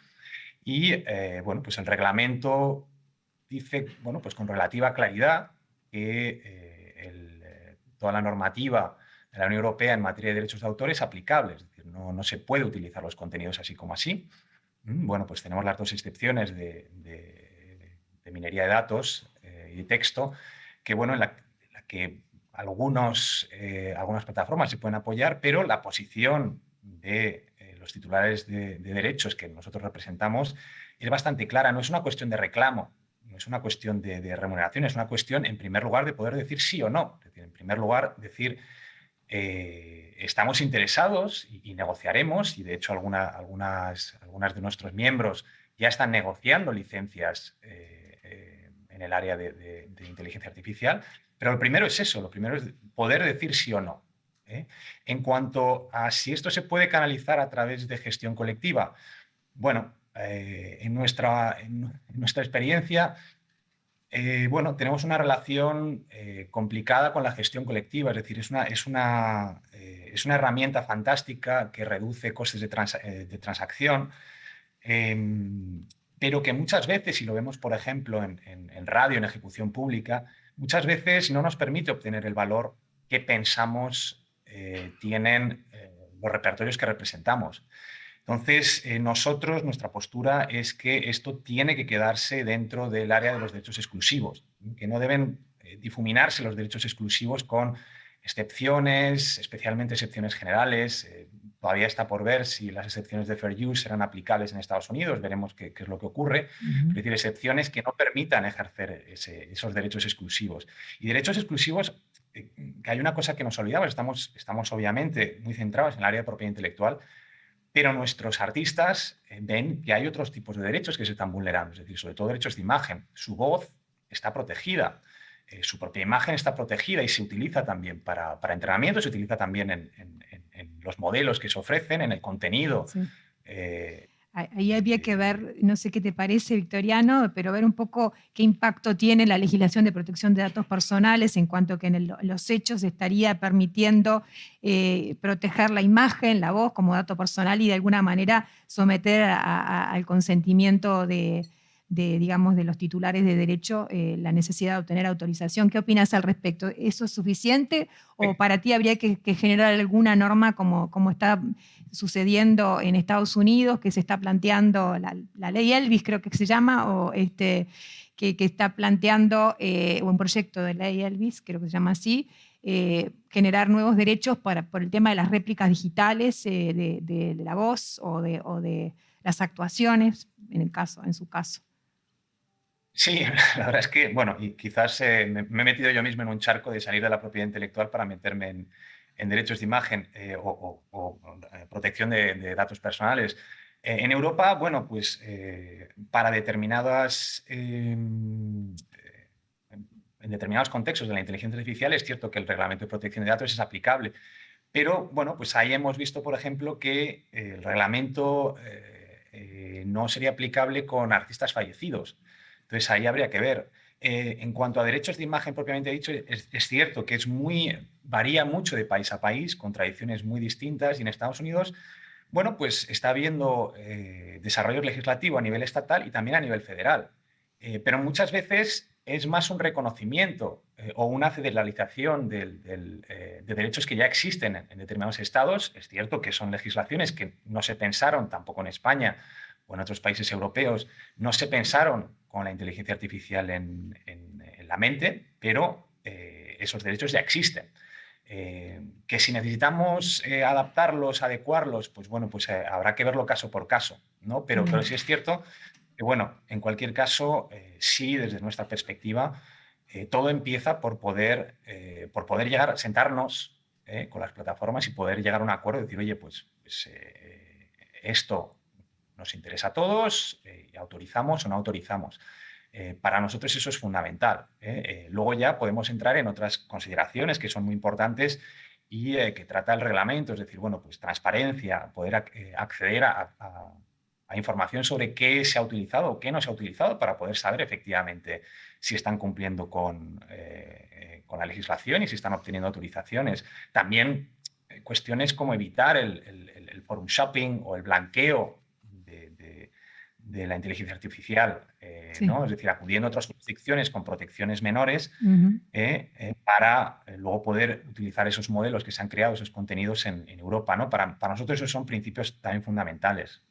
y, bueno, pues el reglamento dice, bueno, pues con relativa claridad que toda la normativa de la Unión Europea en materia de derechos de autor es aplicable, es decir, no se puede utilizar los contenidos así como así. Bueno, pues tenemos las dos excepciones de minería de datos y de texto, que bueno, en la que algunas plataformas se pueden apoyar, pero la posición de los titulares de derechos que nosotros representamos es bastante clara. No es una cuestión de reclamo, no es una cuestión de remuneración, es una cuestión, en primer lugar, de poder decir sí o no. Es decir, en primer lugar, decir estamos interesados y negociaremos, y de hecho algunas de nuestros miembros ya están negociando licencias en el área de inteligencia artificial, pero lo primero es eso, lo primero es poder decir sí o no. En cuanto a si esto se puede canalizar a través de gestión colectiva, bueno, en nuestra experiencia, bueno, tenemos una relación complicada con la gestión colectiva, es decir, es una herramienta fantástica que reduce costes de transacción, pero que muchas veces, y lo vemos por ejemplo en radio, en ejecución pública, muchas veces no nos permite obtener el valor que pensamos tienen los repertorios que representamos. Entonces, nuestra postura es que esto tiene que quedarse dentro del área de los derechos exclusivos, que no deben difuminarse los derechos exclusivos con excepciones, especialmente excepciones generales. Todavía está por ver si las excepciones de fair use serán aplicables en Estados Unidos, veremos qué es lo que ocurre. Es decir, excepciones que no permitan ejercer esos derechos exclusivos. Y derechos exclusivos, que hay una cosa que nos olvidamos, estamos obviamente muy centrados en el área de propiedad intelectual, pero nuestros artistas ven que hay otros tipos de derechos que se están vulnerando, es decir, sobre todo derechos de imagen. Su voz está protegida. Su propia imagen está protegida y se utiliza también para entrenamiento, se utiliza también en los modelos que se ofrecen, en el contenido. Sí. Ahí había que ver, no sé qué te parece, Victoriano, pero ver un poco qué impacto tiene la legislación de protección de datos personales en cuanto que en los hechos estaría permitiendo proteger la imagen, la voz como dato personal y de alguna manera someter al consentimiento digamos, de los titulares de derecho la necesidad de obtener autorización. ¿Qué opinas al respecto? ¿Eso es suficiente o para ti habría que generar alguna norma como está sucediendo en Estados Unidos, que se está planteando la ley Elvis, creo que se llama, o que está planteando, o un proyecto de ley Elvis, creo que se llama así, generar nuevos derechos por el tema de las réplicas digitales de la voz o de las actuaciones, en su caso? Sí, la verdad es que, bueno, y quizás me he metido yo mismo en un charco de salir de la propiedad intelectual para meterme en derechos de imagen o protección de datos personales. En Europa, bueno, pues para en determinados contextos de la inteligencia artificial es cierto que el reglamento de protección de datos es aplicable, pero bueno, pues ahí hemos visto, por ejemplo, que el reglamento no sería aplicable con artistas fallecidos. Entonces ahí habría que ver. En cuanto a derechos de imagen propiamente dicho, es cierto que varía mucho de país a país, con tradiciones muy distintas, y en Estados Unidos, bueno, pues está habiendo desarrollo legislativo a nivel estatal y también a nivel federal. Pero muchas veces es más un reconocimiento o una federalización de derechos que ya existen en determinados estados. Es cierto que son legislaciones que no se pensaron tampoco en España o en otros países europeos, no se pensaron con la inteligencia artificial en la mente, pero esos derechos ya existen. Que si necesitamos adaptarlos, adecuarlos, pues bueno, pues habrá que verlo caso por caso, ¿no? Pero sí es cierto que, bueno, en cualquier caso, sí, desde nuestra perspectiva, todo empieza por poder llegar, sentarnos con las plataformas y poder llegar a un acuerdo y decir, oye, pues esto nos interesa a todos, autorizamos o no autorizamos. Para nosotros eso es fundamental. Luego ya podemos entrar en otras consideraciones que son muy importantes y que trata el reglamento, es decir, bueno, pues transparencia, poder acceder a información sobre qué se ha utilizado o qué no se ha utilizado para poder saber efectivamente si están cumpliendo con la legislación y si están obteniendo autorizaciones. También cuestiones como evitar el forum shopping o el blanqueo de la inteligencia artificial, Sí. ¿no? Es decir, acudiendo a otras jurisdicciones con protecciones menores Ujú. para luego poder utilizar esos modelos que se han creado, esos contenidos en Europa, ¿no? Para nosotros esos son principios también fundamentales.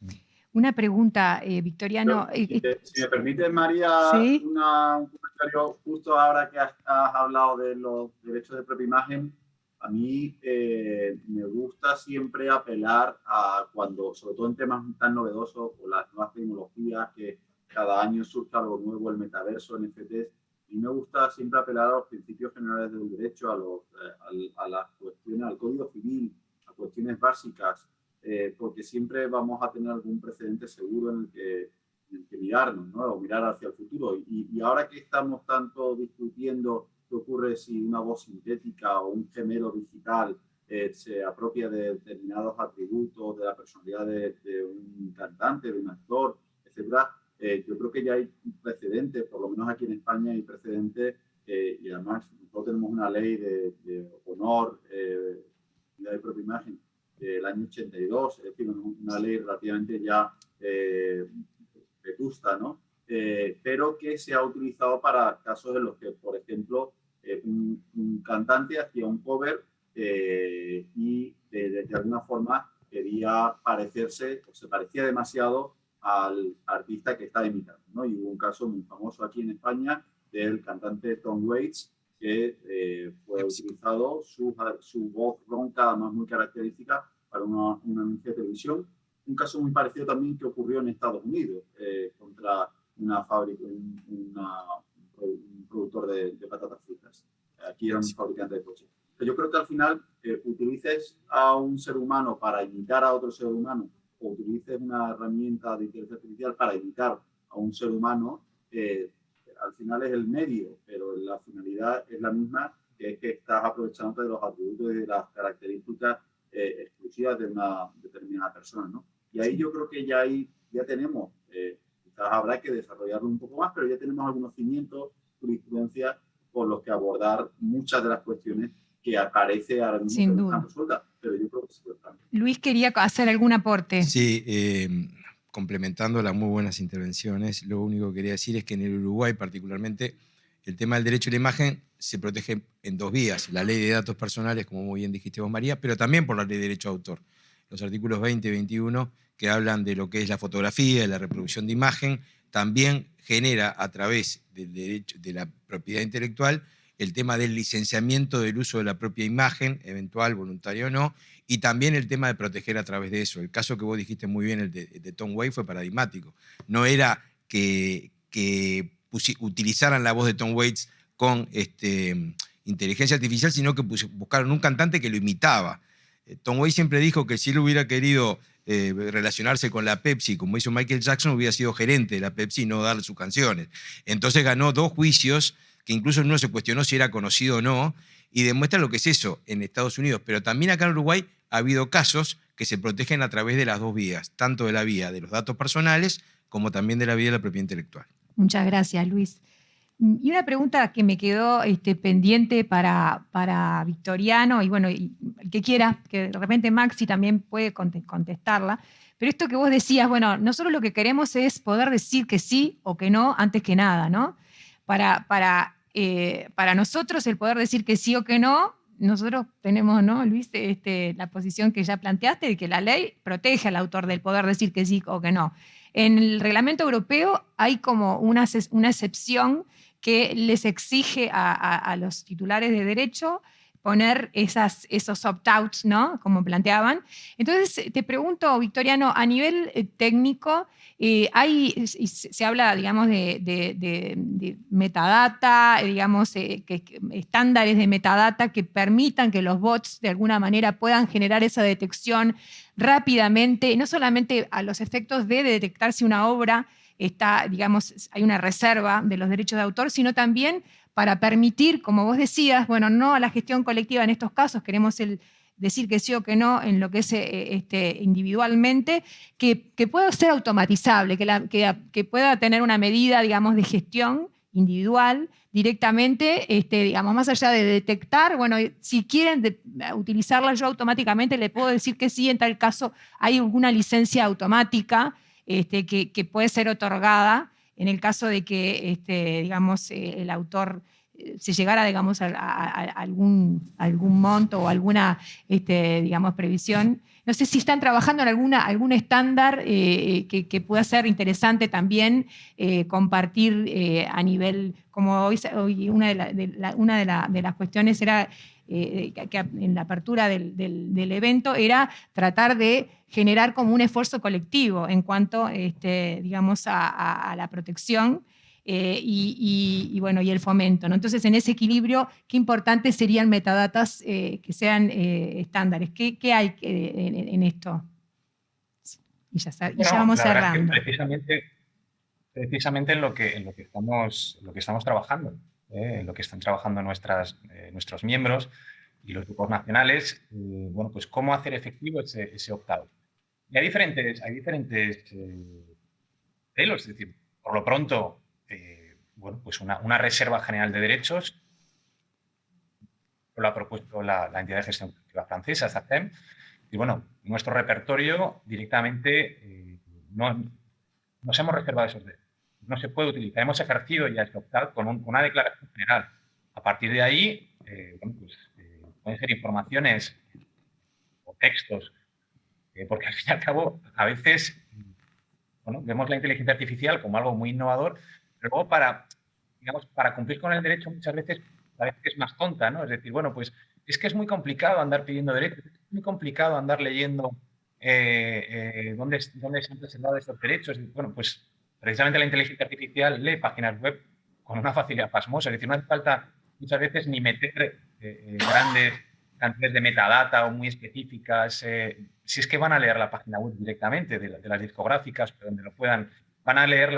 Una pregunta, Victoriano. Si me permite, María, ¿Sí? un comentario justo ahora que has hablado de los derechos de propia imagen. A mí me gusta siempre apelar a cuando, sobre todo en temas tan novedosos o las nuevas tecnologías, que cada año surge algo nuevo, el metaverso, NFTs, y me gusta siempre apelar a los principios generales del derecho, a las cuestiones, al Código Civil, a cuestiones básicas, porque siempre vamos a tener algún precedente seguro en el que mirarnos, ¿no? O mirar hacia el futuro. Y ahora que estamos tanto discutiendo qué ocurre si una voz sintética o un gemelo digital se apropia de determinados atributos de la personalidad de un cantante, de un actor, etcétera, yo creo que ya hay precedentes, por lo menos aquí en España hay precedentes, y además nosotros tenemos una ley de honor, de propia imagen, del año 82, es decir, una ley relativamente ya vetusta, ¿no? Pero que se ha utilizado para casos en los que, por ejemplo, un cantante hacía un cover y de alguna forma quería parecerse o se parecía demasiado al artista que está imitando, ¿no? Y hubo un caso muy famoso aquí en España del cantante Tom Waits, que fue utilizado su voz ronca, además muy característica, para un anuncio de televisión. Un caso muy parecido también que ocurrió en Estados Unidos contra una fábrica, un productor de patatas fritas. Aquí era un fabricante de coches. Yo creo que al final utilices a un ser humano para imitar a otro ser humano o utilices una herramienta de inteligencia artificial para imitar a un ser humano, al final es el medio, pero la finalidad es la misma, que es que estás aprovechando de los atributos y de las características exclusivas de una determinada persona, ¿no? Y ahí yo creo que ya tenemos, quizás habrá que desarrollarlo un poco más, pero ya tenemos algunos cimientos, jurisprudencia, por los que abordar muchas de las cuestiones que aparece ahora mismo Sin que no duda. están resueltas, pero yo creo que sí están. Luis quería hacer algún aporte. Sí, complementando las muy buenas intervenciones, lo único que quería decir es que en el Uruguay particularmente el tema del derecho a la imagen se protege en dos vías, la ley de datos personales, como muy bien dijiste vos, María, pero también por la ley de derecho de autor. Los artículos 20 y 21 que hablan de lo que es la fotografía, la reproducción de imagen, también genera a través del derecho de la propiedad intelectual el tema del licenciamiento del uso de la propia imagen, eventual, voluntario o no, y también el tema de proteger a través de eso. El caso que vos dijiste muy bien, el de Tom Waits, fue paradigmático. No era que utilizaran la voz de Tom Waits con inteligencia artificial, sino que buscaron un cantante que lo imitaba. Tom Waits siempre dijo que si él hubiera querido relacionarse con la Pepsi, como hizo Michael Jackson, hubiera sido gerente de la Pepsi y no darle sus canciones. Entonces ganó 2 juicios, que incluso uno se cuestionó si era conocido o no, y demuestra lo que es eso en Estados Unidos. Pero también acá en Uruguay ha habido casos que se protegen a través de las dos vías, tanto de la vía de los datos personales como también de la vía de la propiedad intelectual. Muchas gracias, Luis. Y una pregunta que me quedó pendiente para Victoriano, y bueno, y el que quiera, que de repente Maxi también puede contestarla, pero esto que vos decías, bueno, nosotros lo que queremos es poder decir que sí o que no antes que nada, ¿no? Para nosotros el poder decir que sí o que no, nosotros tenemos, ¿no, Luis, la posición que ya planteaste de que la ley protege al autor del poder decir que sí o que no. En el reglamento europeo hay como una excepción que les exige a los titulares de derecho poner esos opt-outs, ¿no? Como planteaban. Entonces, te pregunto, Victoriano, a nivel técnico, se habla, digamos, de metadata, digamos, estándares de metadata que permitan que los bots, de alguna manera, puedan generar esa detección rápidamente, no solamente a los efectos de detectar si una obra está, digamos, hay una reserva de los derechos de autor, sino también para permitir, como vos decías, bueno, no a la gestión colectiva en estos casos, queremos decir que sí o que no en lo que es individualmente, que pueda ser automatizable, que pueda tener una medida, digamos, de gestión individual directamente, digamos, más allá de detectar, bueno, si quieren utilizarla yo automáticamente, le puedo decir que sí, en tal caso hay alguna licencia automática que puede ser otorgada en el caso de que, digamos, el autor se llegara, digamos, a algún monto o alguna, digamos, previsión. No sé si están trabajando en algún estándar que pueda ser interesante también compartir a nivel, como hoy una de las cuestiones era que en la apertura del evento era tratar de generar como un esfuerzo colectivo en cuanto, digamos, a la protección y bueno, y el fomento, ¿no? Entonces, en ese equilibrio, qué importantes serían metadatas que sean estándares. ¿Qué hay en esto? Y ya vamos cerrando. Precisamente en lo que estamos trabajando, en lo que están trabajando nuestros miembros y los grupos nacionales, bueno, pues cómo hacer efectivo ese opt-out. Y hay diferentes modelos, es decir, por lo pronto, bueno, pues una reserva general de derechos, lo ha propuesto la entidad de gestión colectiva francesa, SACEM, y bueno, nuestro repertorio directamente nos hemos reservado esos derechos. No se puede utilizar. Hemos ejercido ya el opt-out con una declaración general. A partir de ahí, bueno, pues, pueden ser informaciones o textos, porque al fin y al cabo, a veces, bueno, vemos la inteligencia artificial como algo muy innovador, pero luego para cumplir con el derecho muchas veces parece que es más tonta, ¿no? Es decir, bueno, pues es que es muy complicado andar pidiendo derechos, es muy complicado andar leyendo dónde se han presentado estos derechos. Bueno, pues precisamente la inteligencia artificial lee páginas web con una facilidad pasmosa, es decir, no hace falta muchas veces ni meter grandes cantidades de metadata o muy específicas, si es que van a leer la página web directamente de las discográficas, donde lo puedan, van a leer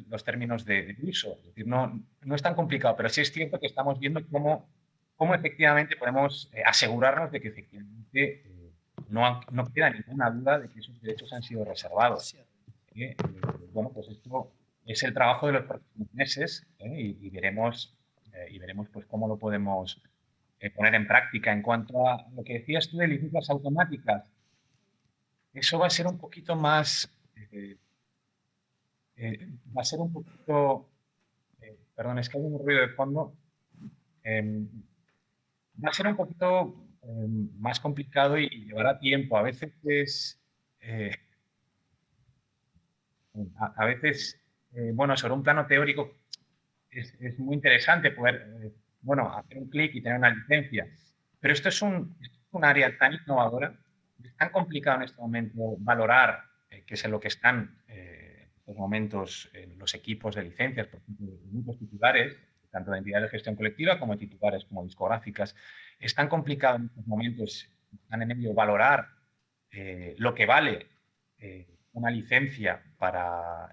los términos de uso. Es decir, no es tan complicado, pero sí es cierto que estamos viendo cómo efectivamente podemos asegurarnos de que efectivamente no queda ninguna duda de que esos derechos han sido reservados. Bueno, pues esto es el trabajo de los próximos meses y veremos pues cómo lo podemos poner en práctica. En cuanto a lo que decías tú de licencias automáticas, eso va a ser un poquito más... va a ser un poquito... perdón, es que hay un ruido de fondo. Va a ser un poquito más complicado y llevará tiempo. A veces es... bueno, sobre un plano teórico es muy interesante poder, hacer un clic y tener una licencia. Pero esto es un área tan innovadora, es tan complicado en este momento valorar qué es en lo que están en estos momentos los equipos de licencias, por ejemplo, muchos titulares, tanto de entidades de gestión colectiva como de titulares como discográficas. Es tan complicado en estos momentos, están en ello, valorar lo que vale una licencia para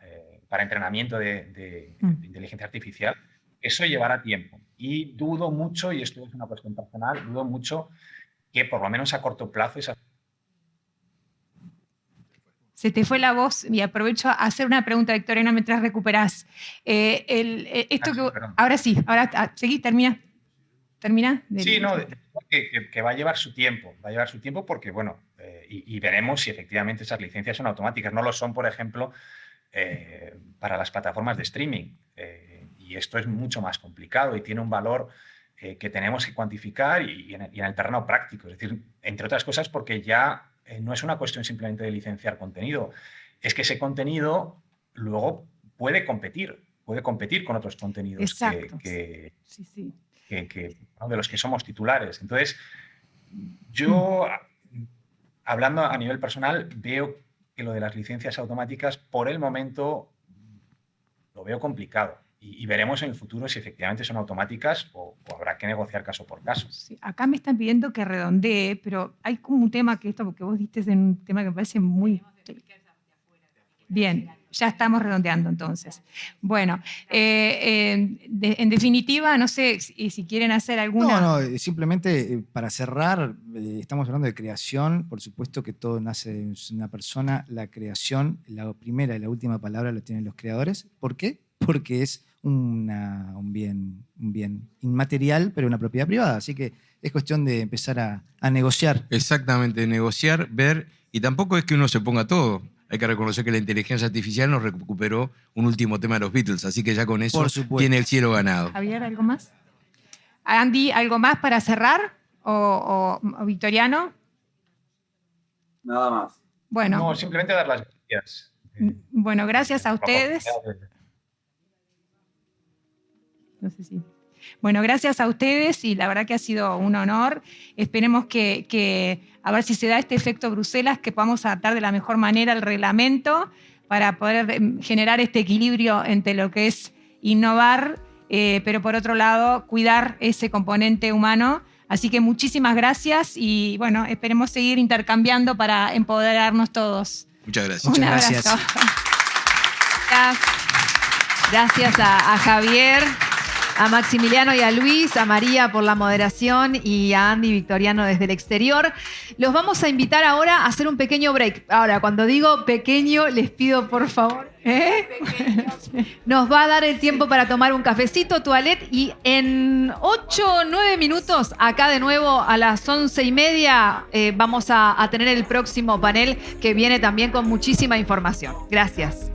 entrenamiento de inteligencia artificial. Eso llevará tiempo. Y dudo mucho, y esto es una cuestión personal, dudo mucho que por lo menos a corto plazo esa... Se te fue la voz y aprovecho a hacer una pregunta, Victoriano, mientras recuperás. Ahora sí, seguí, termina. Sí, no, que va a llevar su tiempo. Va a llevar su tiempo porque, bueno, y veremos si efectivamente esas licencias son automáticas. No lo son, por ejemplo, para las plataformas de streaming. Y esto es mucho más complicado y tiene un valor que tenemos que cuantificar y en el terreno práctico. Es decir, entre otras cosas porque ya no es una cuestión simplemente de licenciar contenido. Es que ese contenido luego puede competir con otros contenidos de los que somos titulares. Entonces, yo, hablando a nivel personal, veo que lo de las licencias automáticas, por el momento, lo veo complicado. Y veremos en el futuro si efectivamente son automáticas o habrá que negociar caso por caso. Sí, acá me están pidiendo que redondee, pero hay como un tema que vos diste en un tema que me parece muy... Bien, ya estamos redondeando entonces. Bueno, en definitiva, no sé si quieren hacer alguna... No, simplemente para cerrar, estamos hablando de creación, por supuesto que todo nace de una persona, la creación, la primera y la última palabra la tienen los creadores. ¿Por qué? Porque es un bien inmaterial, pero una propiedad privada. Así que es cuestión de empezar a negociar. Exactamente, negociar, ver, y tampoco es que uno se ponga todo. Hay que reconocer que la inteligencia artificial nos recuperó un último tema de los Beatles, así que ya con eso tiene el cielo ganado. Javier, ¿algo más? Andy, ¿algo más para cerrar? ¿O Victoriano? Nada más. Bueno. No, simplemente dar las gracias. Bueno, gracias a ustedes. No sé si... Bueno, gracias a ustedes y la verdad que ha sido un honor. Esperemos que a ver si se da este efecto Bruselas, que podamos adaptar de la mejor manera el reglamento para poder generar este equilibrio entre lo que es innovar, pero por otro lado cuidar ese componente humano. Así que muchísimas gracias y bueno, esperemos seguir intercambiando para empoderarnos todos. Muchas gracias. Un abrazo. Gracias a Javier, a Maximiliano y a Luis, a María por la moderación y a Andy Victoriano desde el exterior. Los vamos a invitar ahora a hacer un pequeño break. Ahora, cuando digo pequeño, les pido por favor, nos va a dar el tiempo para tomar un cafecito, toilette y en 8 o 9 minutos, acá de nuevo a las 11:30, vamos a tener el próximo panel que viene también con muchísima información. Gracias.